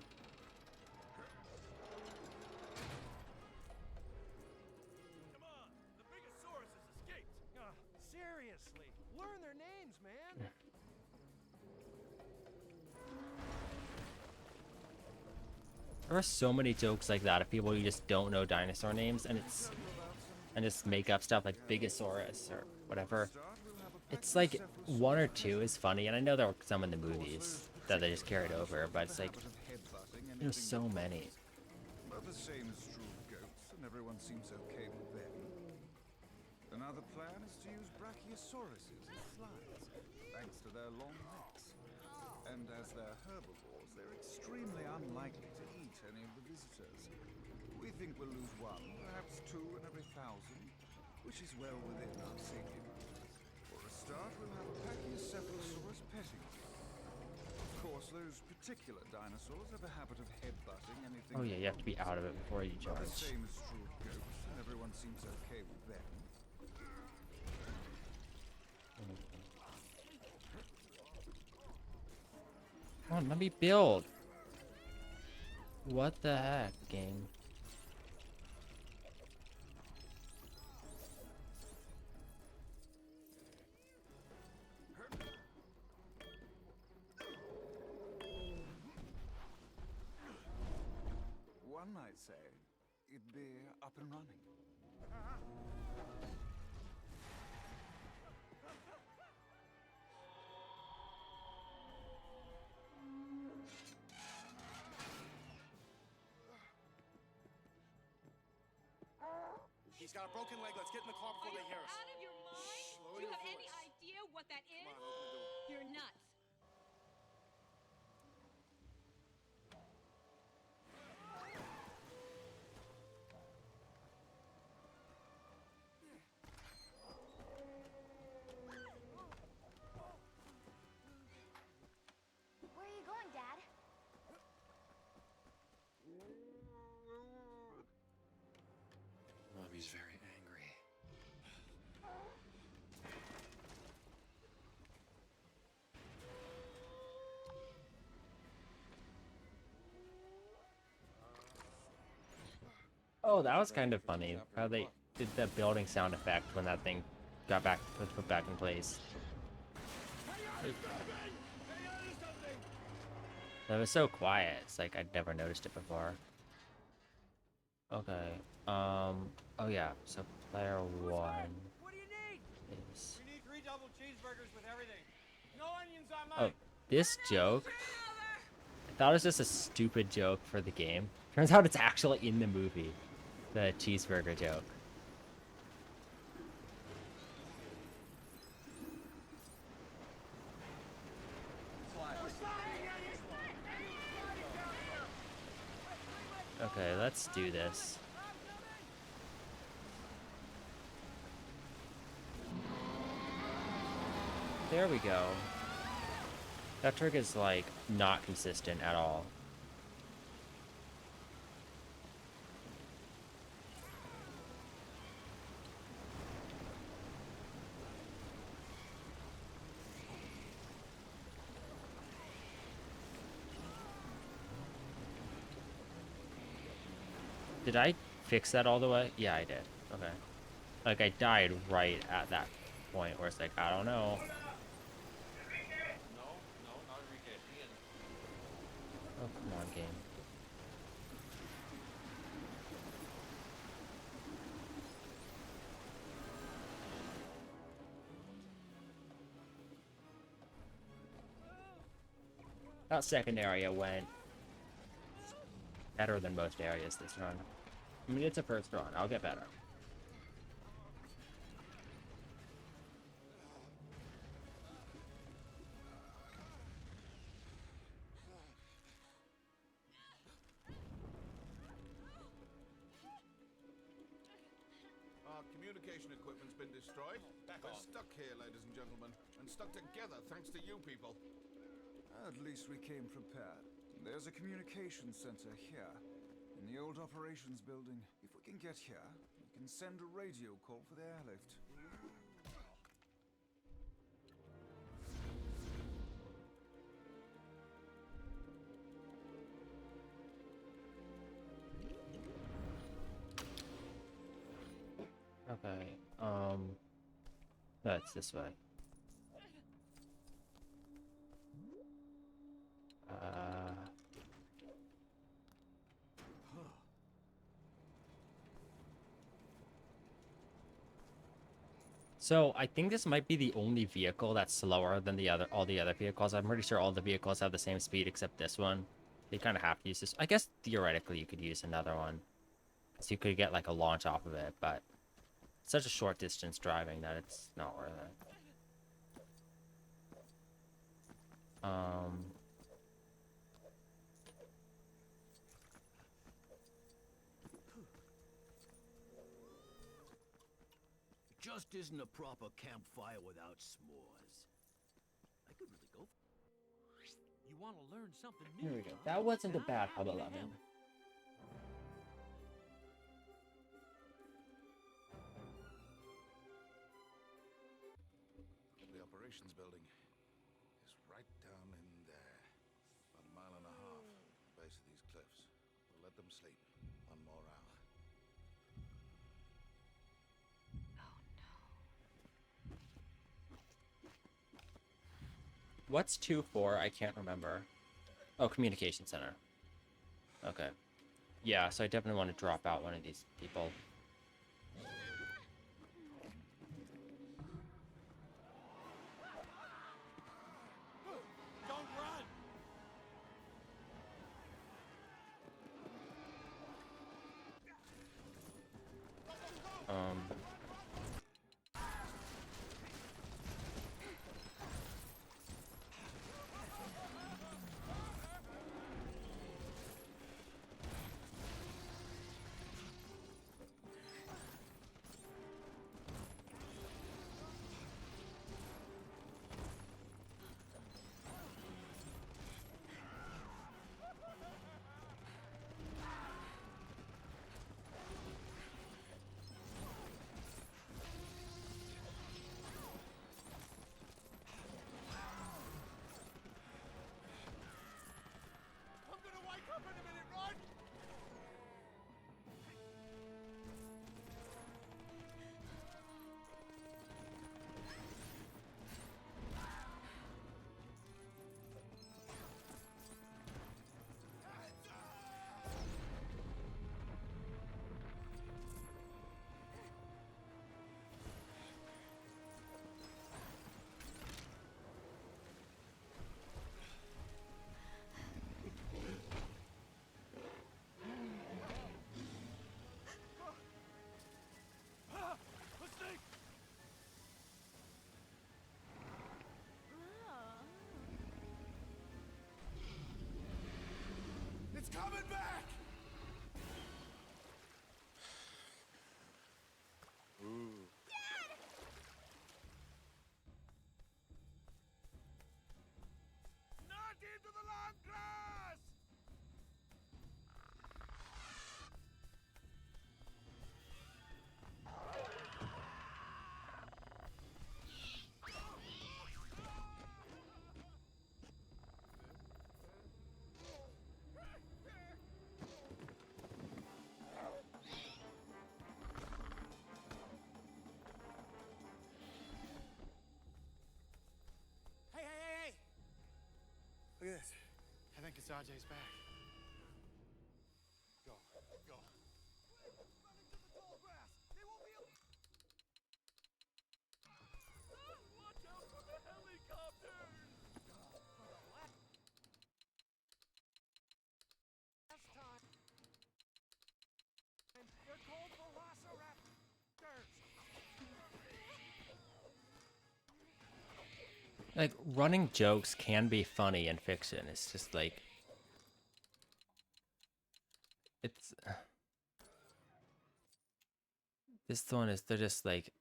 Seriously, learn their names, man. There are so many jokes like that of people who just don't know dinosaur names, and just make up stuff like Bigosaurus or whatever. It's like one or two is funny, and I know there were some in the movies that they just carried over, but it's like there's so many. Well, the same is true of goats, and everyone seems okay with them. Another plan is to use Brachiosauruses as slides, thanks to their long necks. And as they're herbivores, they're extremely unlikely to eat any of the visitors. We think we'll lose one, perhaps two in every 1,000, which is well within our safety margins. For a start, we'll have Pachycephalosaurus petting. Of course, those particular dinosaurs have a habit of headbutting anything. Oh yeah, you have to be out of it before you charge. The same is true of goats, and everyone seems okay with them. Come on, let me build. What the heck, game? One might say it'd be up and running. He's got a broken leg. Let's get in the car before they hear us. Out of your mind? Lower Do you your have any voice. idea what that is? Come on, open the door. You're nuts. Where are you going, Dad? Mommy's very angry. Oh, that was kind of funny. How they did the building sound effect when that thing got was put back in place. It was so quiet. It's like I'd never noticed it before. Okay. Oh yeah. So player one What do you need? is. We need 3 double cheeseburgers with everything. No onions on Oh, mine. this joke. I thought it was just a stupid joke for the game. Turns out it's actually in the movie. The cheeseburger joke. Okay, let's do this. There we go. That trick is like not consistent at all. Did I fix that all the way? Yeah, I did. Okay. Like, I died right at that point where it's like, I don't know. No, not Enrique. Ian. Oh, come on, game. That second area went better than most areas this run. I mean, it's a first run. I'll get better. Our communication equipment's been destroyed. We're stuck here, ladies and gentlemen, and stuck together thanks to you people. At least we came prepared. There's a communication center here, in the old operations building. If we can get here, we can send a radio call for the airlift. Okay, no, it's this way. So I think this might be the only vehicle that's slower than all the other vehicles. I'm pretty sure all the vehicles have the same speed except this one. You kind of have to use this. I guess theoretically you could use another one, so you could get like a launch off of it, but it's such a short distance driving that it's not worth it. Just isn't a proper campfire without s'mores. I could really go. You want to learn something new? Here we go. That wasn't a bad Hub 11. The operations building is right down in there. About a mile and a half from the base of these cliffs. We'll let them sleep. One more hour. What's 2 for? I can't remember. Oh, communication center. Okay. Yeah, so I definitely want to drop out one of these people. Don't run! I'm gonna wake up in a minute, run! Mistake! It's coming back! Ooh. Not into the long grass! Hey! Look at this. I think it's RJ's back. Go. Watch out for the helicopters! Like, running jokes can be funny in fiction. It's just like... It's... This one is, they're just like...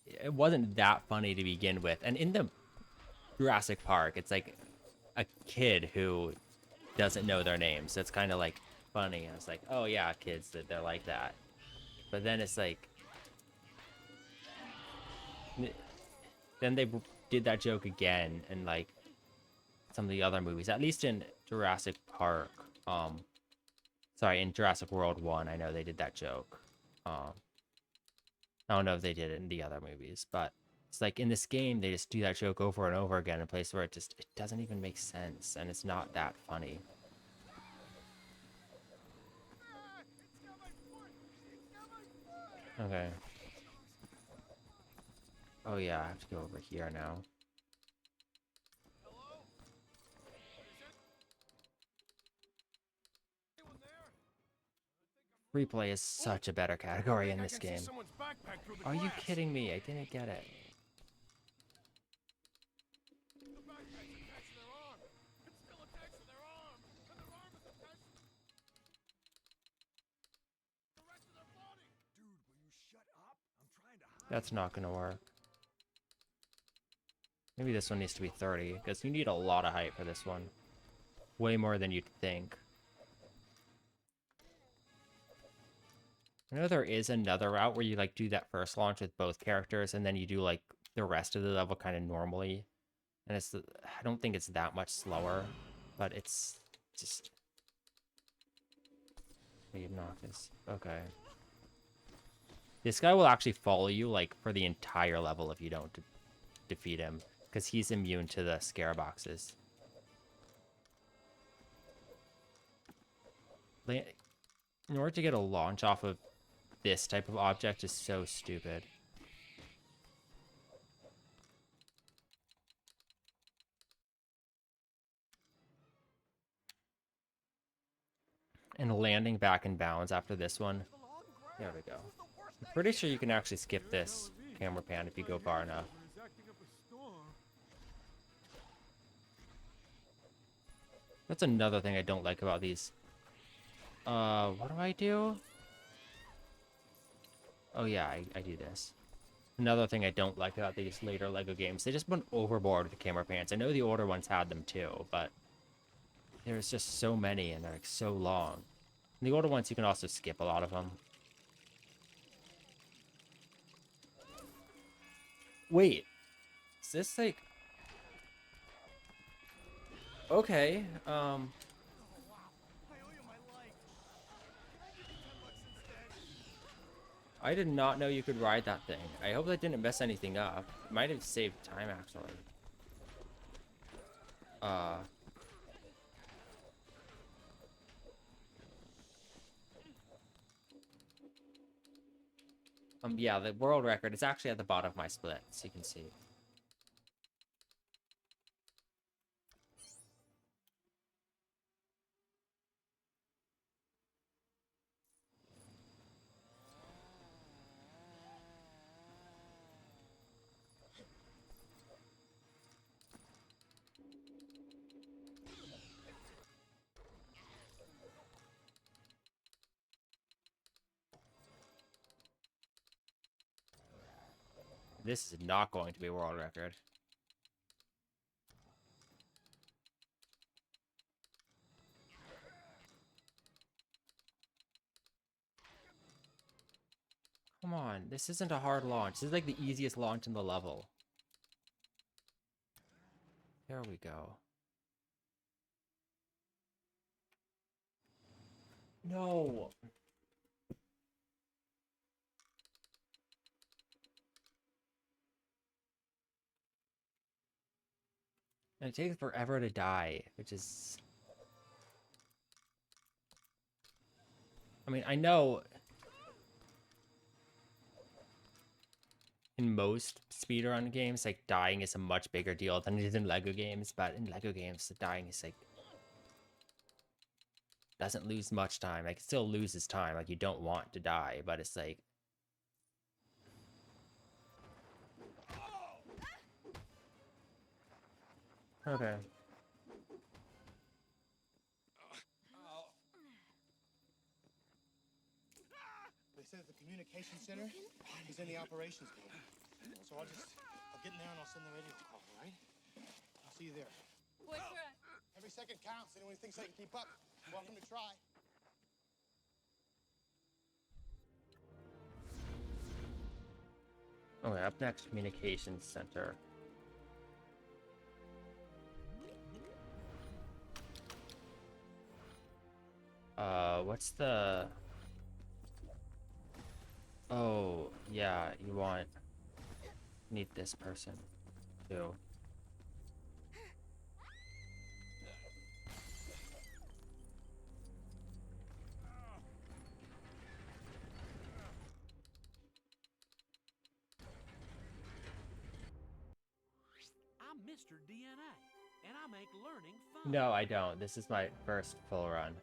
It wasn't that funny to begin with. And in the Jurassic Park, it's like a kid who doesn't know their names. So it's kind of like funny. And it's like, oh yeah, kids, that they're like that. But then it's like... Then they did that joke again in like some of the other movies. At least in Jurassic Park. Sorry, in Jurassic World 1, I know they did that joke. I don't know if they did it in the other movies, but it's like in this game, they just do that joke over and over again in a place where it doesn't even make sense, and it's not that funny. Okay. Oh yeah, I have to go over here now. Replay is such a better category in this game. Are you kidding me? I didn't get it. That's not gonna work. Maybe this one needs to be 30, because you need a lot of height for this one. Way more than you'd think. I know there is another route where you like do that first launch with both characters, and then you do like the rest of the level kind of normally. And it's, I don't think it's that much slower, but it's just obnoxious. Okay. This guy will actually follow you like for the entire level if you don't defeat him, because he's immune to the scare boxes. In order to get a launch off of this type of object is so stupid. And landing back in bounds after this one. There we go. I'm pretty sure you can actually skip this camera pan if you go far enough. That's another thing I don't like about these. What do I do? Oh yeah, I do this. Another thing I don't like about these later LEGO games, they just went overboard with the camera pans. I know the older ones had them too, but there's just so many and they're like so long. And the older ones, you can also skip a lot of them. Wait, is this like... Okay, I did not know you could ride that thing. I hope that didn't mess anything up. It might have saved time, actually. Yeah, the world record is actually at the bottom of my split, so you can see. This is not going to be a world record. Come on, this isn't a hard launch. This is like the easiest launch in the level. There we go. No. And it takes forever to die, which is... I mean, I know... In most speedrun games, like, dying is a much bigger deal than it is in LEGO games, but in LEGO games, the dying is, like... Doesn't lose much time. Like, it still loses time. Like, you don't want to die, but it's like... Okay. They said the communication center is in the operations building. So I'll get in there and I'll send the radio call, all right? I'll see you there. Wait for us. Every second counts. Anyone who thinks they can keep up, welcome to try. Okay, up next, communications center. What's the... Oh, yeah, you need this person, too. I'm Mr. DNA, and I make learning fun. No, I don't. This is my first full run.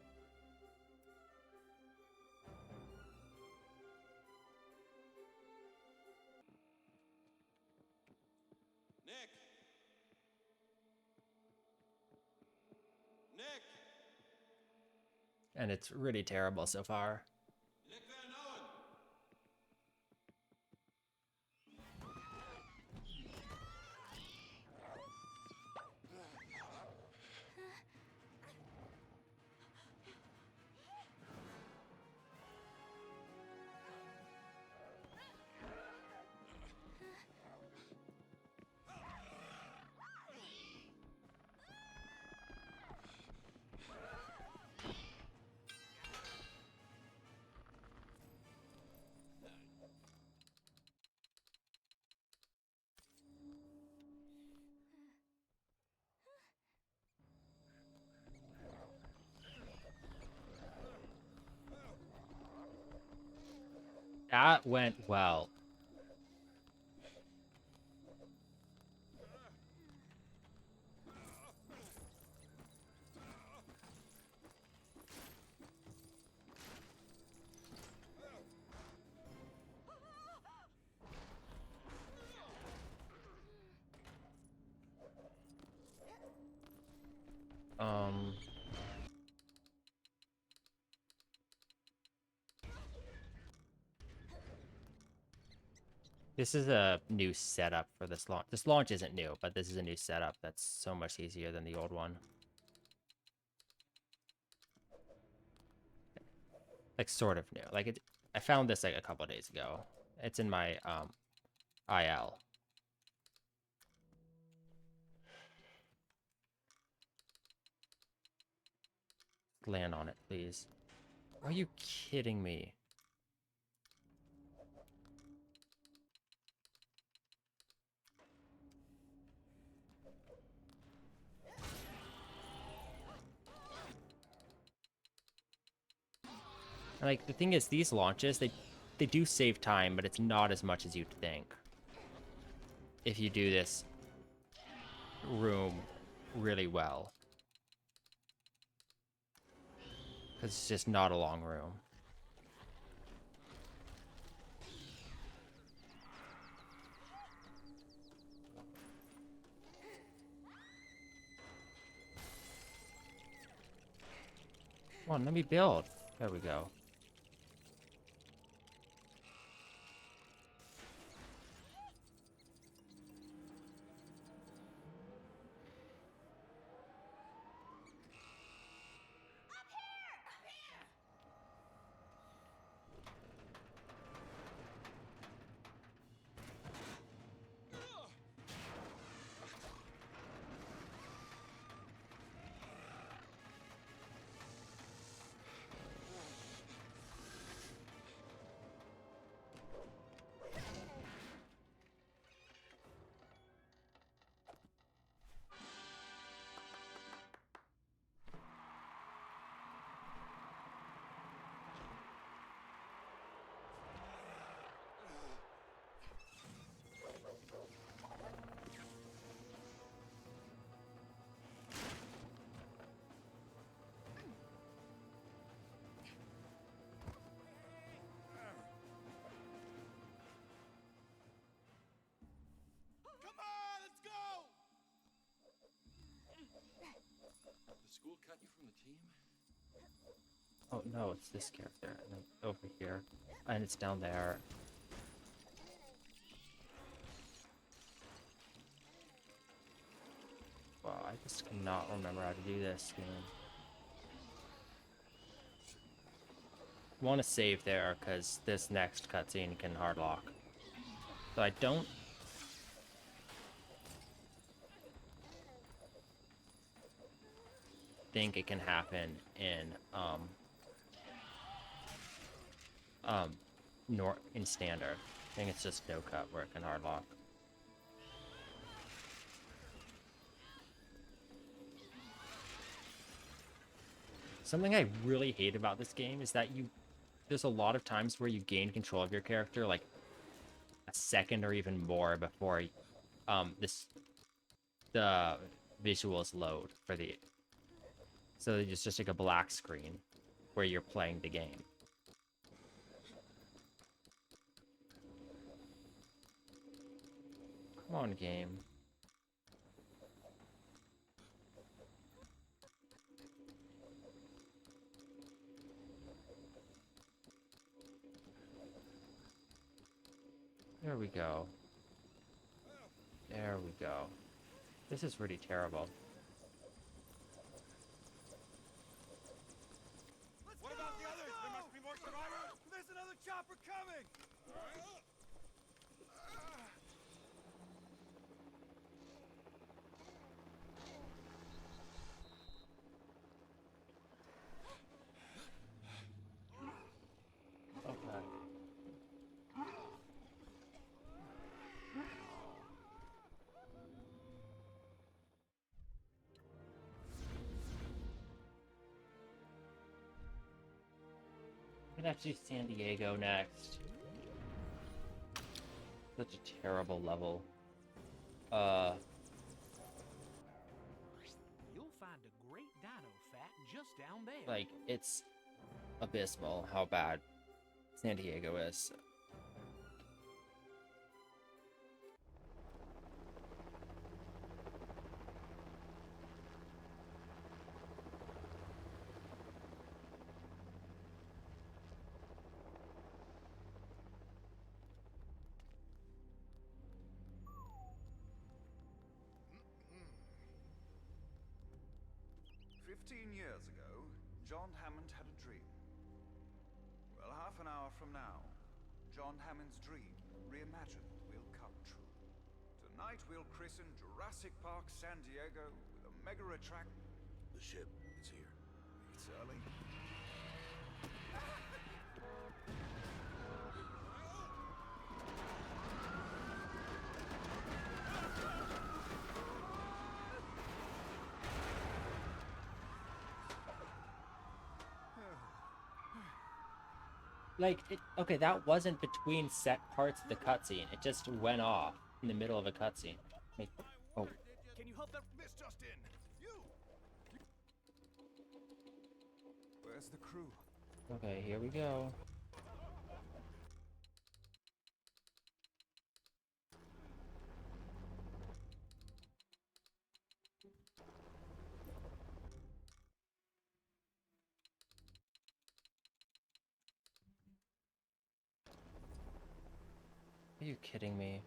Nick! Nick! And it's really terrible so far. Nick Van Owen! That went well. This is a new setup for this launch. This launch isn't new, but this is a new setup that's so much easier than the old one. Like, sort of new. Like, I found this, like, a couple days ago. It's in my, IL. Land on it, please. Are you kidding me? Like, the thing is, these launches, they do save time, but it's not as much as you'd think. If you do this room really well. Because it's just not a long room. Come on, let me build. There we go. from the team? Oh no, it's this character. And then over here. And it's down there. Wow, I just cannot remember how to do this game. Want to save there because this next cutscene can hardlock. So I don't think it can happen in in standard. I think it's just no cut where it can hardlock. Something I really hate about this game is that there's a lot of times where you gain control of your character like a second or even more before the visuals load for the, so it's just like a black screen where you're playing the game. Come on, game. There we go. There we go. This is really terrible. What about the others? There must be more survivors. There's another chopper coming. Okay. I'm gonna have to do San Diego next. Such a terrible level. You'll find a great dino fat just down there. Like, it's abysmal how bad San Diego is. Years ago, John Hammond had a dream. Well, half an hour from now, John Hammond's dream, reimagined, will come true. Tonight we'll christen Jurassic Park San Diego with a mega attract. The ship, it's here. It's early. Like, okay, that wasn't between set parts of the cutscene. It just went off in the middle of a cutscene. Like, oh. Can you help that miss Justin? You. Where's the crew? Okay, here we go. Are you kidding me?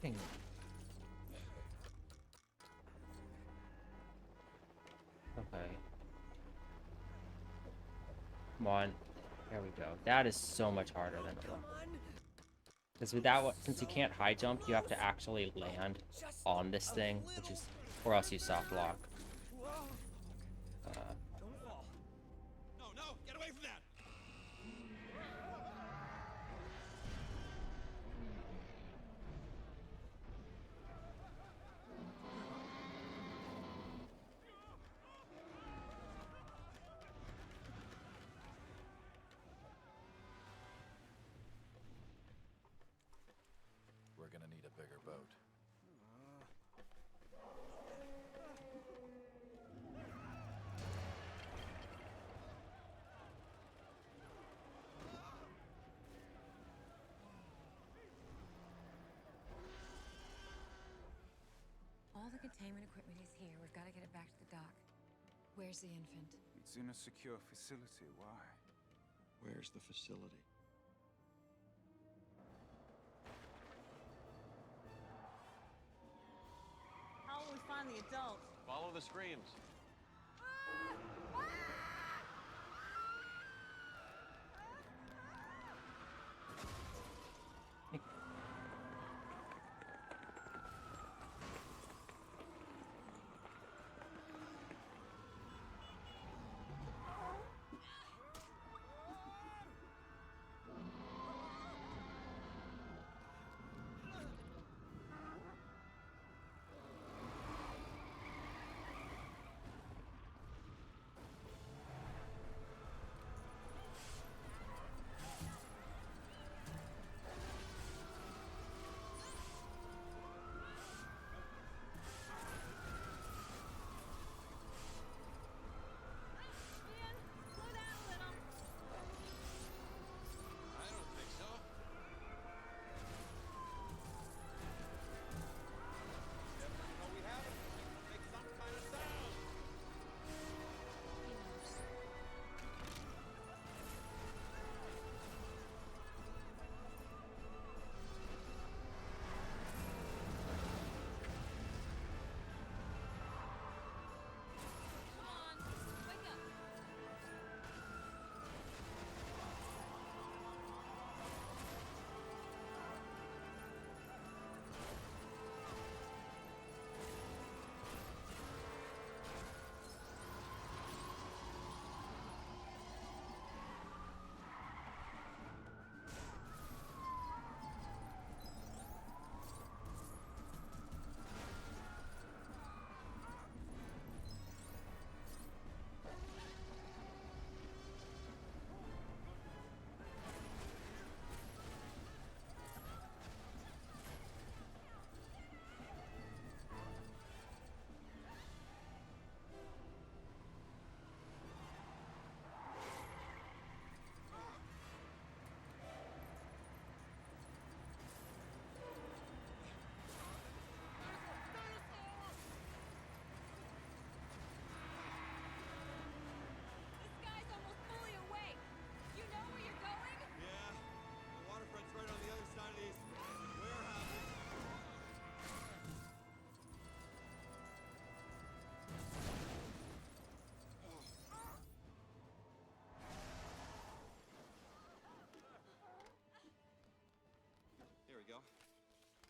Kidding me. Okay. Come on. There we go. That is so much harder than jump. Because with that, since you can't high jump, you have to actually land on this thing, which is, or else you soft lock. Don't fall. No, get away from that. gonna need a bigger boat. All the containment equipment is here. We've got to get it back to the dock. Where's the infant? It's in a secure facility. Why? Where's the facility? How will we find the adult? Follow the screams.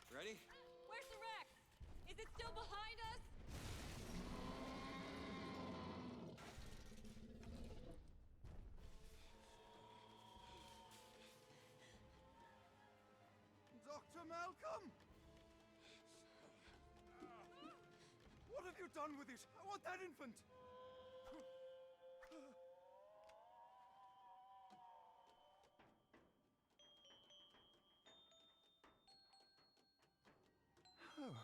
Ready? Where's the wreck? Is it still behind us? Dr. Malcolm! What have you done with it? I want that infant! Oh,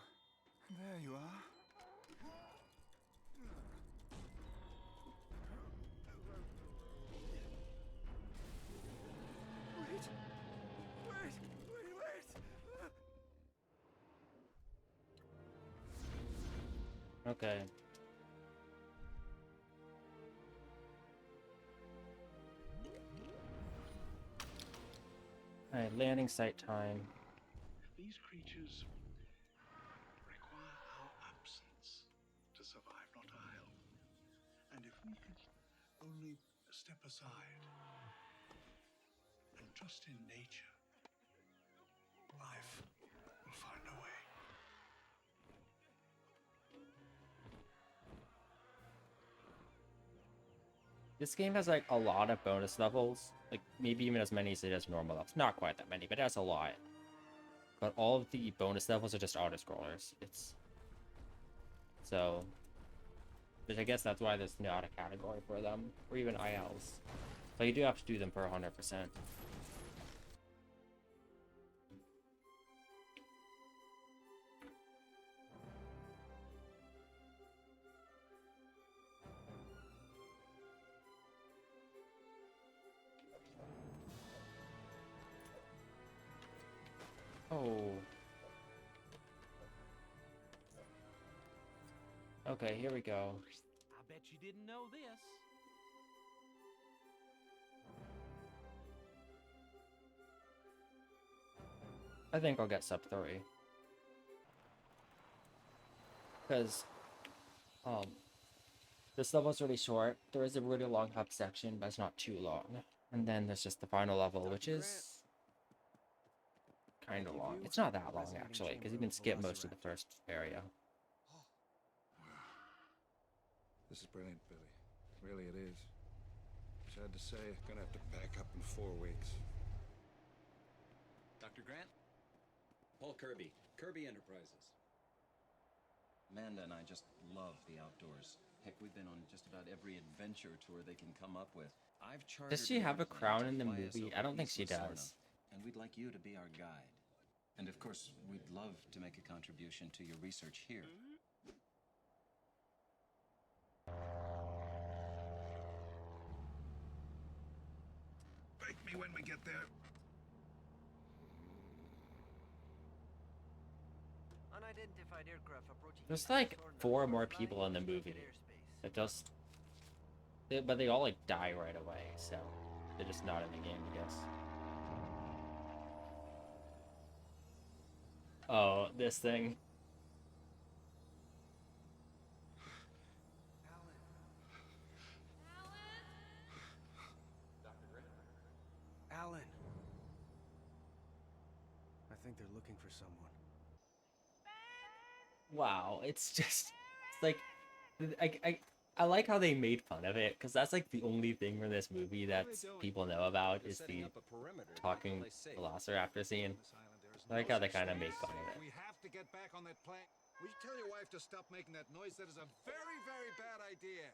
there you are. Wait! Okay. Alright, landing site time. These creatures require our absence to survive, not our help. And if we could only step aside and trust in nature, life will find a way. This game has like a lot of bonus levels, like maybe even as many as it has normal levels. Not quite that many, but it has a lot. But all of the bonus levels are just auto-scrollers. So, which I guess that's why there's not a category for them, or even ILs. So you do have to do them for 100%. Oh. Okay, here we go. I bet you didn't know this. I think I'll get sub 3. Because, this level's really short. There is a really long hub section, but it's not too long. And then there's just the final level, which is kind of long. It's not that long, actually, because you can skip most of the first area. This is brilliant, Billy. Really it is. Sad to say, gonna have to pack up in 4 weeks. Dr. Grant? Paul Kirby, Kirby Enterprises. Amanda and I just love the outdoors. Heck, we've been on just about every adventure tour they can come up with. I've chartered Does she have a airplane crown to in the fly us movie? over I don't think East she Lucerna, does. and we'd like you to be our guide. And of course, we'd love to make a contribution to your research here. Bake me when we get there. Unidentified aircraft approaching. There's like 4 more people in the movie. It does, but they all like die right away, so they're just not in the game, I guess. Oh, this thing. Alan. I think they're looking for someone. Wow, it's just, it's like, I like how they made fun of it, because that's like the only thing from this movie that people know about is the talking velociraptor scene. I like how they kind of make fun of it. We have to get back on that plane. Will you tell your wife to stop making that noise? That is a very, very bad idea.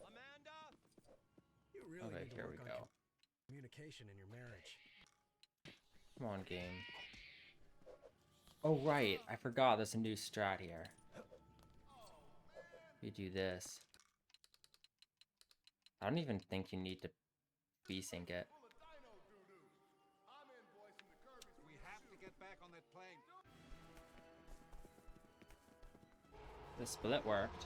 Amanda! You really Okay, need to here work we on go. communication in your marriage. Come on, game. Oh, right. I forgot there's a new strat here. We do this. I don't even think you need to V-sync it. We have to get back on that plane. The split worked.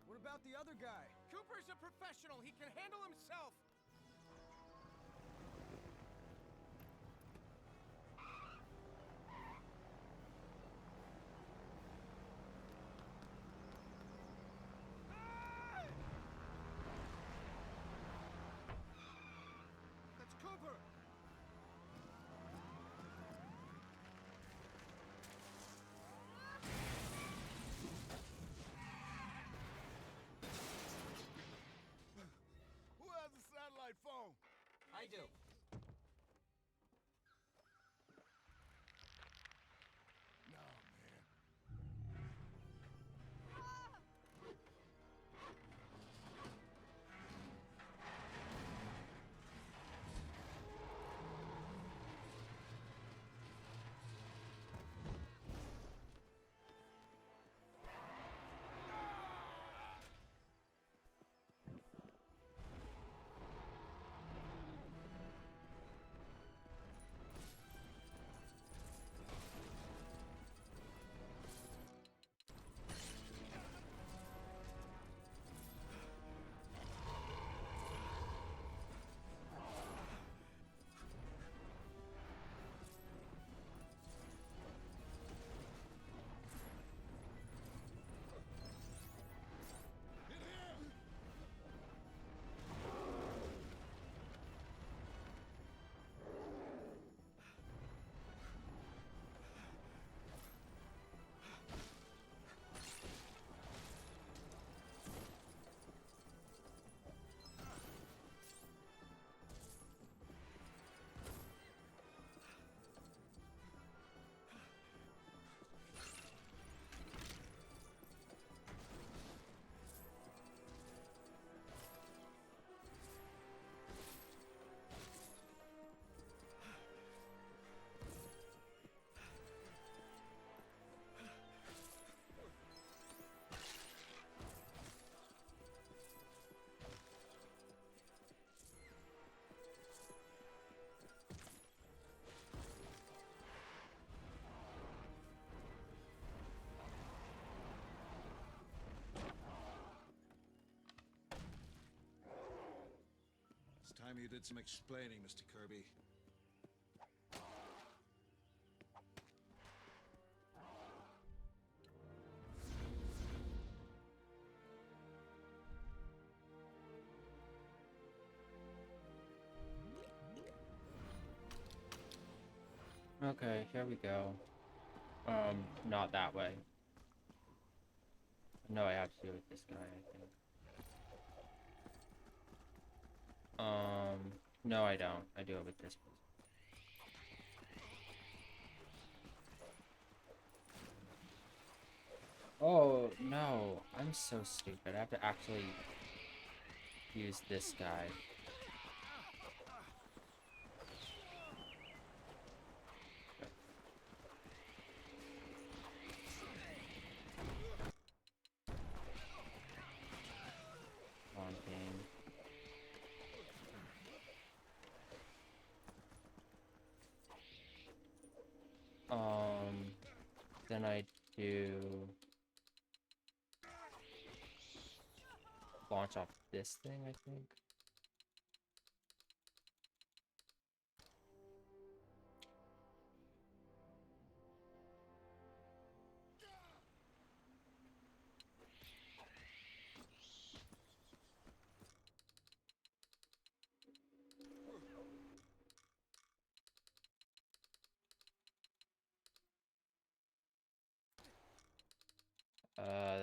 What about the other guy? Cooper's a professional. He can handle himself. That's Cooper! Who has a satellite phone? I do. No, man. time you did some explaining, Mr. Kirby. Okay, here we go. Not that way. No, I have to do with this guy, I think. No, I don't. I do it with this person. Oh, no. I'm so stupid. I have to actually use this guy. Come on, game. Then I do launch off this thing, I think.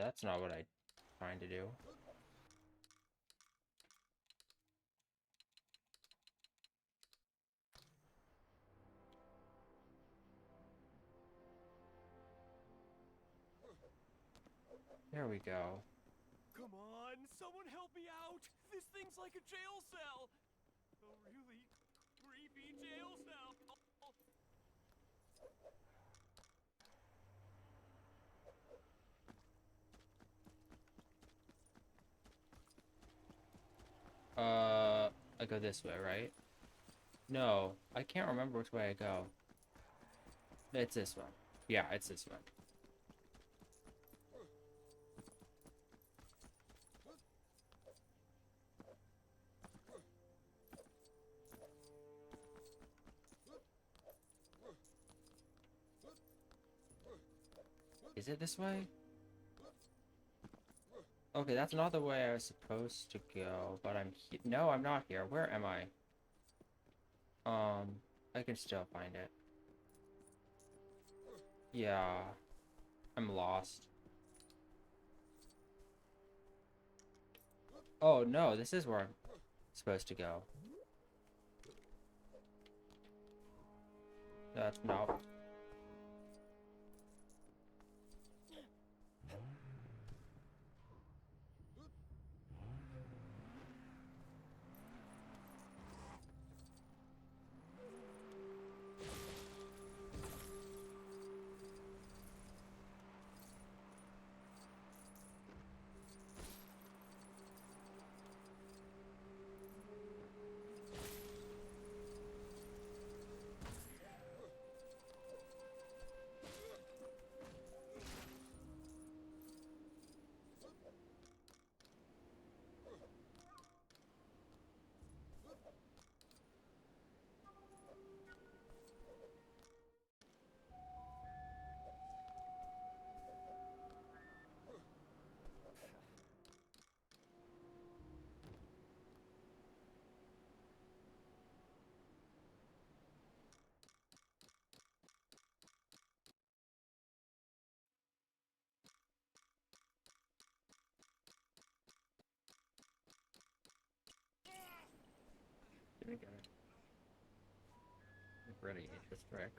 That's not what I'm trying to do. There we go. Come on, someone help me out! This thing's like a jail cell! A really creepy jail cell! I go this way, right? No, I can't remember which way I go. It's this one. Yeah, it's this one. Is it this way? Okay, that's not the way I was supposed to go, but no, I'm not here. Where am I? I can still find it. Yeah, I'm lost. Oh, no, this is where I'm supposed to go. That's not... There we go. I really hate this trick.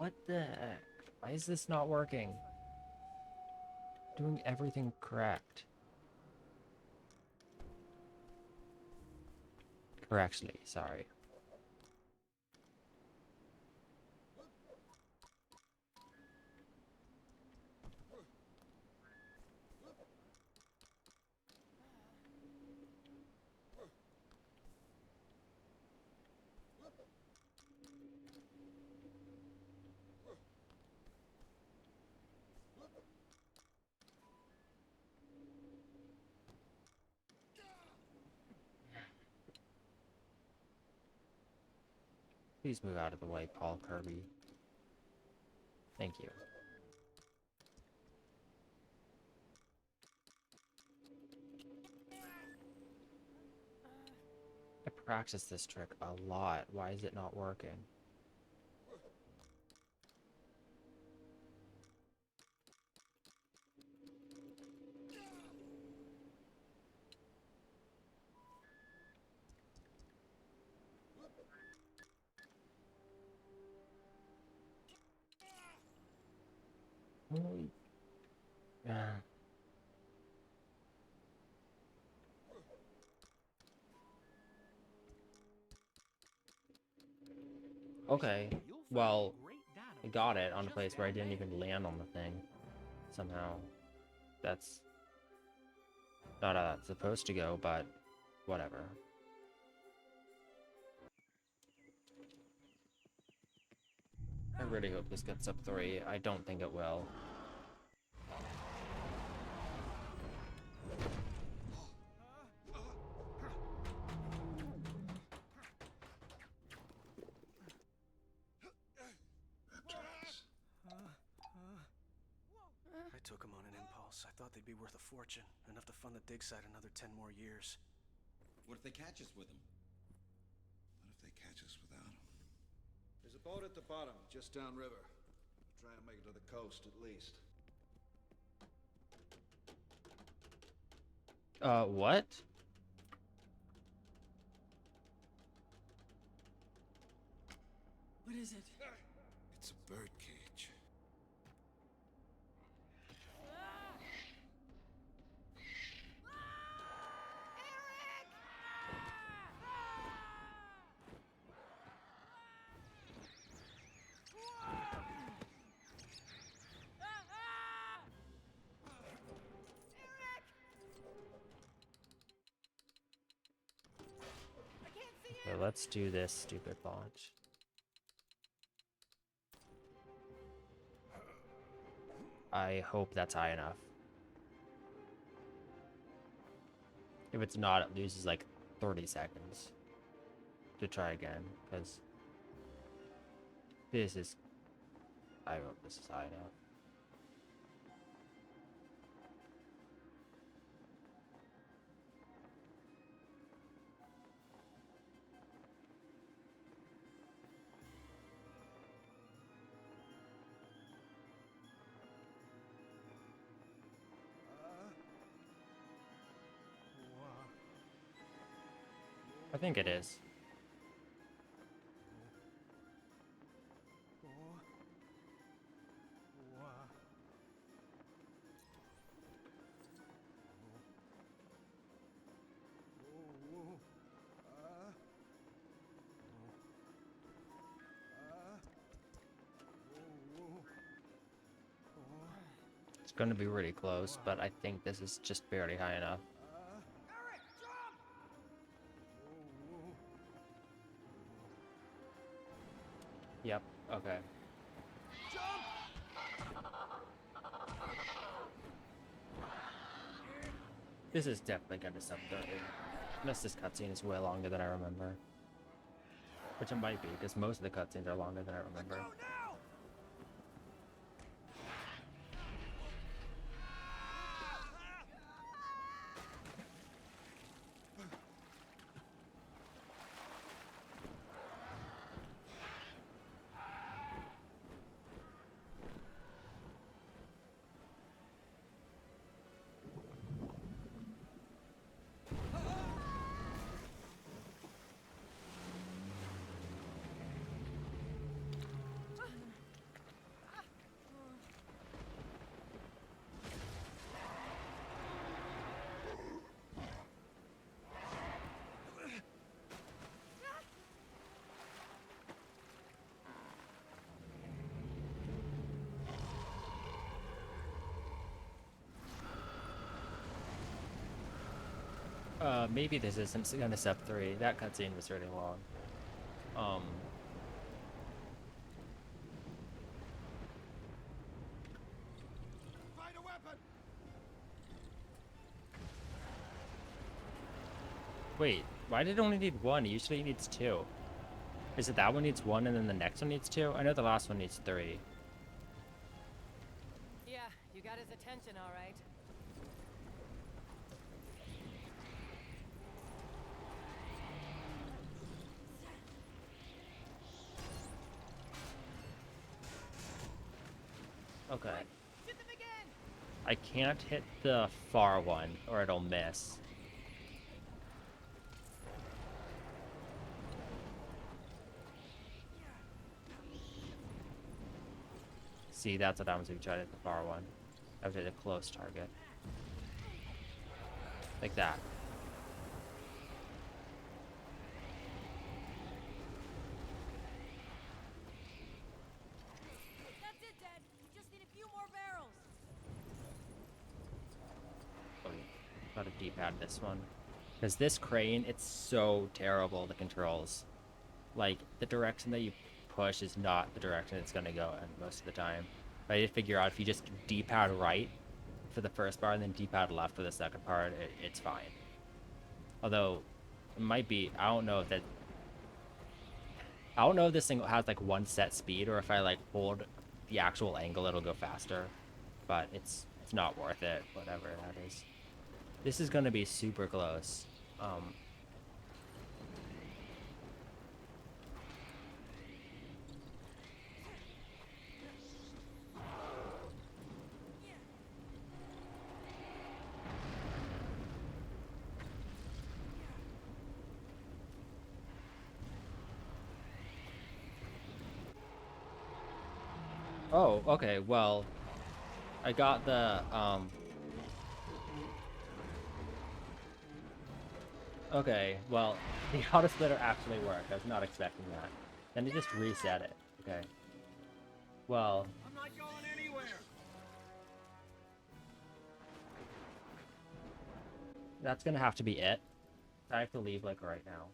What the heck? Why is this not working? Doing everything correct. Correctly, sorry. Please move out of the way, Paul Kirby. Thank you. I practiced this trick a lot. Why is it not working? Holy... Okay, well, I got it on a place where I didn't even land on the thing. Somehow. That's not how that's supposed to go, but whatever. I really hope this gets up 3. I don't think it will. I took them on an impulse. I thought they'd be worth a fortune, enough to fund the dig site another 10 more years. What if they catch us with them? What if they catch us without them? There's a boat at the bottom, just downriver. Try and make it to the coast, at least. What? What is it? It's a bird cage. Okay, let's do this stupid launch. I hope that's high enough. If it's not, it loses like 30 seconds to try again, because this is... I hope this is high enough. I think it is. It's going to be really close, but I think this is just barely high enough. Yep, okay. This is definitely gonna sub 30. Unless this cutscene is way longer than I remember. Which it might be, because most of the cutscenes are longer than I remember. maybe this isn't gonna sub 3. That cutscene was really long. Find a weapon. Wait, why did it only need 1? It usually needs 2. Is it that one needs 1 and then the next one needs 2? I know the last one needs 3. Yeah, you got his attention, all right. Okay. I can't hit the far one or it'll miss. See, that's what happens if you try to hit the far one. I would hit a close target. Like that. That's it, Dad. We just need a few more barrels. Oh, gotta D-pad this one. Because this crane, it's so terrible, the controls. Like, the direction that you push is not the direction it's gonna go in most of the time. But I did figure out if you just D-pad right for the first part and then D-pad left for the second part, it's fine. Although, it might be, I don't know if this thing has like one set speed or if I like hold the actual angle it'll go faster. But it's not worth it, whatever that is. This is gonna be super close. Oh, okay, well, I got the, okay, well, the auto splitter actually worked. I was not expecting that. Then it just reset it. Okay. Well, I'm not going anywhere. that's gonna have to be it. I have to leave, like, right now.